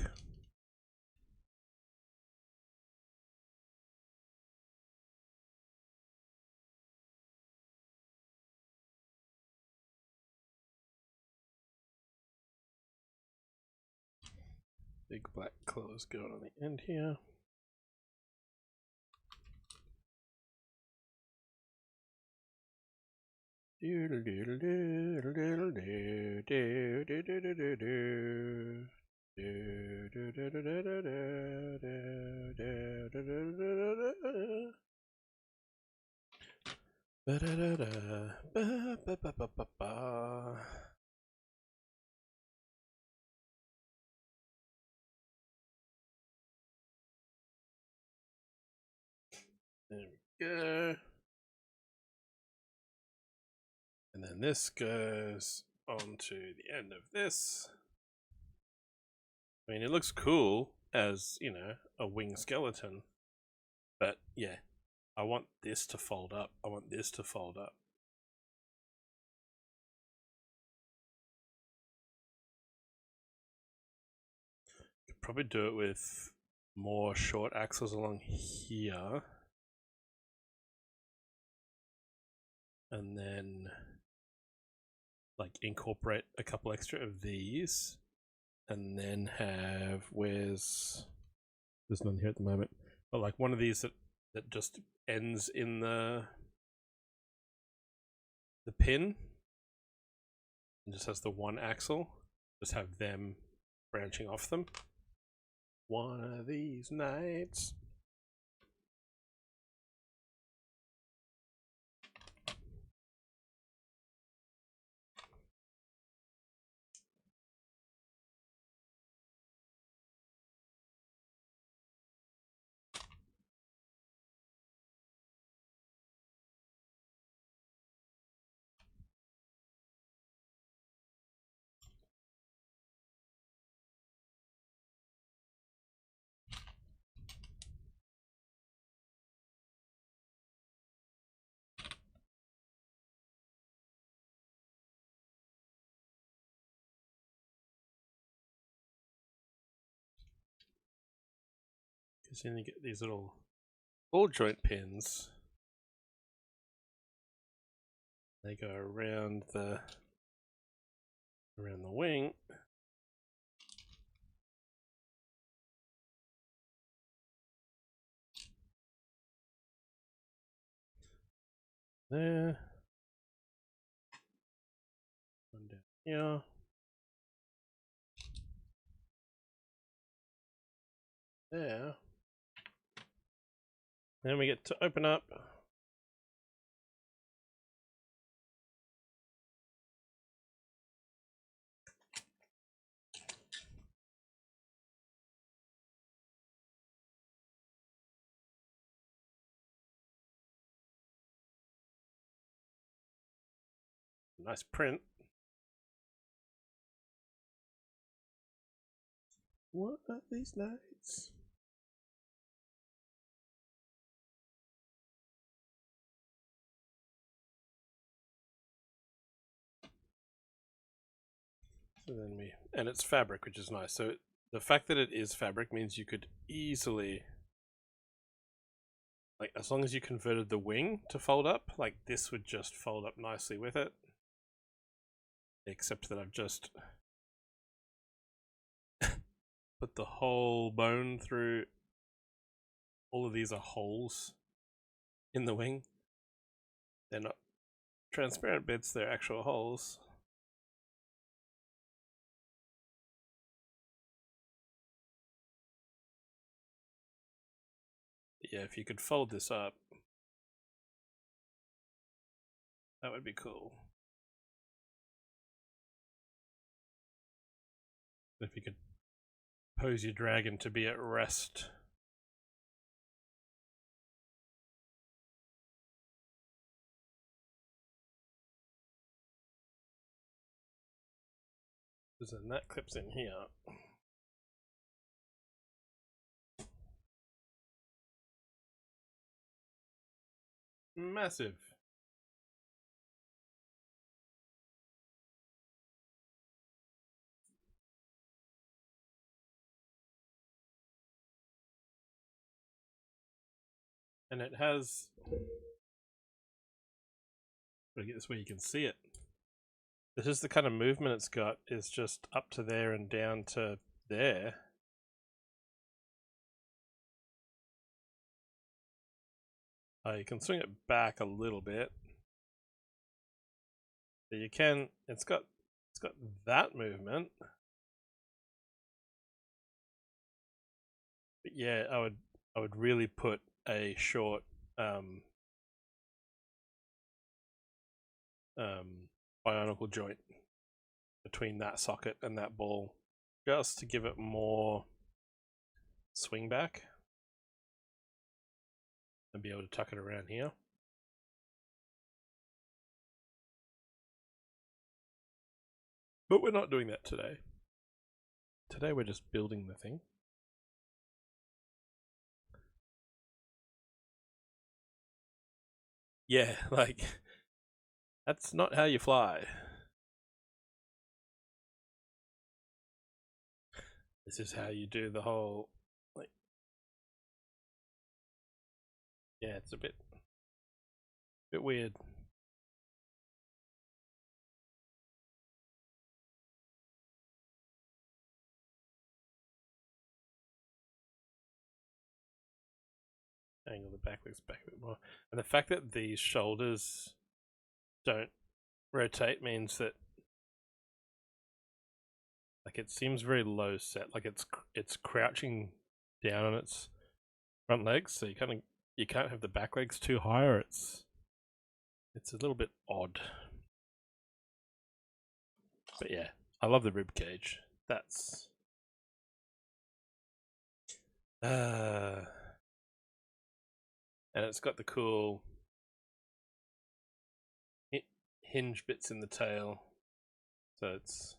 Big black claws going on the end here. There we go. And then this goes onto the end of this. I mean, it looks cool as, you know, a wing skeleton. But yeah, I want this to fold up. I want this to fold up. Could probably do it with more short axles along here. And then like incorporate a couple extra of these. And then have, there's none here at the moment, but like one of these that just ends in the pin and just has the one axle. Just have them branching off them. One of these nights. Because then you get these little ball joint pins. They go around the wing. There. One down here. There. Then we get to open up. Nice print. What are these nights? So then and it's fabric, which is nice. So the fact that it is fabric means you could easily, like, as long as you converted the wing to fold up, like this would just fold up nicely with it. Except that I've just put the whole bone through. All of these are holes in the wing. They're not transparent bits, they're actual holes. Yeah, if you could fold this up, that would be cool. If you could pose your dragon to be at rest. Because then that clips in here. Massive. And it has, gotta get this where you can see it. This is the kind of movement it's got, is just up to there and down to there. You can swing it back a little bit. But you can, it's got that movement. But yeah, I would really put a short bionicle joint between that socket and that ball, just to give it more swing back and be able to tuck it around here. But we're not doing that today. Today we're just building the thing. Yeah, like, that's not how you fly. This is how you do the whole, like, yeah, it's a bit weird. Angle the back legs back a bit more. And the fact that these shoulders don't rotate means that, like, it seems very low set, like it's crouching down on its front legs, so you can't have the back legs too high, or it's a little bit odd. But yeah, I love the rib cage. That's and it's got the cool hinge bits in the tail, so it's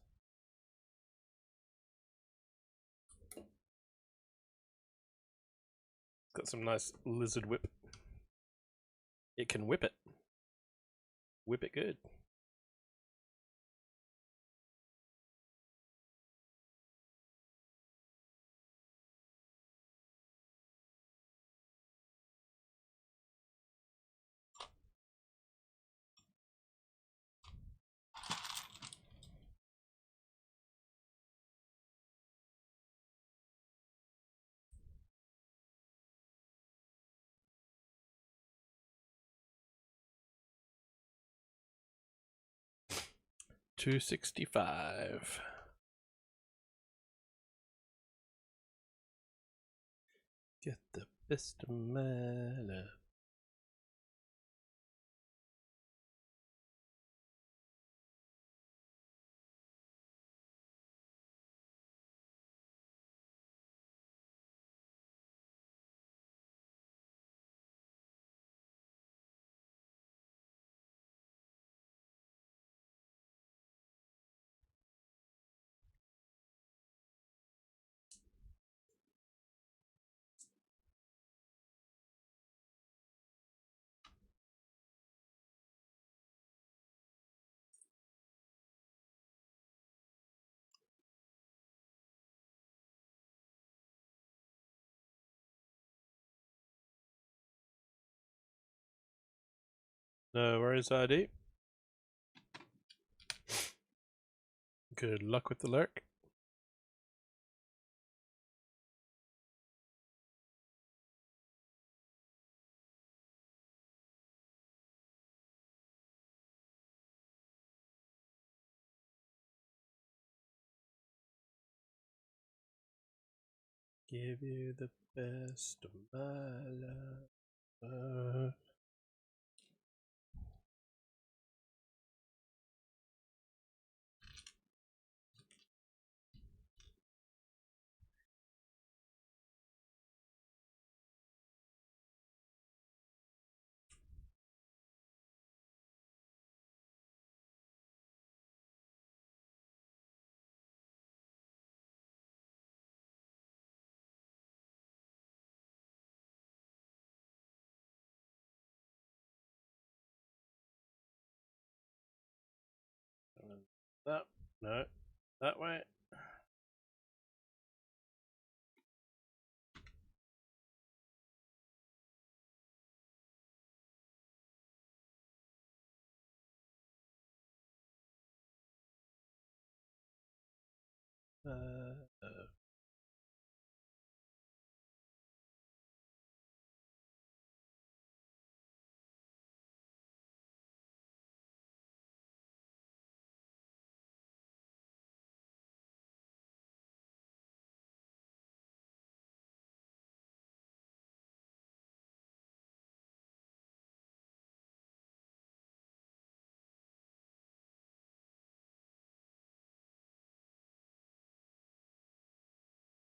got some nice lizard whip. It can whip it good. $265. Get the best of my love. No worries, ID. Good luck with the lurk. Give you the best of my love. That, no, that way.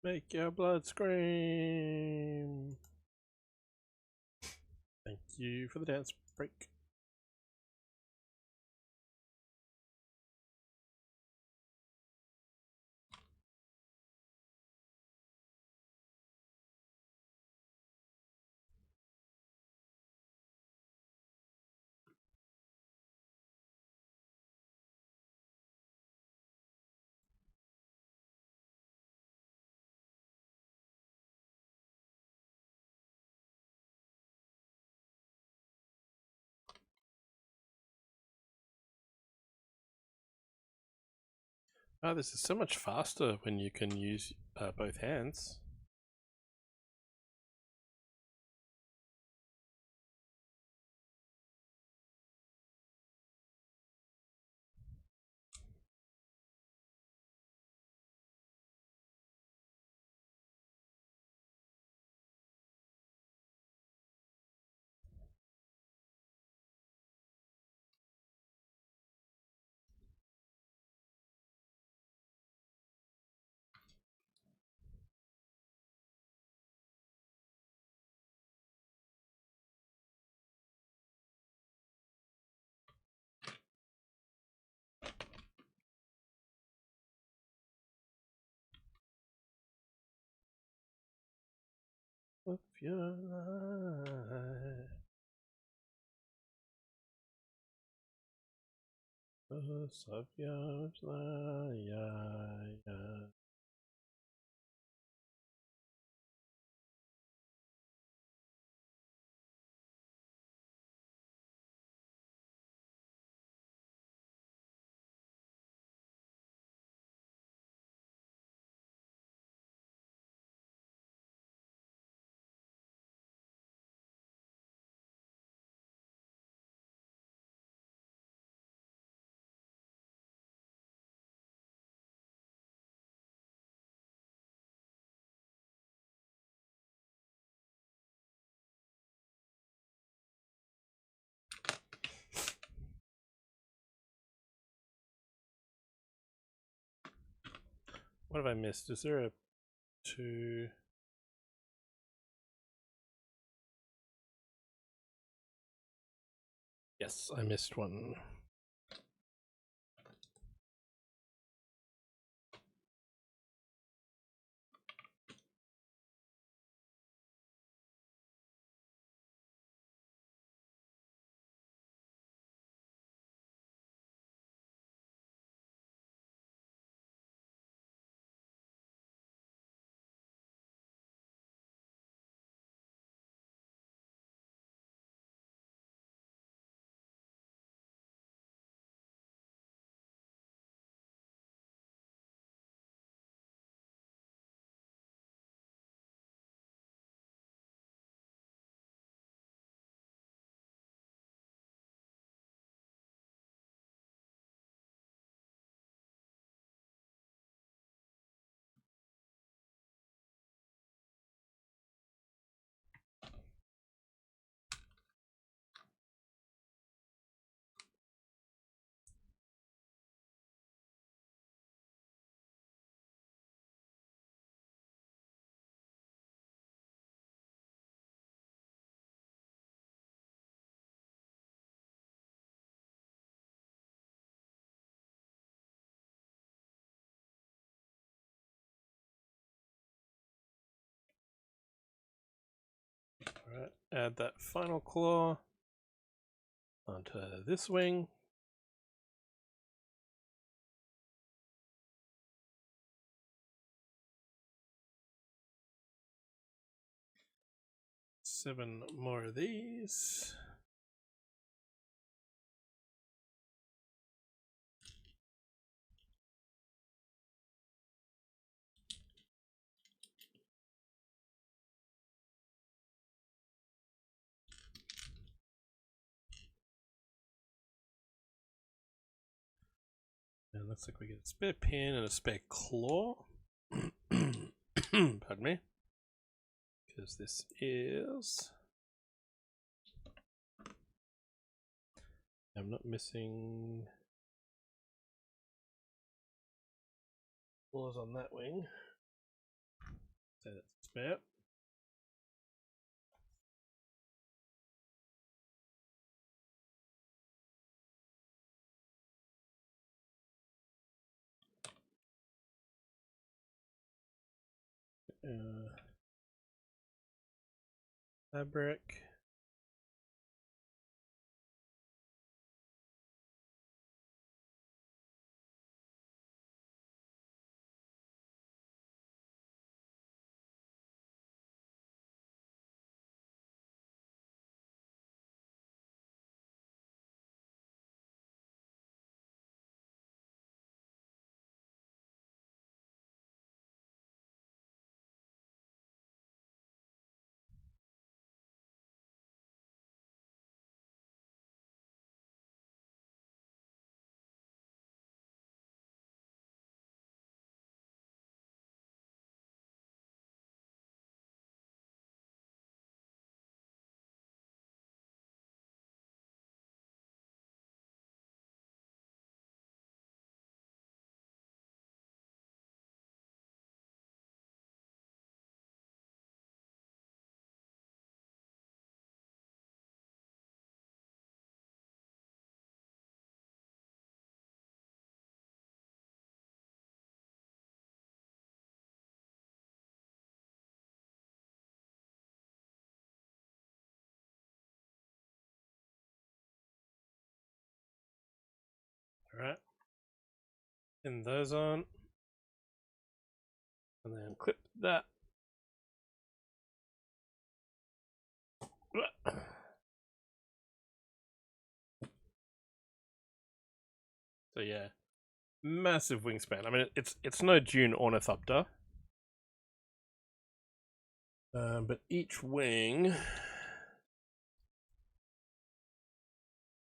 Make your blood scream. Thank you for the dance break. Oh, this is so much faster when you can use both hands. Of your life, of your life. What have I missed? Is there a 2? Yes, I missed one. Alright, add that final claw onto this wing. 7 more of these. And looks like we get a spare pin and a spare claw. Pardon me. Because this is... I'm not missing claws on that wing. So that's spare. Fabric. Alright. Pin those on. And then clip that. So yeah, massive wingspan. I mean, it's no Dune Ornithopter, but each wing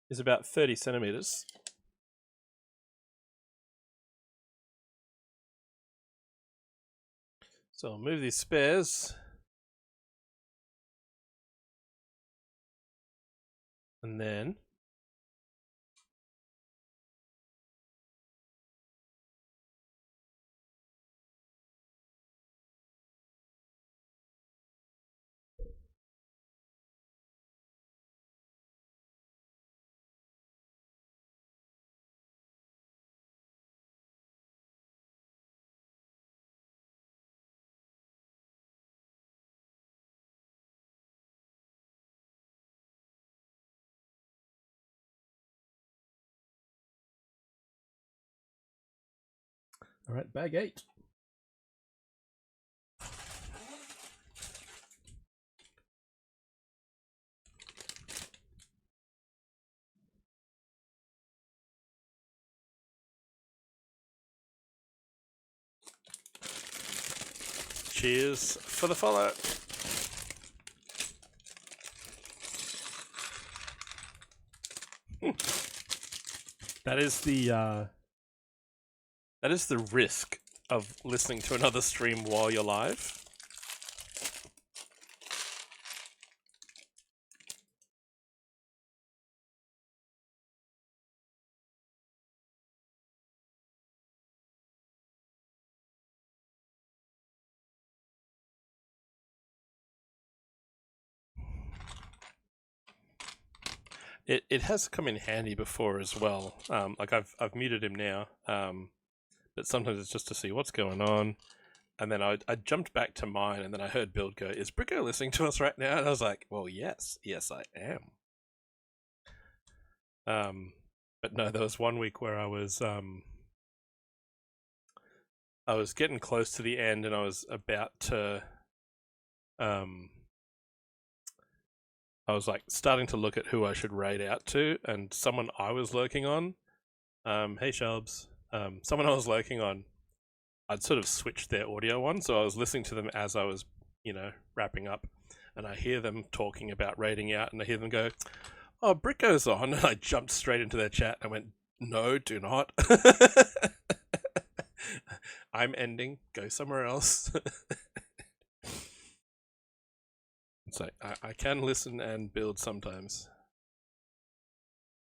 is about 30 centimeters. So I'll move these spares. And then all right, bag 8. Cheers for the follow. That is the risk of listening to another stream while you're live. It has come in handy before as well. Like I've muted him now, but sometimes it's just to see what's going on. And then I jumped back to mine, and then I heard Build go, "Is Bricko listening to us right now?" And I was like, "Well, yes, I am." But no, there was one week where I was getting close to the end, and I was about to I was like starting to look at who I should raid out to, and someone I was lurking on, hey Shelbs, someone I was lurking on, I'd sort of switched their audio on, so I was listening to them as I was, wrapping up, and I hear them talking about raiding out, and I hear them go, "Oh, Bricko's on," and I jumped straight into their chat and went, "No, do not." I'm ending. Go somewhere else. So I can listen and build sometimes.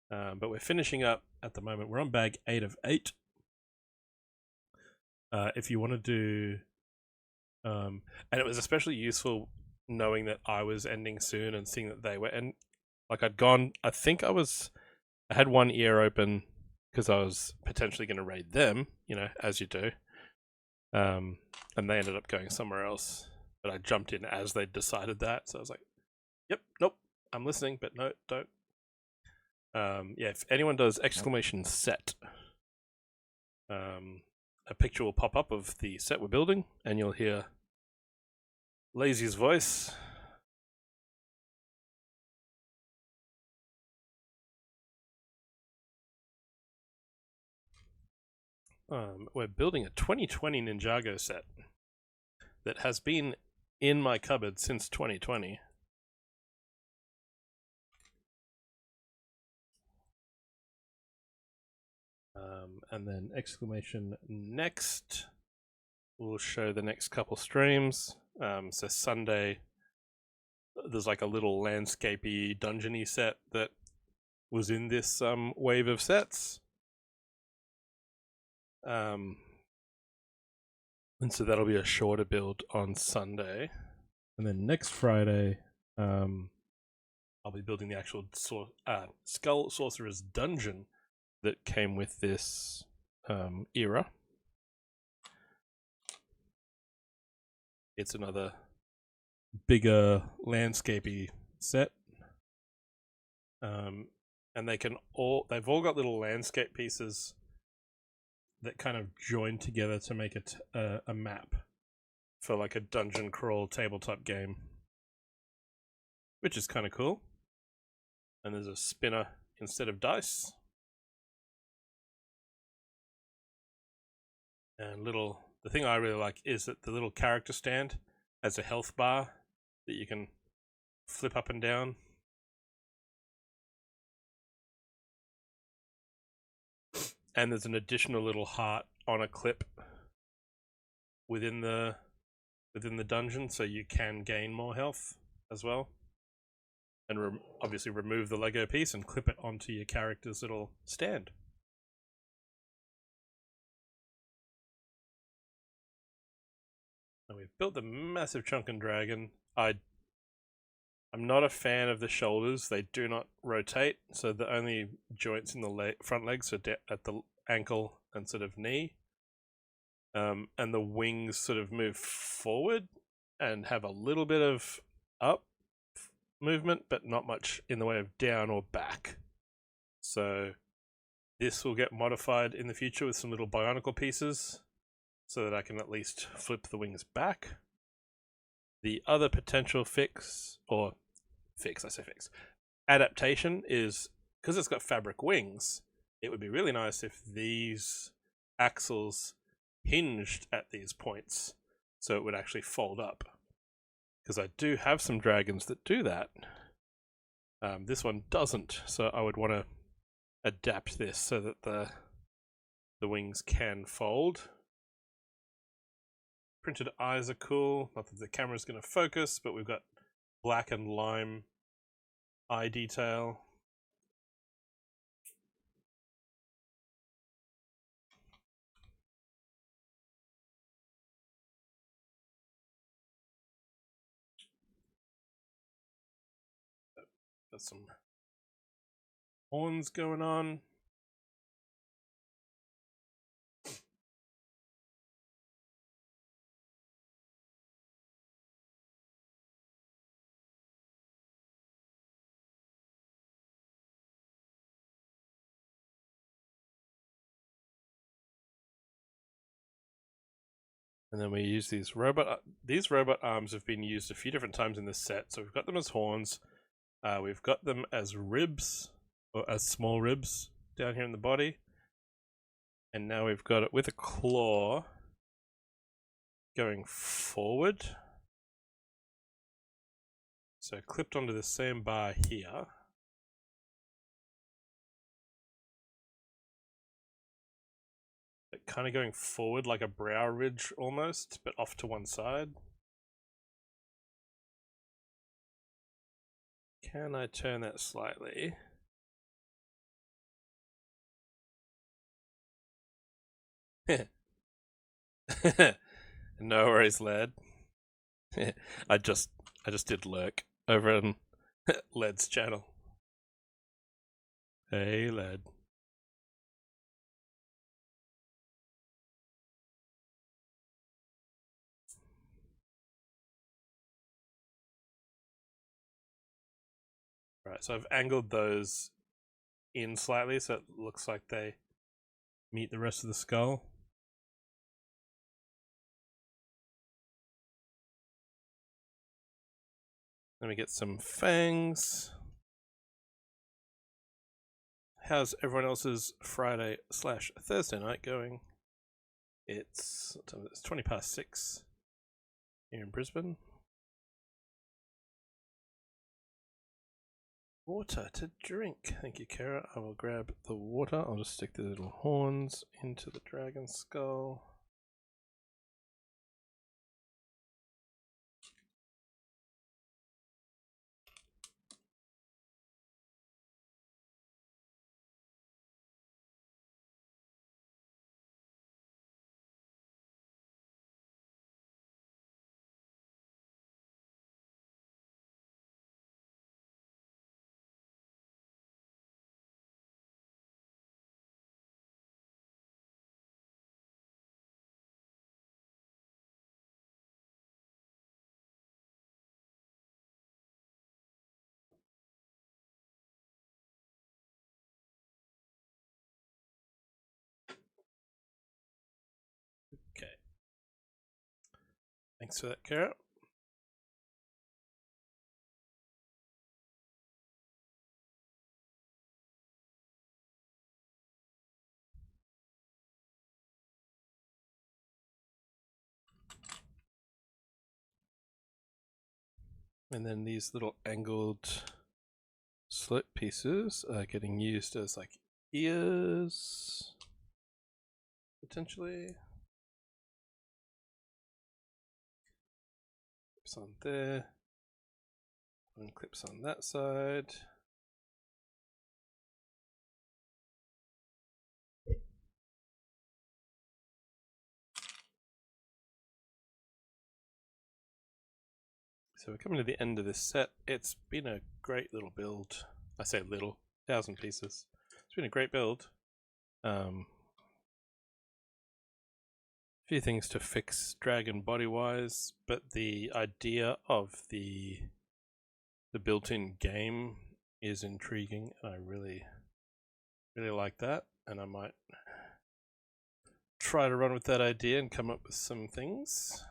But we're finishing up at the moment. We're on bag 8 of 8. If you want to do... and it was especially useful knowing that I was ending soon and seeing that they were... And like I'd gone... I had one ear open because I was potentially going to raid them, as you do. And they ended up going somewhere else. But I jumped in as they decided that. So I was like, yep, nope, I'm listening, but no, don't. Yeah, if anyone does exclamation set, a picture will pop up of the set we're building, and you'll hear Lazy's voice. We're building a 2020 Ninjago set that has been in my cupboard since 2020. And then exclamation next will show the next couple streams. So Sunday, there's like a little landscapey, dungeony set that was in this wave of sets. And so that'll be a shorter build on Sunday. And then next Friday, I'll be building the actual Skull Sorcerer's dungeon that came with this era. It's another bigger landscapey set. And they've all got little landscape pieces that kind of join together to make it a map for like a dungeon crawl tabletop game, which is kind of cool. And there's a spinner instead of dice. And the thing I really like is that the little character stand has a health bar that you can flip up and down. And there's an additional little heart on a clip within the dungeon, so you can gain more health as well. And obviously remove the Lego piece and clip it onto your character's little stand. And we've built the massive chunkin' dragon. I'm not a fan of the shoulders. They do not rotate, so the only joints in the front legs are at the ankle and sort of knee. And the wings sort of move forward and have a little bit of up movement, but not much in the way of down or back. So this will get modified in the future with some little bionicle pieces so that I can at least flip the wings back. The other potential adaptation is, because it's got fabric wings, it would be really nice if these axles hinged at these points so it would actually fold up. Because I do have some dragons that do that. This one doesn't, so I would want to adapt this so that the wings can fold. Printed eyes are cool. Not that the camera's going to focus, but we've got black and lime eye detail. Got some horns going on. And then we use these robot arms have been used a few different times in this set. So we've got them as horns. We've got them as ribs, or as small ribs down here in the body. And now we've got it with a claw going forward. So clipped onto the same bar here. But kind of going forward like a brow ridge almost, but off to one side. Can I turn that slightly? No worries, lad. I just did lurk over on Led's channel. Hey, Led. Right, so I've angled those in slightly so it looks like they meet the rest of the skull. Let me get some fangs. How's everyone else's Friday/Thursday night going? It's 20 past 6 here in Brisbane. Water to drink. Thank you, Kara. I will grab the water. I'll just stick the little horns into the dragon skull. Okay. Thanks for that, Kara. And then these little angled slit pieces are getting used as like ears, potentially. Clips on there, and clips on that side. So we're coming to the end of this set. It's been a great little build. I say little, 1,000 pieces. It's been a great build. Few things to fix dragon body wise, but the idea of the built-in game is intriguing. I really like that, and I might try to run with that idea and come up with some things.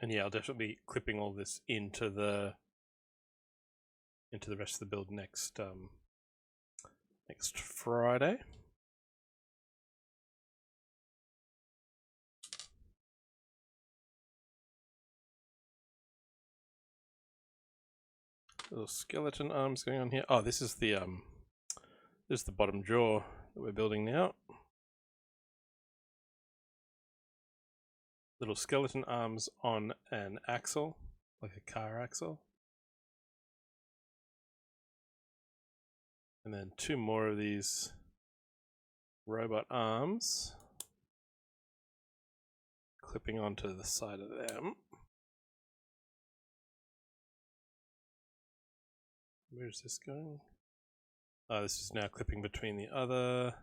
And yeah, I'll definitely be clipping all this into the rest of the build next Friday. Little skeleton arms going on here. Oh, this is the bottom jaw that we're building now. Little skeleton arms on an axle, like a car axle. And then 2 more of these robot arms clipping onto the side of them. Where's this going? Oh, this is now clipping between the other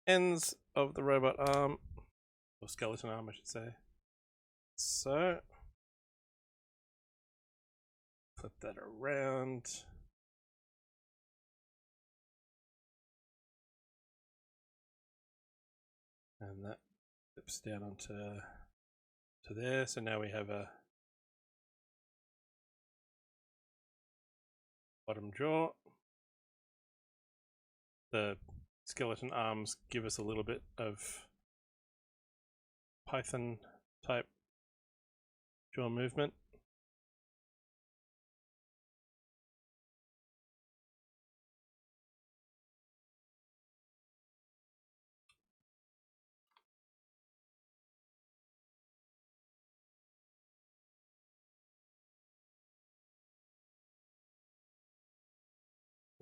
ends of the robot arm, or skeleton arm, I should say. so. Flip that around. And that flips down onto there. So now we have a bottom jaw. The skeleton arms give us a little bit of Python type jaw movement.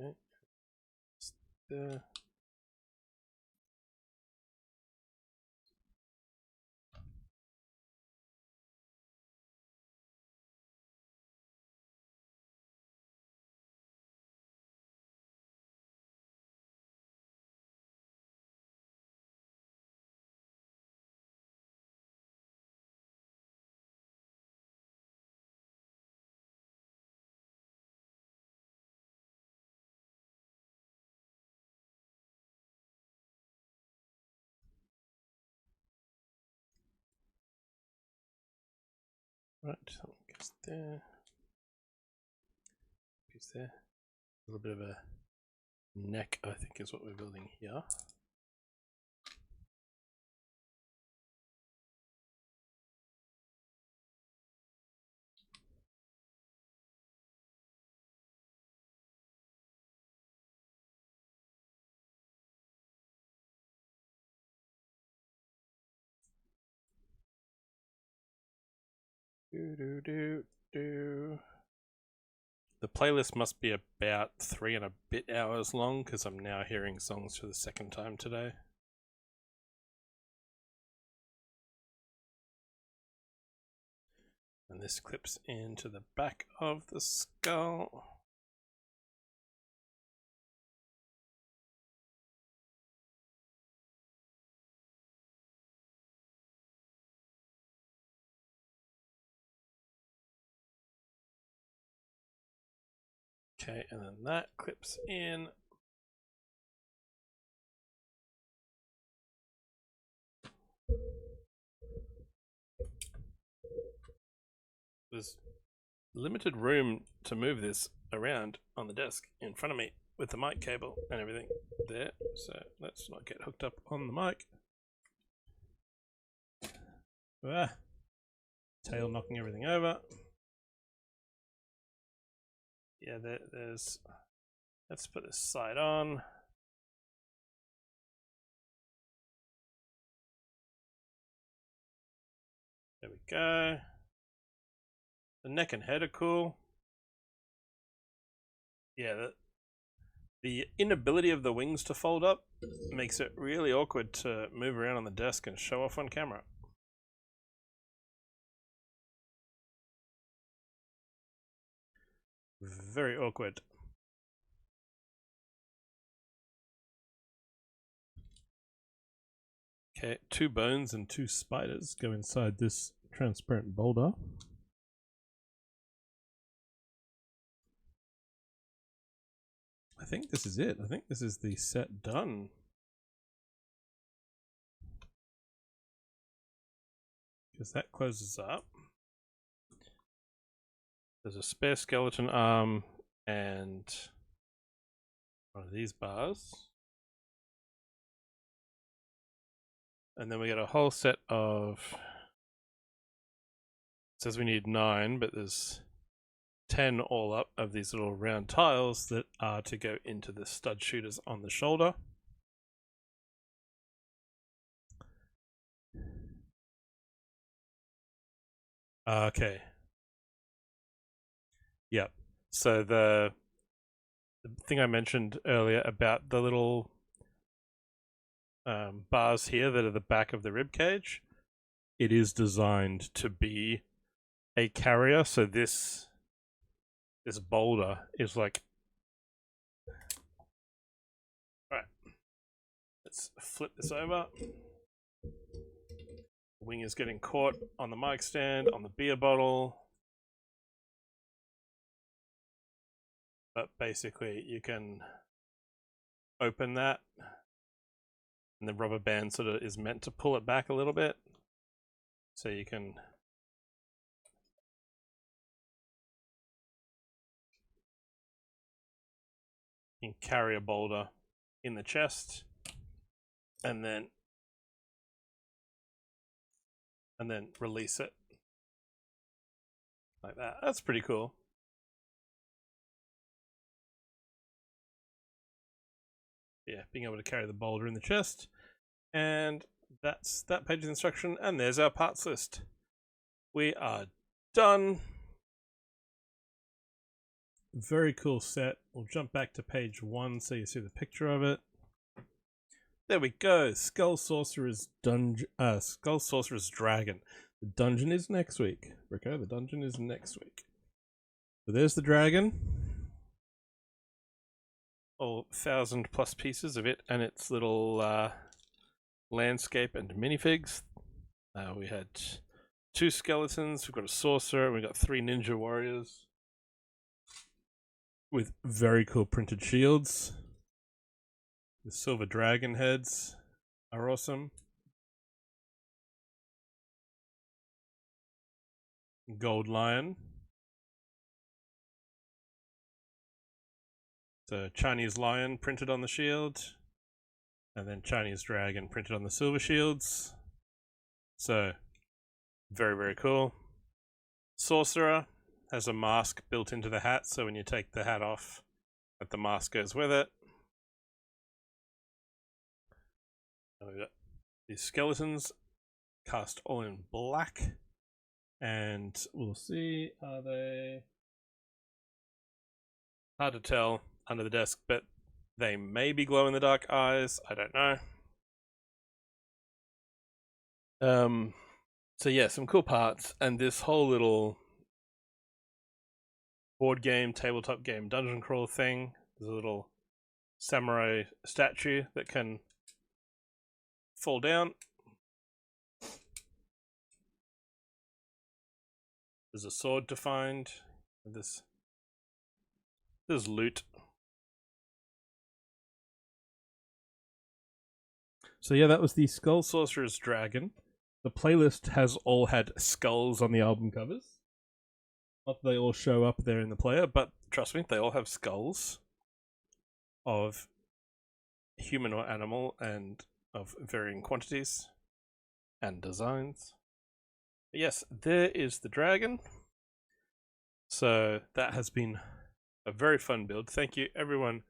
Okay. There. Right, that one goes there. Piece there. A little bit of a neck, I think, is what we're building here. The playlist must be about 3 and a bit hours long because I'm now hearing songs for the second time today. And this clips into the back of the skull. Okay, and then that clips in. There's limited room to move this around on the desk in front of me with the mic cable and everything there, so let's not get hooked up on the mic. Tail knocking everything over. Yeah, there's. Let's put this side on. There we go. The neck and head are cool. Yeah, the inability of the wings to fold up makes it really awkward to move around on the desk and show off on camera. Very awkward. Okay, 2 bones and 2 spiders go inside this transparent boulder. I think this is it. I think this is the set done. Because that closes up. There's a spare skeleton arm and one of these bars. And then we get a whole set of, it says we need 9, but there's 10 all up of these little round tiles that are to go into the stud shooters on the shoulder. Okay. Yep. So the thing I mentioned earlier about the little bars here that are the back of the rib cage, it is designed to be a carrier. So this boulder is like, right, let's flip this over. wing is getting caught on the mic stand, on the beer bottle. But basically, you can open that, and the rubber band sort of is meant to pull it back a little bit. So you can carry a boulder in the chest, and then release it like that. That's pretty cool. Yeah, being able to carry the boulder in the chest. And that's that page's instruction, and there's our parts list. We are done. Very cool set. We'll jump back to page 1 so you see the picture of it. There we go. Skull Sorcerer's Skull Sorcerer's Dragon. The dungeon is next week. Rico, the dungeon is next week. So there's the dragon. All 1,000+ pieces of it and its little landscape and minifigs. We had 2 skeletons, we've got a sorcerer, and we've got 3 ninja warriors with very cool printed shields. The silver dragon heads are awesome. Gold lion. The Chinese lion printed on the shield. And then Chinese dragon printed on the silver shields. So, very, very cool. Sorcerer has a mask built into the hat, so when you take the hat off, the mask goes with it. And we've got these skeletons cast all in black. And we'll see, are they... Hard to tell under the desk, but they may be glow-in-the-dark eyes. I don't know. So yeah, some cool parts, and this whole little board game, tabletop game, dungeon crawl thing. There's a little samurai statue that can fall down. There's a sword to find. There's loot. So yeah, that was the Skull Sorcerer's Dragon. The playlist has all had skulls on the album covers. Not that they all show up there in the player, but trust me, they all have skulls of human or animal and of varying quantities and designs. But yes, there is the dragon. So that has been a very fun build. Thank you everyone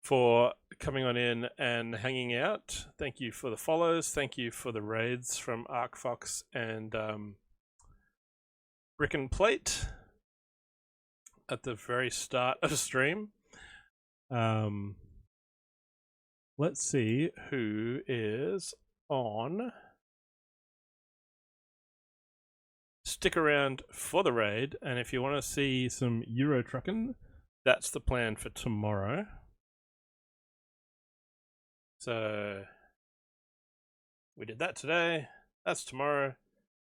for coming on in and hanging out. Thank you for the follows. Thank you for the raids from ArcFox and Brick and Plate at the very start of the stream. Let's see who is on. Stick around for the raid, and if you want to see some Euro trucking, that's the plan for tomorrow. So we did that today. That's tomorrow.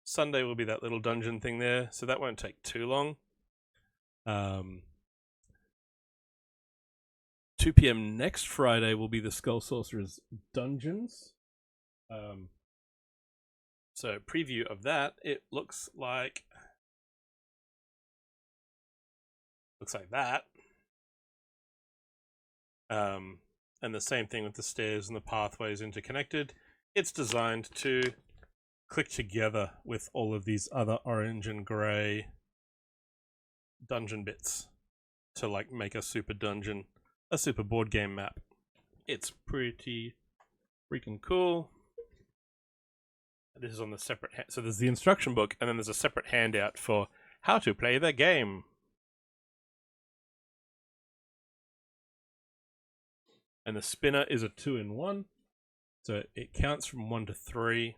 Sunday will be that little dungeon thing there, so that won't take too long. 2 PM next Friday will be the Skull Sorcerer's Dungeons. So preview of that, it looks like that. And the same thing with the stairs and the pathways interconnected. It's designed to click together with all of these other orange and grey dungeon bits to like make a super dungeon, a super board game map. It's pretty freaking cool. This is on the separate so there's the instruction book, and then there's a separate handout for how to play the game. And the spinner is a 2-in-1, so it counts from 1 to 3,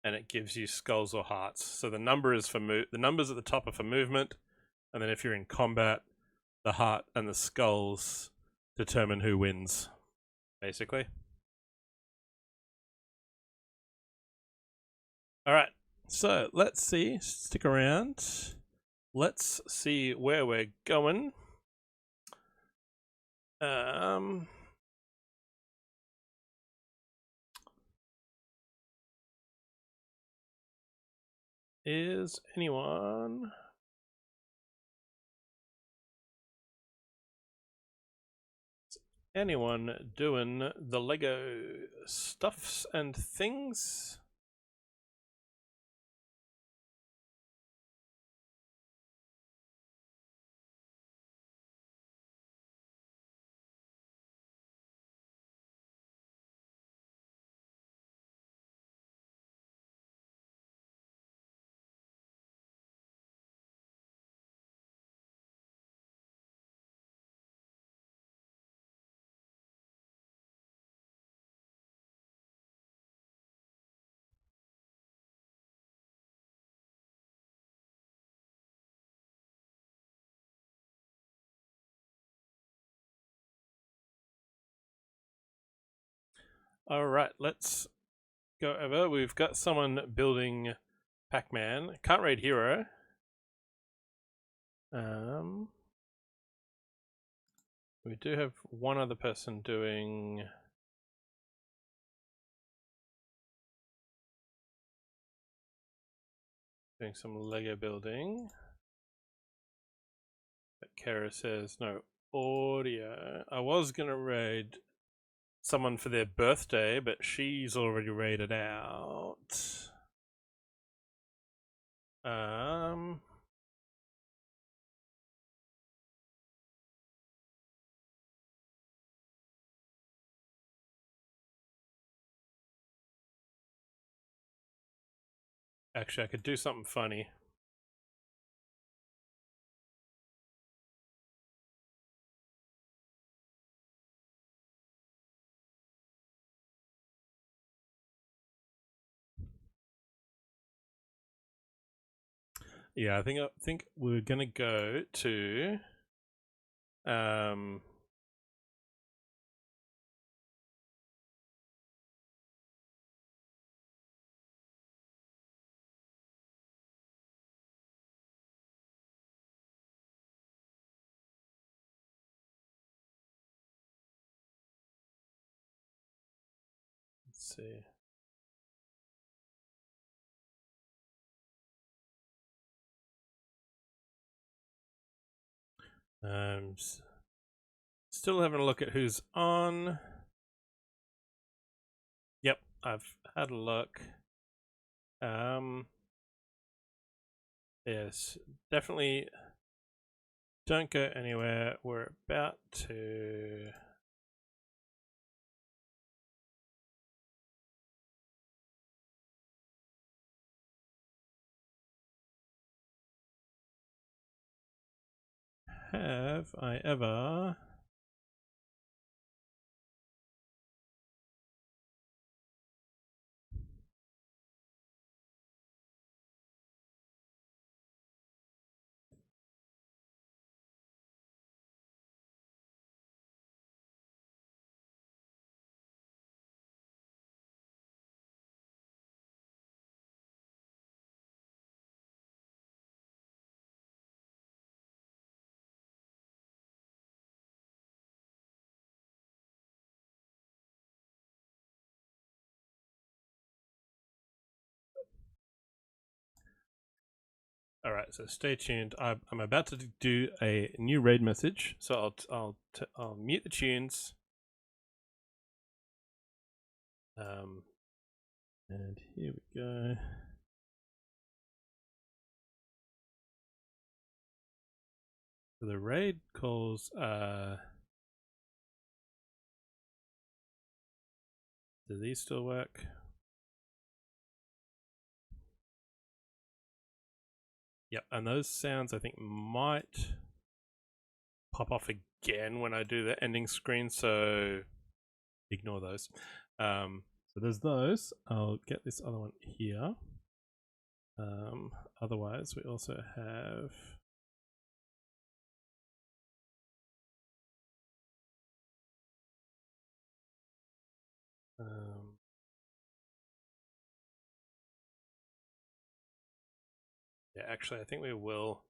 and it gives you skulls or hearts. So the number is for the numbers at the top are for movement, and then if you're in combat, the heart and the skulls determine who wins, basically. All right. So let's see. Stick around. Let's see where we're going. Is anyone doing the Lego stuffs and things? All right, let's go over. We've got someone building Pac-Man. Can't raid hero. We do have one other person doing some Lego building. But Kara says no audio. I was gonna raid someone for their birthday, but she's already raided out. Actually, I could do something funny. Yeah, I think we're gonna go to let's see. Still having a look at who's on. Yep, I've had a look. Yes, definitely don't go anywhere. We're about to have I ever All right, so stay tuned. I'm about to do a new raid message, so I'll mute the tunes. And here we go. So the raid calls. Do these still work? Yep, and those sounds I think might pop off again when I do the ending screen, so ignore those. So there's those. I'll get this other one here. Otherwise, we also have Yeah, actually, I think we will.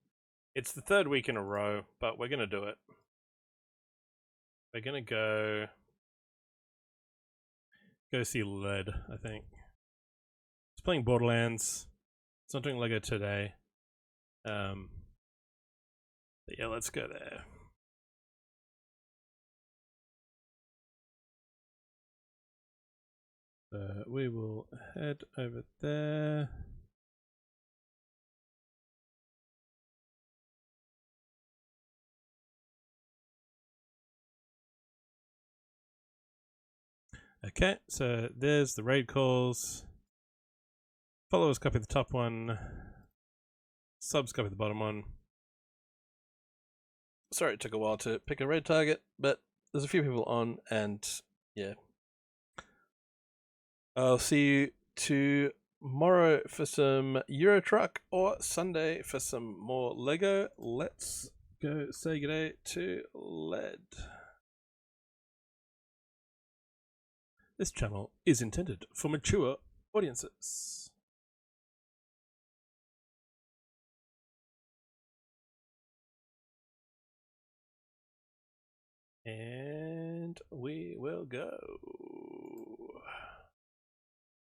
It's the third week in a row, but we're going to do it. We're going to go see Lead, I think. It's playing Borderlands. It's not doing Lego today. But yeah, let's go there. We will head over there. Okay, so there's the raid calls. Followers copy the top one. Subs copy the bottom one. Sorry it took a while to pick a raid target, but there's a few people on, and yeah. I'll see you tomorrow for some Euro Truck or Sunday for some more Lego. Let's go say g'day to Lead. This channel is intended for mature audiences. And we will go.